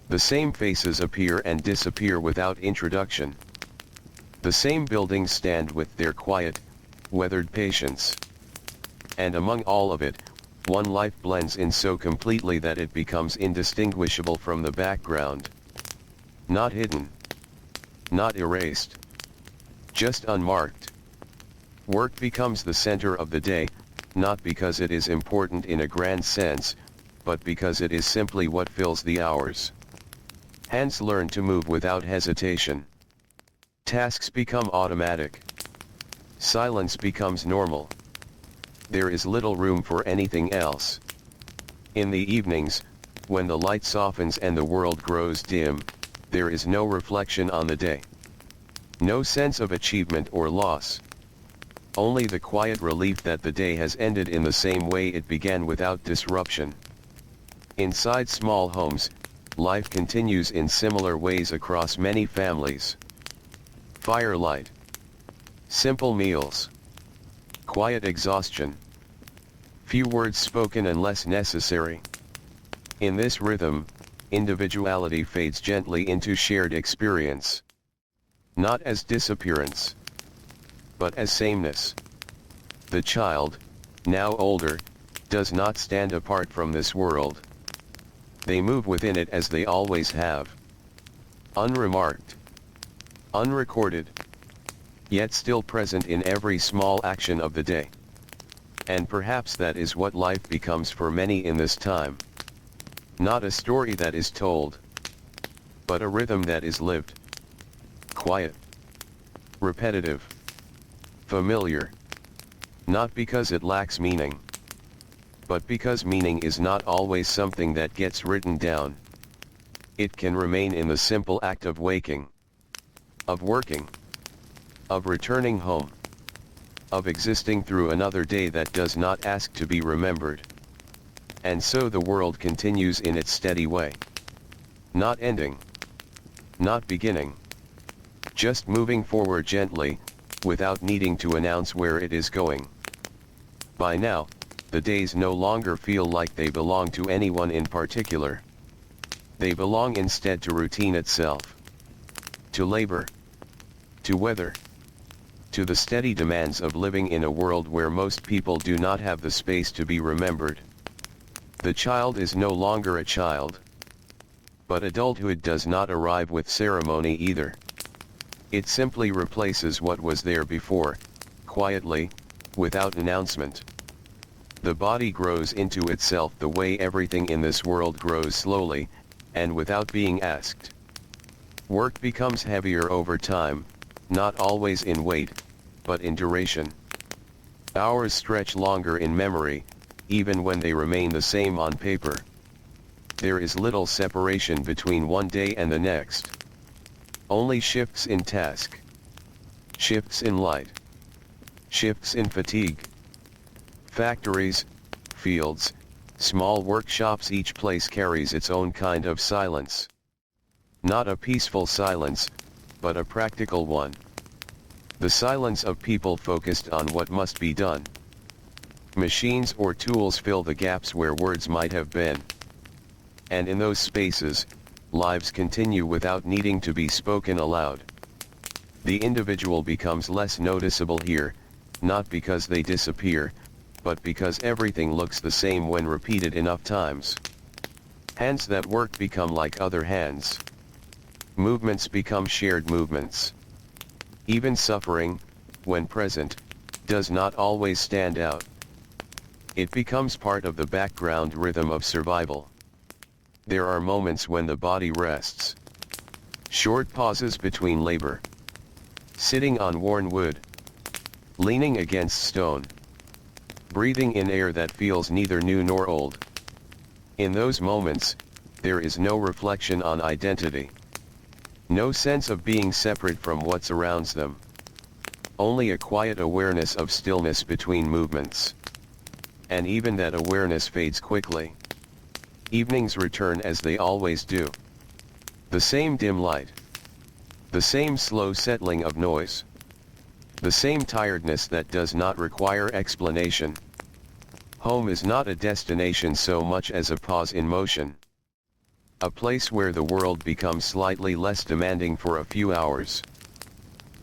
The same faces appear and disappear without introduction. The same buildings stand with their quiet, weathered patience. And among all of it, one life blends in so completely that it becomes indistinguishable from the background. Not hidden. Not erased. Just unmarked. Work becomes the center of the day, not because it is important in a grand sense, but because it is simply what fills the hours. Hands learn to move without hesitation. Tasks become automatic. Silence becomes normal. There is little room for anything else. In the evenings, when the light softens and the world grows dim, there is no reflection on the day. No sense of achievement or loss. Only the quiet relief that the day has ended in the same way it began, without disruption. Inside small homes, life continues in similar ways across many families. Firelight. Simple meals. Quiet exhaustion. Few words spoken unless necessary. In this rhythm, individuality fades gently into shared experience. Not as disappearance, but as sameness. The child, now older, does not stand apart from this world. They move within it as they always have. Unremarked. Unrecorded. Yet still present in every small action of the day. And perhaps that is what life becomes for many in this time. Not a story that is told, but a rhythm that is lived, quiet, repetitive, familiar, not because it lacks meaning, but because meaning is not always something that gets written down. It can remain in the simple act of waking, of working, of returning home, of existing through another day that does not ask to be remembered. And so the world continues in its steady way. Not ending, not beginning, just moving forward gently, without needing to announce where it is going. By now, the days no longer feel like they belong to anyone in particular. They belong instead to routine itself, to labor, to weather, to the steady demands of living in a world where most people do not have the space to be remembered. The child is no longer a child. But adulthood does not arrive with ceremony either. It simply replaces what was there before, quietly, without announcement. The body grows into itself the way everything in this world grows slowly, and without being asked. Work becomes heavier over time, not always in weight, but in duration. Hours stretch longer in memory, even when they remain the same on paper. There is little separation between one day and the next. Only shifts in task, shifts in light, shifts in fatigue. Factories, fields, small workshops, each place carries its own kind of silence. Not a peaceful silence, but a practical one. The silence of people focused on what must be done. Machines or tools fill the gaps where words might have been. And in those spaces, lives continue without needing to be spoken aloud. The individual becomes less noticeable here, not because they disappear, but because everything looks the same when repeated enough times. Hands that work become like other hands. Movements become shared movements. Even suffering, when present, does not always stand out. It becomes part of the background rhythm of survival. There are moments when the body rests. Short pauses between labor. Sitting on worn wood. Leaning against stone. Breathing in air that feels neither new nor old. In those moments, there is no reflection on identity. No sense of being separate from what surrounds them. Only a quiet awareness of stillness between movements. And even that awareness fades quickly. Evenings return as they always do. The same dim light. The same slow settling of noise. The same tiredness that does not require explanation. Home is not a destination so much as a pause in motion. A place where the world becomes slightly less demanding for a few hours.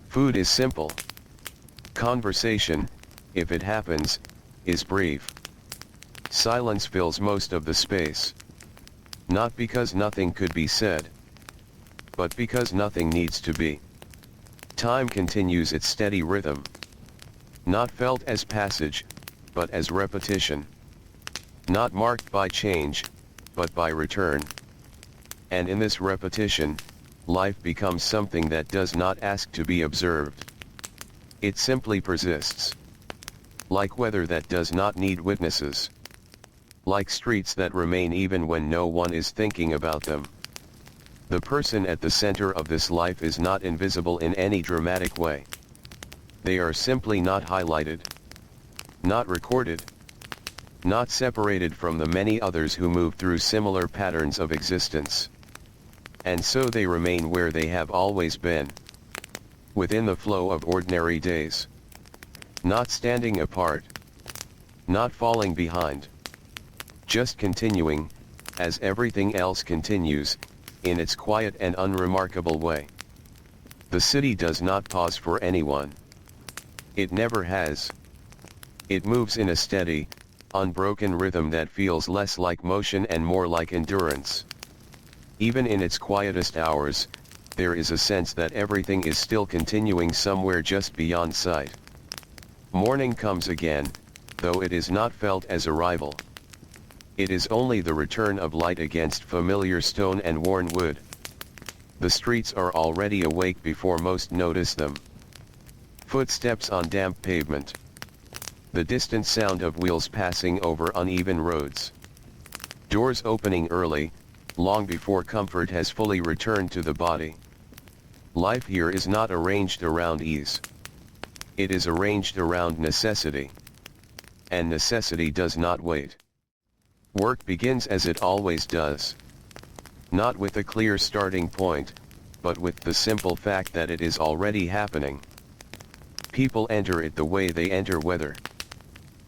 Food is simple. Conversation, if it happens, is brief. Silence fills most of the space. Not because nothing could be said, but because nothing needs to be. Time continues its steady rhythm. Not felt as passage, but as repetition. Not marked by change, but by return. And in this repetition, life becomes something that does not ask to be observed. It simply persists. Like weather that does not need witnesses. Like streets that remain even when no one is thinking about them. The person at the center of this life is not invisible in any dramatic way. They are simply not highlighted, not recorded, not separated from the many others who move through similar patterns of existence. And so they remain where they have always been. Within the flow of ordinary days. Not standing apart. Not falling behind. Just continuing, as everything else continues, in its quiet and unremarkable way. The city does not pause for anyone. It never has. It moves in a steady, unbroken rhythm that feels less like motion and more like endurance. Even in its quietest hours, there is a sense that everything is still continuing somewhere just beyond sight. Morning comes again, though it is not felt as arrival. It is only the return of light against familiar stone and worn wood. The streets are already awake before most notice them. Footsteps on damp pavement. The distant sound of wheels passing over uneven roads. Doors opening early, long before comfort has fully returned to the body. Life here is not arranged around ease. It is arranged around necessity. And necessity does not wait. Work begins as it always does. Not with a clear starting point, but with the simple fact that it is already happening. People enter it the way they enter weather.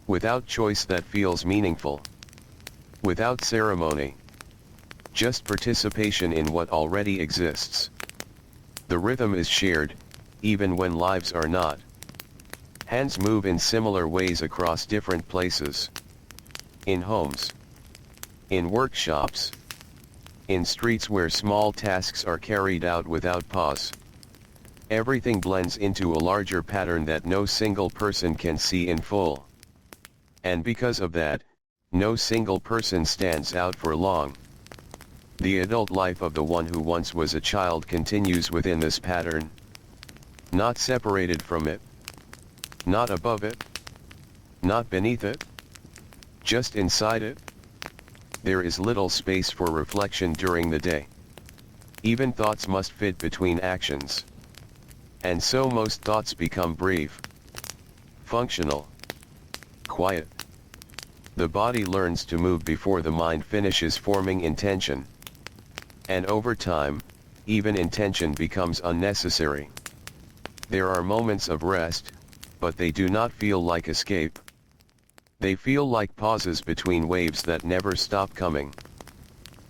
Without choice that feels meaningful. Without ceremony. Just participation in what already exists. The rhythm is shared, even when lives are not. Hands move in similar ways across different places. In homes. In workshops. In streets where small tasks are carried out without pause. Everything blends into a larger pattern that no single person can see in full. And because of that, no single person stands out for long. The adult life of the one who once was a child continues within this pattern. Not separated from it. Not above it. Not beneath it. Just inside it. There is little space for reflection during the day. Even thoughts must fit between actions. And so most thoughts become brief. Functional. Quiet. The body learns to move before the mind finishes forming intention. And over time, even intention becomes unnecessary. There are moments of rest, but they do not feel like escape. They feel like pauses between waves that never stop coming.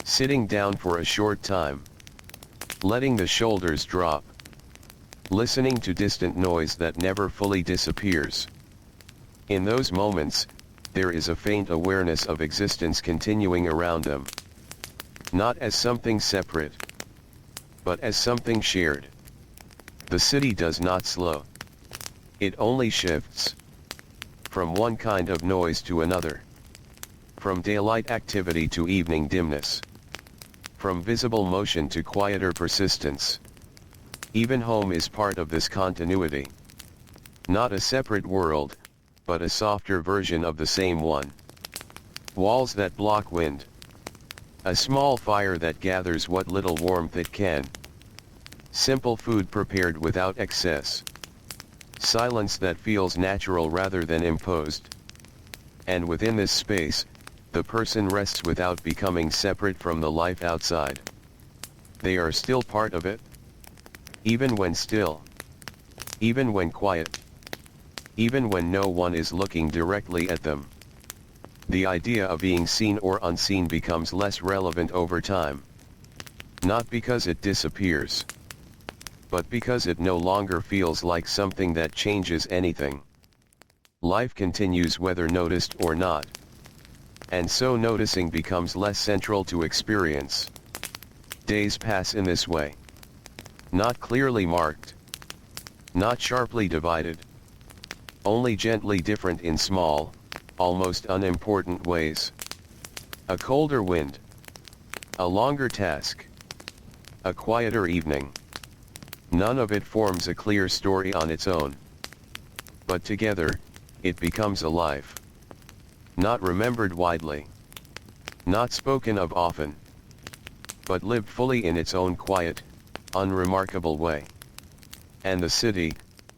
Sitting down for a short time. Letting the shoulders drop. Listening to distant noise that never fully disappears. In those moments, there is a faint awareness of existence continuing around them. Not as something separate, but as something shared. The city does not slow. It only shifts. From one kind of noise to another. From daylight activity to evening dimness. From visible motion to quieter persistence. Even home is part of this continuity. Not a separate world, but a softer version of the same one. Walls that block wind. A small fire that gathers what little warmth it can. Simple food prepared without excess. Silence that feels natural rather than imposed. And within this space, the person rests without becoming separate from the life outside. They are still part of it. Even when still. Even when quiet. Even when no one is looking directly at them. The idea of being seen or unseen becomes less relevant over time. Not because it disappears. But because it no longer feels like something that changes anything. Life continues whether noticed or not. And so noticing becomes less central to experience. Days pass in this way. Not clearly marked. Not sharply divided. Only gently different in small, almost unimportant ways. A colder wind. A longer task. A quieter evening. None of it forms a clear story on its own. But together, it becomes a life. Not remembered widely. Not spoken of often. But lived fully in its own quiet, unremarkable way. And the city,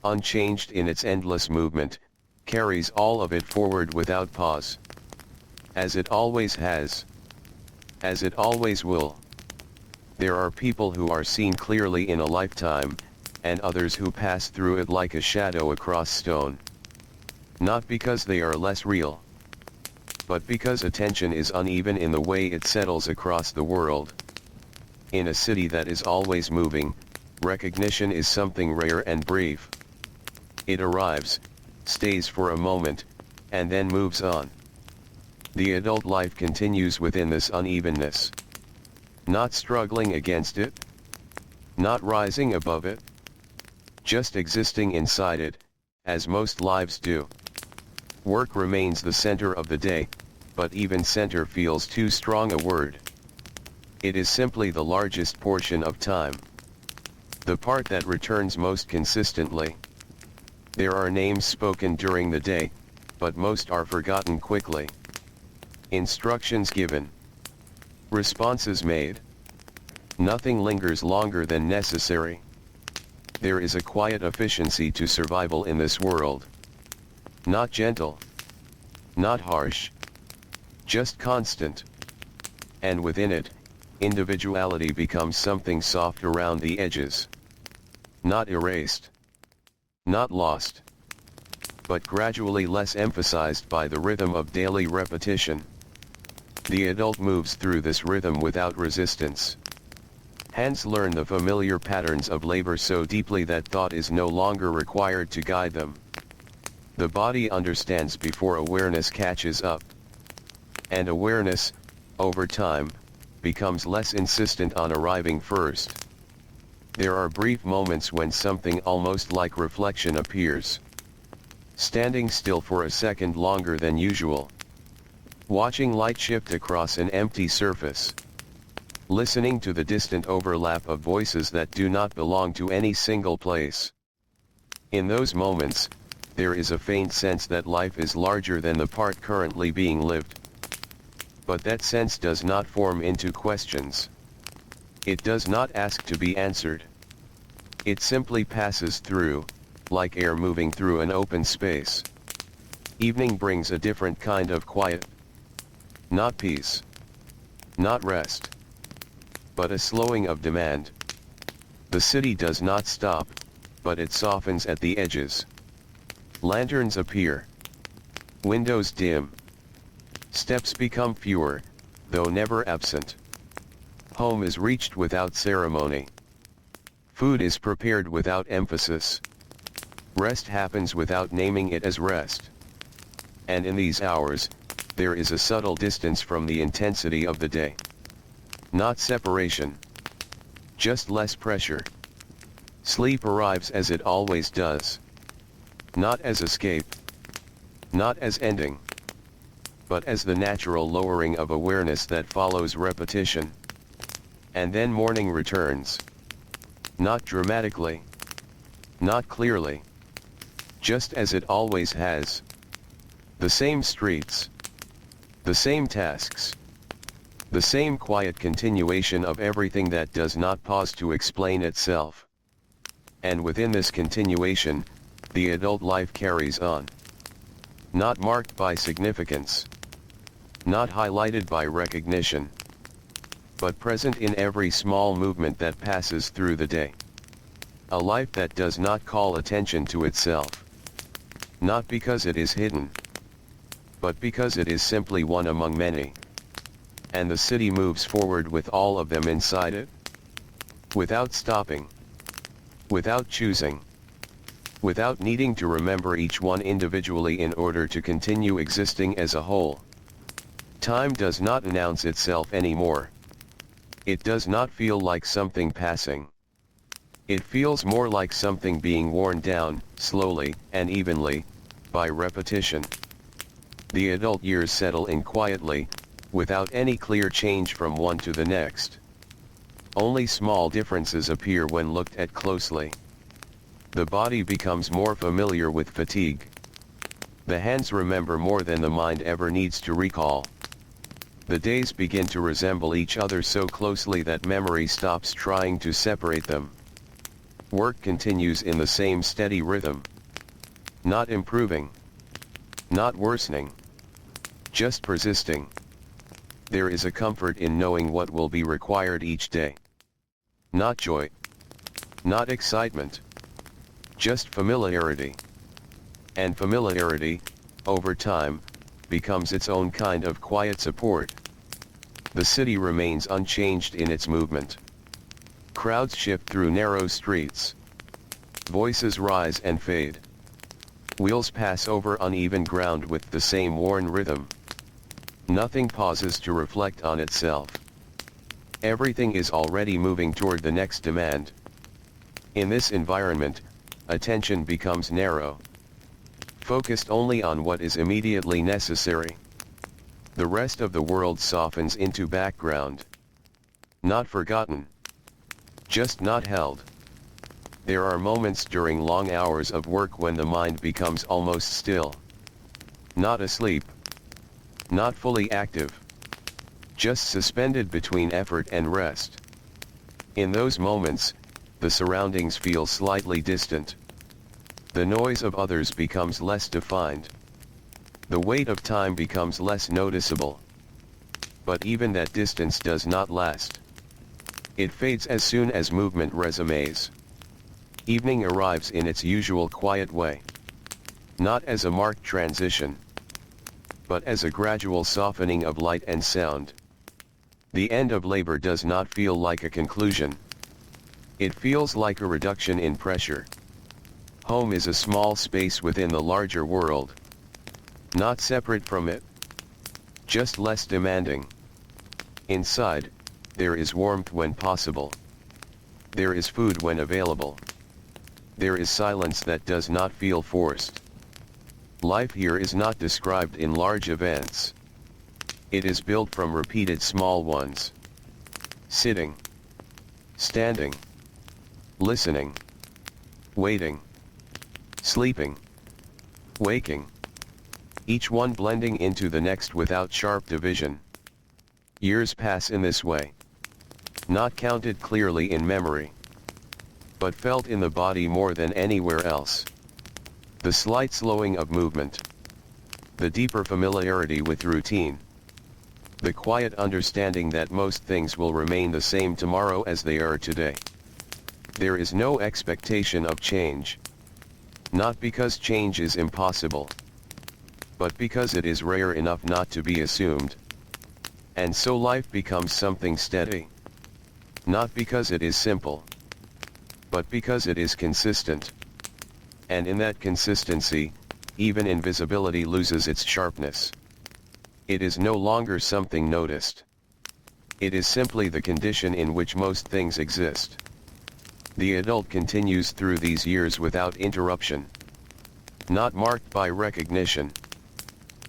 unchanged in its endless movement, carries all of it forward without pause. As it always has. As it always will. There are people who are seen clearly in a lifetime, and others who pass through it like a shadow across stone. Not because they are less real, but because attention is uneven in the way it settles across the world. In a city that is always moving, recognition is something rare and brief. It arrives, stays for a moment, and then moves on. The adult life continues within this unevenness. Not struggling against it. Not rising above it. Just existing inside it, as most lives do. Work remains the center of the day, but even center feels too strong a word. It is simply the largest portion of time. the part that returns most consistently. There are names spoken during the day, but most are forgotten quickly. Instructions given. Responses made. Nothing lingers longer than necessary. There is a quiet efficiency to survival in this world. Not gentle. Not harsh. Just constant. And within it, individuality becomes something soft around the edges. Not erased. Not lost. But gradually less emphasized by the rhythm of daily repetition. The adult moves through this rhythm without resistance. Hands learn the familiar patterns of labor so deeply that thought is no longer required to guide them. The body understands before awareness catches up. And awareness, over time, becomes less insistent on arriving first. There are brief moments when something almost like reflection appears. Standing still for a second longer than usual. Watching light shift across an empty surface. Listening to the distant overlap of voices that do not belong to any single place. In those moments, there is a faint sense that life is larger than the part currently being lived. But that sense does not form into questions. It does not ask to be answered. It simply passes through, like air moving through an open space. Evening brings a different kind of quiet. Not peace. Not rest. But a slowing of demand. The city does not stop, but it softens at the edges. Lanterns appear. Windows dim. Steps become fewer, though never absent. Home is reached without ceremony. Food is prepared without emphasis. Rest happens without naming it as rest. And in these hours, there is a subtle distance from the intensity of the day. Not separation. Just less pressure. Sleep arrives as it always does. Not as escape. Not as ending. But as the natural lowering of awareness that follows repetition. And then morning returns. Not dramatically. Not clearly. Just as it always has. The same streets. The same tasks. The same quiet continuation of everything that does not pause to explain itself. And within this continuation, the adult life carries on. Not marked by significance. Not highlighted by recognition. But present in every small movement that passes through the day. A life that does not call attention to itself. Not because it is hidden. But because it is simply one among many. And the city moves forward with all of them inside it. Without stopping. Without choosing. Without needing to remember each one individually in order to continue existing as a whole. Time does not announce itself anymore. It does not feel like something passing. It feels more like something being worn down, slowly and evenly, by repetition. The adult years settle in quietly, without any clear change from one to the next. Only small differences appear when looked at closely. The body becomes more familiar with fatigue. The hands remember more than the mind ever needs to recall. The days begin to resemble each other so closely that memory stops trying to separate them. Work continues in the same steady rhythm. Not improving. Not worsening. Just persisting. There is a comfort in knowing what will be required each day. Not joy. Not excitement. Just familiarity. And familiarity, over time, becomes its own kind of quiet support. The city remains unchanged in its movement. Crowds shift through narrow streets. Voices rise and fade. Wheels pass over uneven ground with the same worn rhythm. Nothing pauses to reflect on itself. Everything is already moving toward the next demand. In this environment, attention becomes narrow. Focused only on what is immediately necessary. The rest of the world softens into background. Not forgotten. Just not held. There are moments during long hours of work when the mind becomes almost still. Not asleep. Not fully active. Just suspended between effort and rest. In those moments, the surroundings feel slightly distant. The noise of others becomes less defined. The weight of time becomes less noticeable. But even that distance does not last. It fades as soon as movement resumes. Evening arrives in its usual quiet way. Not as a marked transition, but as a gradual softening of light and sound. The end of labor does not feel like a conclusion. It feels like a reduction in pressure. Home is a small space within the larger world. Not separate from it. Just less demanding. Inside, there is warmth when possible. There is food when available. There is silence that does not feel forced. Life here is not described in large events. It is built from repeated small ones. Sitting. Standing. Listening. Waiting. Sleeping. Waking. Each one blending into the next without sharp division. Years pass in this way. Not counted clearly in memory, but felt in the body more than anywhere else. The slight slowing of movement. The deeper familiarity with routine. The quiet understanding that most things will remain the same tomorrow as they are today. There is no expectation of change. Not because change is impossible, but because it is rare enough not to be assumed. And so life becomes something steady. Not because it is simple, but because it is consistent. And in that consistency, even invisibility loses its sharpness. It is no longer something noticed. It is simply the condition in which most things exist. The adult continues through these years without interruption. Not marked by recognition.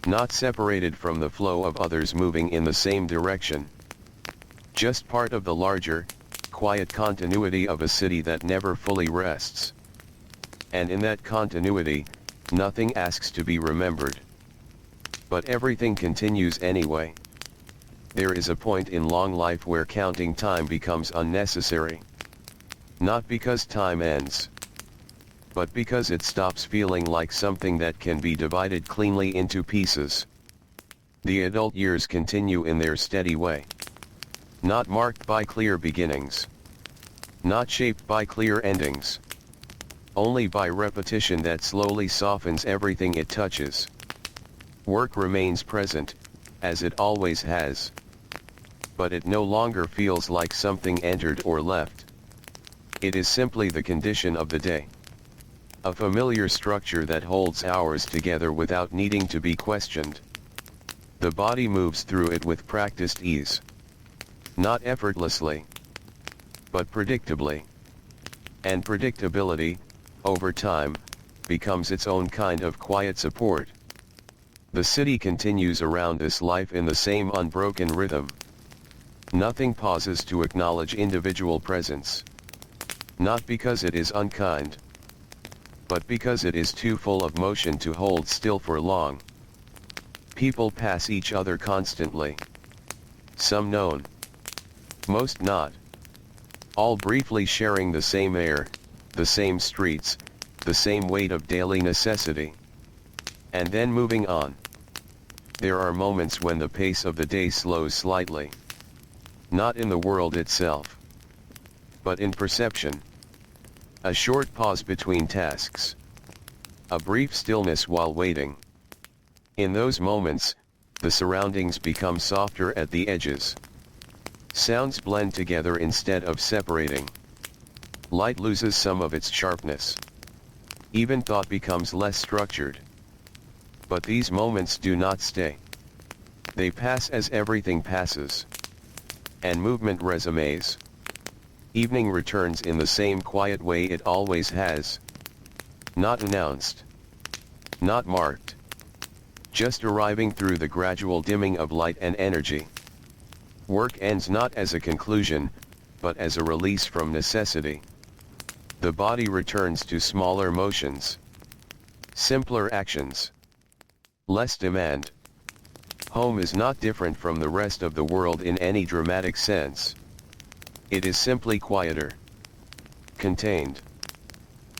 Not separated from the flow of others moving in the same direction. Just part of the larger, quiet continuity of a city that never fully rests. And in that continuity, nothing asks to be remembered. But everything continues anyway. There is a point in long life where counting time becomes unnecessary. Not because time ends, but because it stops feeling like something that can be divided cleanly into pieces. The adult years continue in their steady way. Not marked by clear beginnings. Not shaped by clear endings. Only by repetition that slowly softens everything it touches. Work remains present, as it always has. But it no longer feels like something entered or left. It is simply the condition of the day. A familiar structure that holds hours together without needing to be questioned. The body moves through it with practiced ease. Not effortlessly, but predictably. And predictability, over time, becomes its own kind of quiet support. The city continues around this life in the same unbroken rhythm. Nothing pauses to acknowledge individual presence. Not because it is unkind, but because it is too full of motion to hold still for long. People pass each other constantly. Some known, most not. All briefly sharing the same air, the same streets, the same weight of daily necessity. And then moving on. There are moments when the pace of the day slows slightly. Not in the world itself, but in perception. A short pause between tasks. A brief stillness while waiting. In those moments, the surroundings become softer at the edges. Sounds blend together instead of separating. Light loses some of its sharpness. Even thought becomes less structured. But these moments do not stay. They pass as everything passes. And movement resumes. Evening returns in the same quiet way it always has. Not announced. Not marked. Just arriving through the gradual dimming of light and energy. Work ends not as a conclusion, but as a release from necessity. The body returns to smaller motions, simpler actions, less demand. Home is not different from the rest of the world in any dramatic sense. It is simply quieter, contained,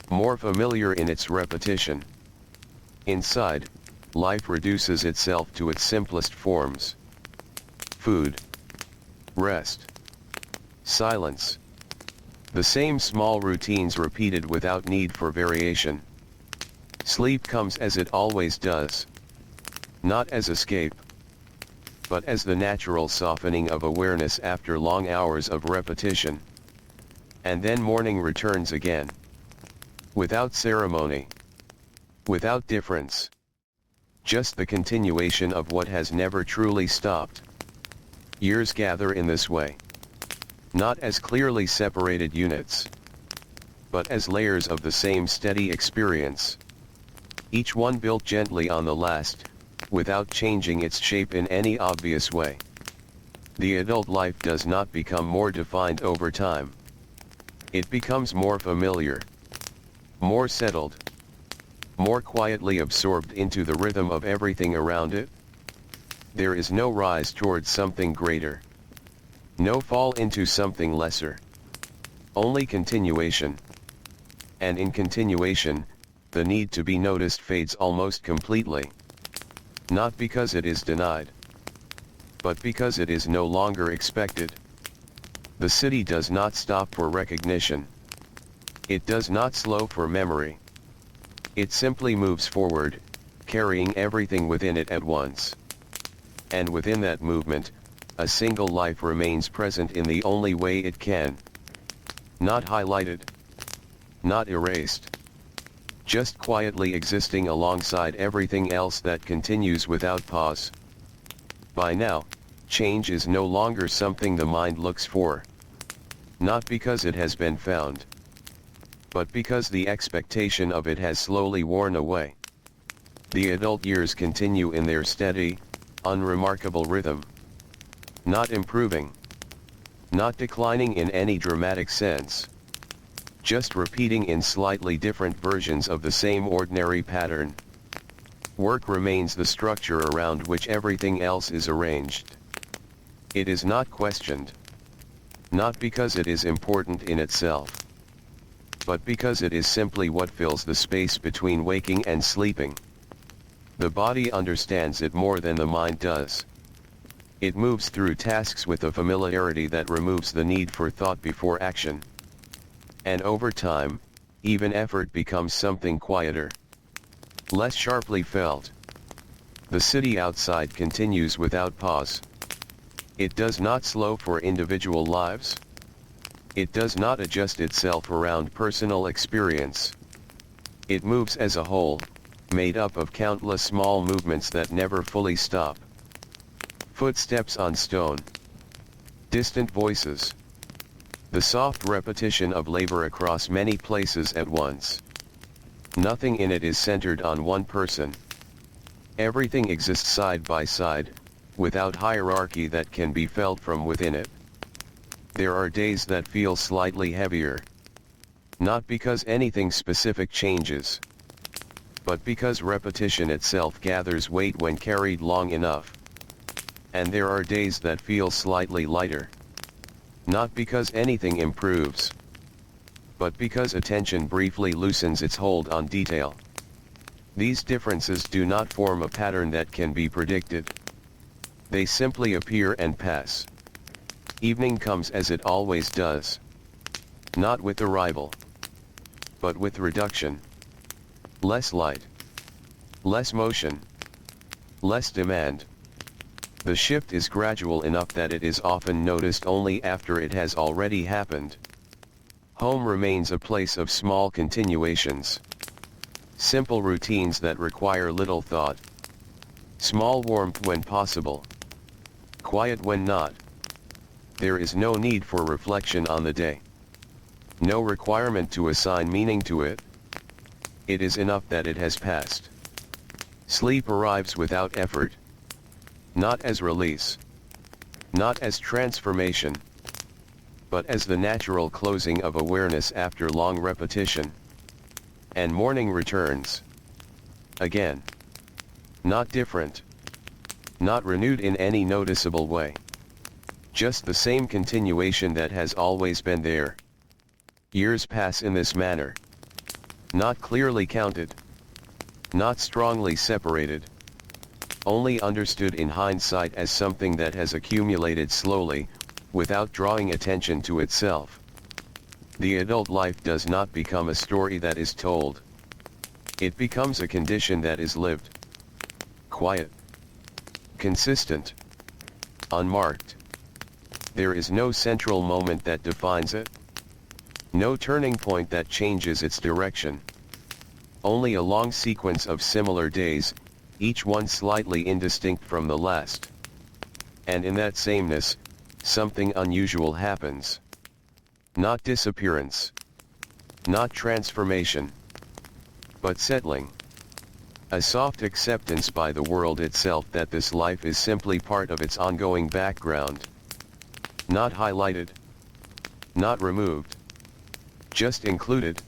more familiar in its repetition. Inside, life reduces itself to its simplest forms: food, rest, silence. The same small routines repeated without need for variation. Sleep comes as it always does. Not as escape, but as the natural softening of awareness after long hours of repetition. And then morning returns again. Without ceremony. Without difference. Just the continuation of what has never truly stopped. Years gather in this way. Not as clearly separated units, but as layers of the same steady experience. Each one built gently on the last, without changing its shape in any obvious way. The adult life does not become more defined over time. It becomes more familiar, more settled, more quietly absorbed into the rhythm of everything around it. There is no rise towards something greater. No fall into something lesser. Only continuation. And in continuation, the need to be noticed fades almost completely. Not because it is denied, but because it is no longer expected. The city does not stop for recognition. It does not slow for memory. It simply moves forward, carrying everything within it at once. And within that movement, a single life remains present in the only way it can. Not highlighted. Not erased. Just quietly existing alongside everything else that continues without pause. By now, change is no longer something the mind looks for. Not because it has been found, but because the expectation of it has slowly worn away. The adult years continue in their steady, unremarkable rhythm. Not improving. Not declining in any dramatic sense. Just repeating in slightly different versions of the same ordinary pattern. Work remains the structure around which everything else is arranged. It is not questioned. Not because it is important in itself, but because it is simply what fills the space between waking and sleeping. The body understands it more than the mind does. It moves through tasks with a familiarity that removes the need for thought before action. And over time, even effort becomes something quieter, less sharply felt. The city outside continues without pause. It does not slow for individual lives. It does not adjust itself around personal experience. It moves as a whole, made up of countless small movements that never fully stop. Footsteps on stone. Distant voices. The soft repetition of labor across many places at once. Nothing in it is centered on one person. Everything exists side by side, without hierarchy that can be felt from within it. There are days that feel slightly heavier. Not because anything specific changes, but because repetition itself gathers weight when carried long enough. And there are days that feel slightly lighter. Not because anything improves, but because attention briefly loosens its hold on detail. These differences do not form a pattern that can be predicted. They simply appear and pass. Evening comes as it always does. Not with arrival, but with reduction. Less light. Less motion. Less demand. The shift is gradual enough that it is often noticed only after it has already happened. Home remains a place of small continuations. Simple routines that require little thought. Small warmth when possible. Quiet when not. There is no need for reflection on the day. No requirement to assign meaning to it. It is enough that it has passed. Sleep arrives without effort. Not as release. Not as transformation. but as the natural closing of awareness after long repetition. And morning returns. Again. Not different. Not renewed in any noticeable way. Just the same continuation that has always been there. Years pass in this manner. Not clearly counted. Not strongly separated. Only understood in hindsight as something that has accumulated slowly, without drawing attention to itself. The adult life does not become a story that is told. It becomes a condition that is lived. Quiet. Consistent. Unmarked. There is no central moment that defines it. No turning point that changes its direction. Only a long sequence of similar days, each one slightly indistinct from the last. And in that sameness, something unusual happens. Not disappearance. Not transformation. But settling. A soft acceptance by the world itself that this life is simply part of its ongoing background. Not highlighted. Not removed. Just included.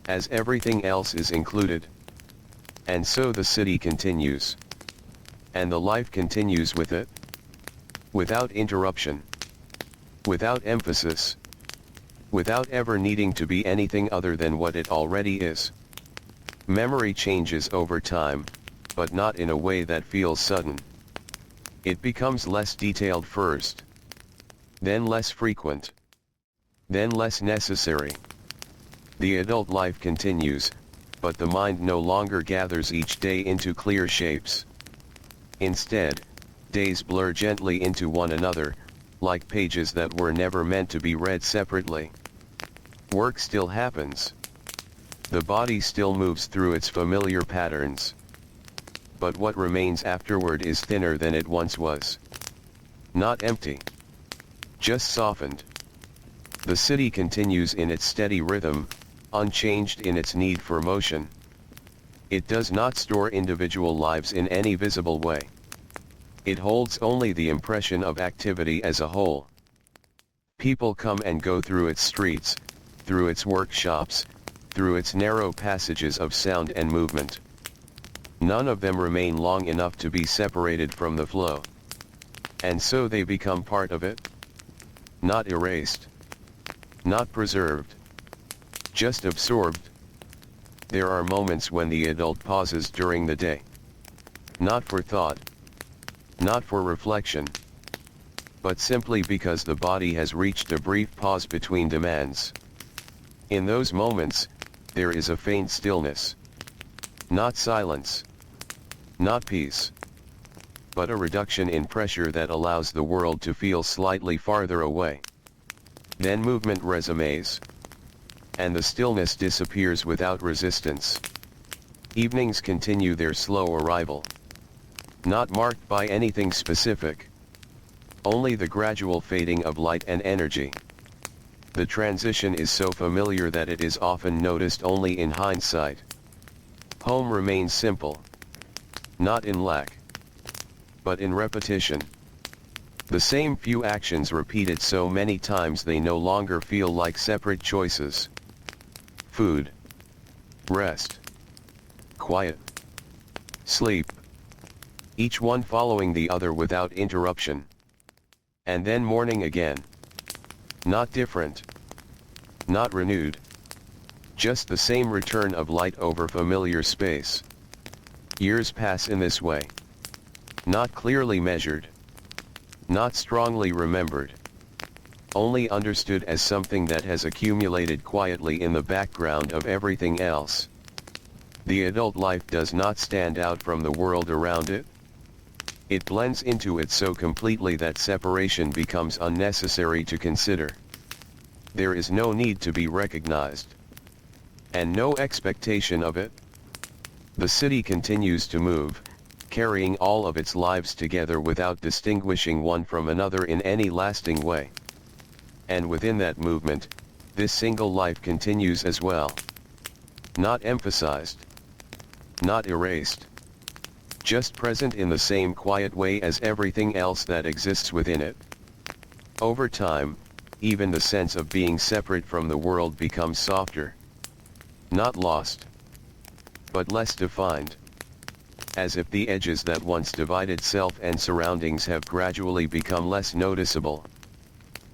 As everything else is included. And so the city continues. And the life continues with it. Without interruption. Without emphasis. Without ever needing to be anything other than what it already is. Memory changes over time, but not in a way that feels sudden. It becomes less detailed first. Then less frequent. Then less necessary. The adult life continues, but the mind no longer gathers each day into clear shapes. Instead, days blur gently into one another, like pages that were never meant to be read separately. Work still happens. The body still moves through its familiar patterns. But what remains afterward is thinner than it once was. Not empty. Just softened. The city continues in its steady rhythm, unchanged in its need for motion. It does not store individual lives in any visible way. It holds only the impression of activity as a whole. People come and go through its streets, through its workshops, through its narrow passages of sound and movement. None of them remain long enough to be separated from the flow. And so they become part of it. Not erased. Not preserved. Just absorbed. There are moments when the adult pauses during the day. Not for thought. Not for reflection. But simply because the body has reached a brief pause between demands. In those moments, there is a faint stillness. Not silence. Not peace. But a reduction in pressure that allows the world to feel slightly farther away. Then movement resumes. And the stillness disappears without resistance. Evenings continue their slow arrival. Not marked by anything specific. Only the gradual fading of light and energy. The transition is so familiar that it is often noticed only in hindsight. Home remains simple. Not in lack. But in repetition. The same few actions repeated so many times they no longer feel like separate choices. Food. Rest. Quiet. Sleep. Each one following the other without interruption. And then morning again. Not different. Not renewed. Just the same return of light over familiar space. Years pass in this way. Not clearly measured. Not strongly remembered. Only understood as something that has accumulated quietly in the background of everything else. The adult life does not stand out from the world around it. It blends into it so completely that separation becomes unnecessary to consider. There is no need to be recognized. And no expectation of it. The city continues to move, carrying all of its lives together without distinguishing one from another in any lasting way. And within that movement, this single life continues as well. Not emphasized. Not erased. Just present in the same quiet way as everything else that exists within it. Over time, even the sense of being separate from the world becomes softer. Not lost, but less defined. As if the edges that once divided self and surroundings have gradually become less noticeable,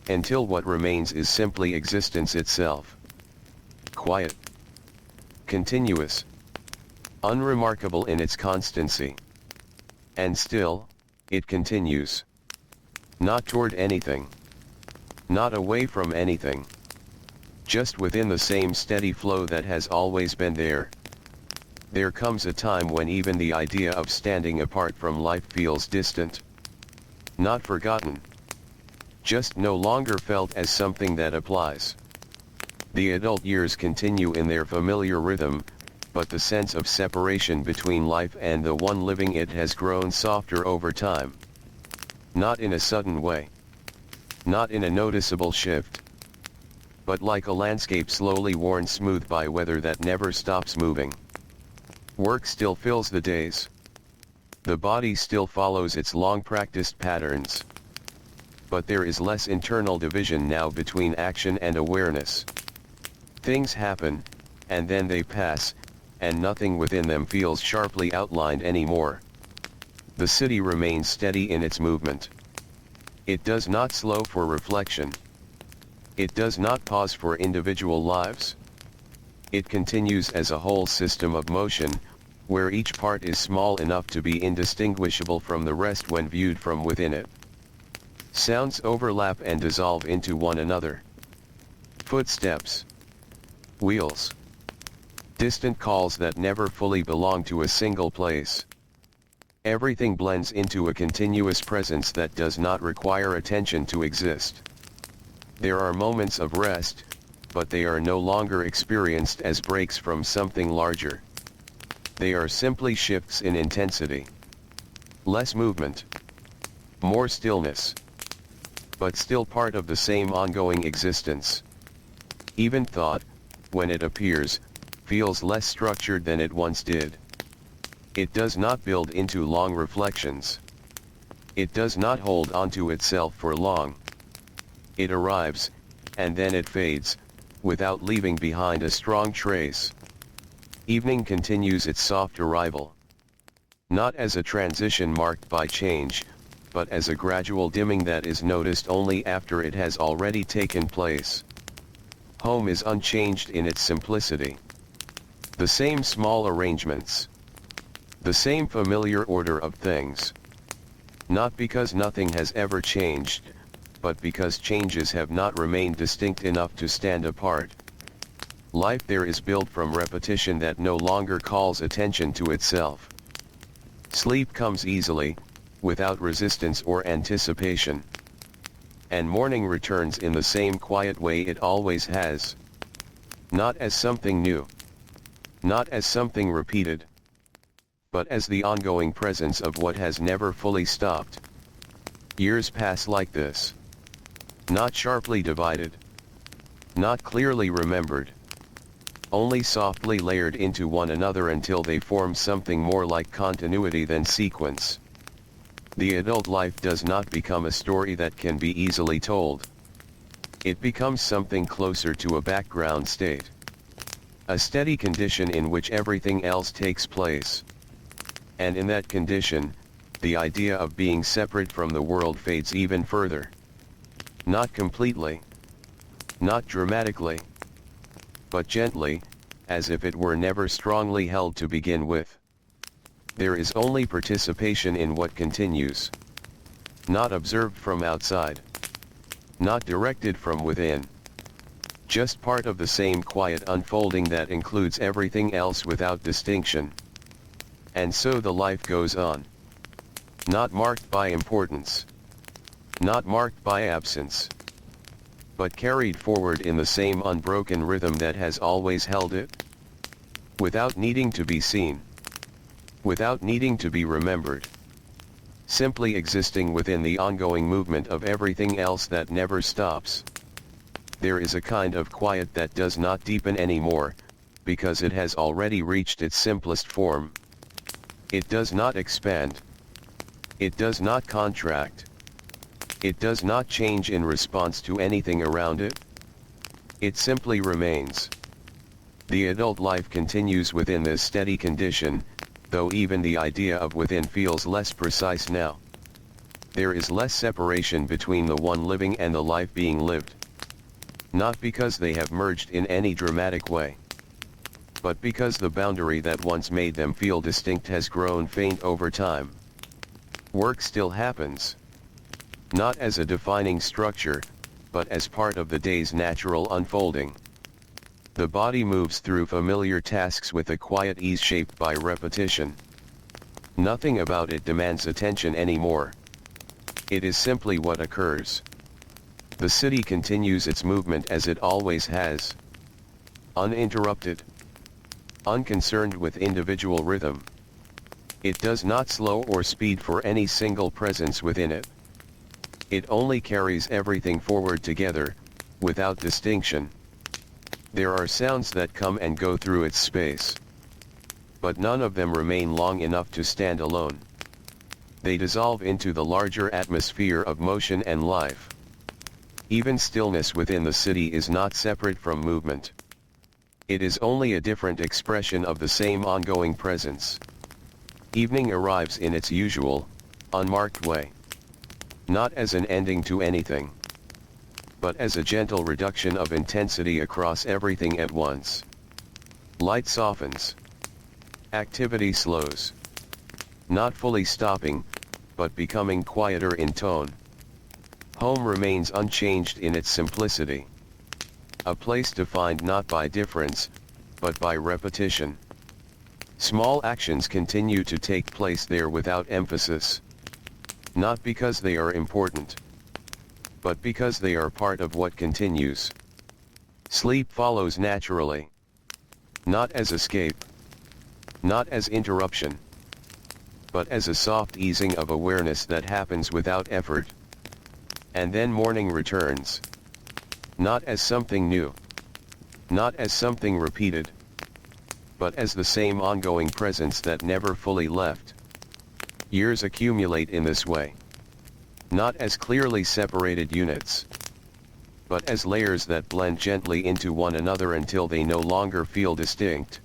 until what remains is simply existence itself. Quiet, continuous, unremarkable in its constancy. And still, it continues. Not toward anything. Not away from anything. Just within the same steady flow that has always been there. There comes a time when even the idea of standing apart from life feels distant. Not forgotten. Just no longer felt as something that applies. The adult years continue in their familiar rhythm, but the sense of separation between life and the one living it has grown softer over time. Not in a sudden way. Not in a noticeable shift. But like a landscape slowly worn smooth by weather that never stops moving. Work still fills the days. The body still follows its long-practiced patterns. But there is less internal division now between action and awareness. Things happen, and then they pass, and nothing within them feels sharply outlined anymore. The city remains steady in its movement. It does not slow for reflection. It does not pause for individual lives. It continues as a whole system of motion, where each part is small enough to be indistinguishable from the rest when viewed from within it. Sounds overlap and dissolve into one another. Footsteps. Wheels. Distant calls that never fully belong to a single place. Everything blends into a continuous presence that does not require attention to exist. There are moments of rest, but they are no longer experienced as breaks from something larger. They are simply shifts in intensity. Less movement. More stillness. But still part of the same ongoing existence. Even thought, when it appears, feels less structured than it once did. It does not build into long reflections. It does not hold onto itself for long. It arrives, and then it fades, without leaving behind a strong trace. Evening continues its soft arrival. Not as a transition marked by change, but as a gradual dimming that is noticed only after it has already taken place. Home is unchanged in its simplicity. The same small arrangements. The same familiar order of things. Not because nothing has ever changed, but because changes have not remained distinct enough to stand apart. Life there is built from repetition that no longer calls attention to itself. Sleep comes easily, without resistance or anticipation. And morning returns in the same quiet way it always has. Not as something new. Not as something repeated. But as the ongoing presence of what has never fully stopped. Years pass like this. Not sharply divided. Not clearly remembered. Only softly layered into one another until they form something more like continuity than sequence. The adult life does not become a story that can be easily told. It becomes something closer to a background state. A steady condition in which everything else takes place. And in that condition, the idea of being separate from the world fades even further. Not completely. Not dramatically. But gently, as if it were never strongly held to begin with. There is only participation in what continues. Not observed from outside. Not directed from within. Just part of the same quiet unfolding that includes everything else without distinction. And so the life goes on. Not marked by importance. Not marked by absence. But carried forward in the same unbroken rhythm that has always held it. Without needing to be seen. Without needing to be remembered. Simply existing within the ongoing movement of everything else that never stops. There is a kind of quiet that does not deepen anymore, because it has already reached its simplest form. It does not expand. It does not contract. It does not change in response to anything around it. It simply remains. The adult life continues within this steady condition, though even the idea of within feels less precise now. There is less separation between the one living and the life being lived. Not because they have merged in any dramatic way, but because the boundary that once made them feel distinct has grown faint over time. Work still happens. Not as a defining structure, but as part of the day's natural unfolding. The body moves through familiar tasks with a quiet ease shaped by repetition. Nothing about it demands attention anymore. It is simply what occurs. The city continues its movement as it always has. Uninterrupted. Unconcerned with individual rhythm. It does not slow or speed for any single presence within it. It only carries everything forward together, without distinction. There are sounds that come and go through its space. But none of them remain long enough to stand alone. They dissolve into the larger atmosphere of motion and life. Even stillness within the city is not separate from movement. It is only a different expression of the same ongoing presence. Evening arrives in its usual, unmarked way. Not as an ending to anything, but as a gentle reduction of intensity across everything at once. Light softens. Activity slows. Not fully stopping, but becoming quieter in tone. Home remains unchanged in its simplicity. A place defined not by difference, but by repetition. Small actions continue to take place there without emphasis. Not because they are important, but because they are part of what continues. Sleep follows naturally. Not as escape. Not as interruption. But as a soft easing of awareness that happens without effort. And then morning returns. Not as something new. Not as something repeated. But as the same ongoing presence that never fully left. Years accumulate in this way. Not as clearly separated units, but as layers that blend gently into one another until they no longer feel distinct.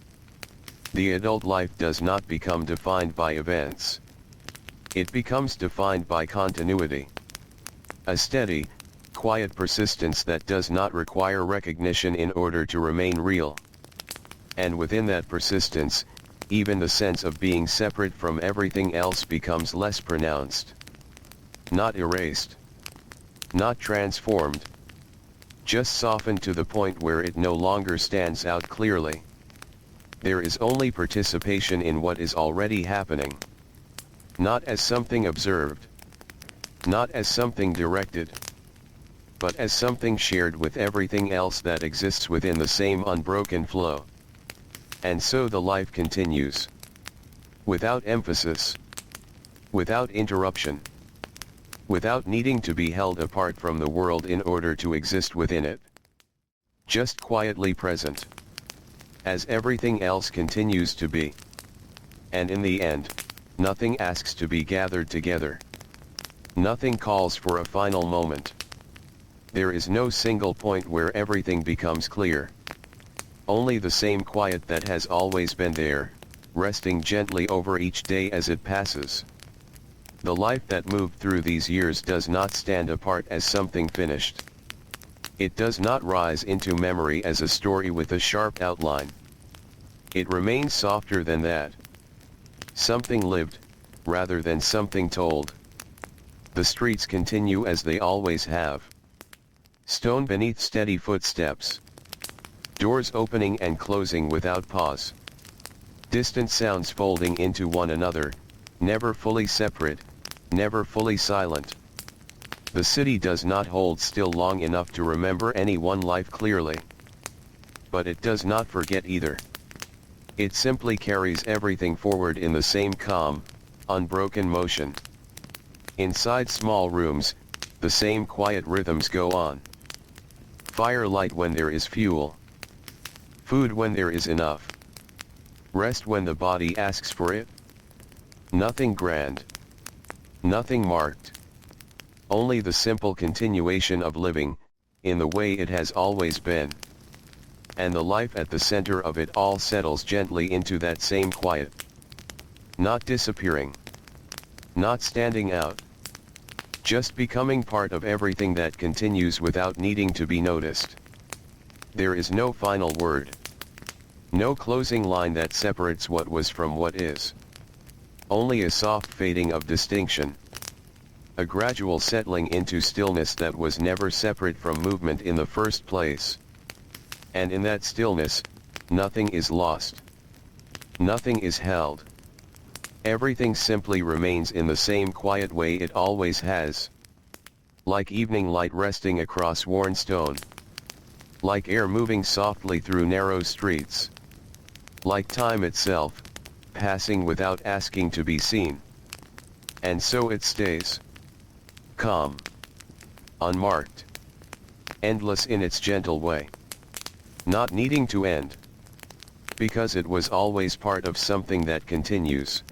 The adult life does not become defined by events. It becomes defined by continuity. A steady, quiet persistence that does not require recognition in order to remain real. And within that persistence, even the sense of being separate from everything else becomes less pronounced. Not erased. Not transformed. Just softened to the point where it no longer stands out clearly. There is only participation in what is already happening. Not as something observed. Not as something directed. But as something shared with everything else that exists within the same unbroken flow. And so the life continues. Without emphasis. Without interruption. Without needing to be held apart from the world in order to exist within it. Just quietly present. As everything else continues to be. And in the end, nothing asks to be gathered together. Nothing calls for a final moment. There is no single point where everything becomes clear. Only the same quiet that has always been there, resting gently over each day as it passes. The life that moved through these years does not stand apart as something finished. It does not rise into memory as a story with a sharp outline. It remains softer than that. Something lived, rather than something told. The streets continue as they always have. Stone beneath steady footsteps. Doors opening and closing without pause. Distant sounds folding into one another, never fully separate, never fully silent. The city does not hold still long enough to remember any one life clearly. But it does not forget either. It simply carries everything forward in the same calm, unbroken motion. Inside small rooms, the same quiet rhythms go on. Firelight when there is fuel. Food when there is enough. Rest when the body asks for it. Nothing grand. Nothing marked. only the simple continuation of living, in the way it has always been. And the life at the center of it all settles gently into that same quiet. Not disappearing. Not standing out. Just becoming part of everything that continues without needing to be noticed. There is no final word. No closing line that separates what was from what is. Only a soft fading of distinction. A gradual settling into stillness that was never separate from movement in the first place. And in that stillness, nothing is lost. Nothing is held. Everything simply remains in the same quiet way it always has. Like evening light resting across worn stone. Like air moving softly through narrow streets. Like time itself, passing without asking to be seen. And so it stays. Calm. Unmarked. Endless in its gentle way. Not needing to end. Because it was always part of something that continues.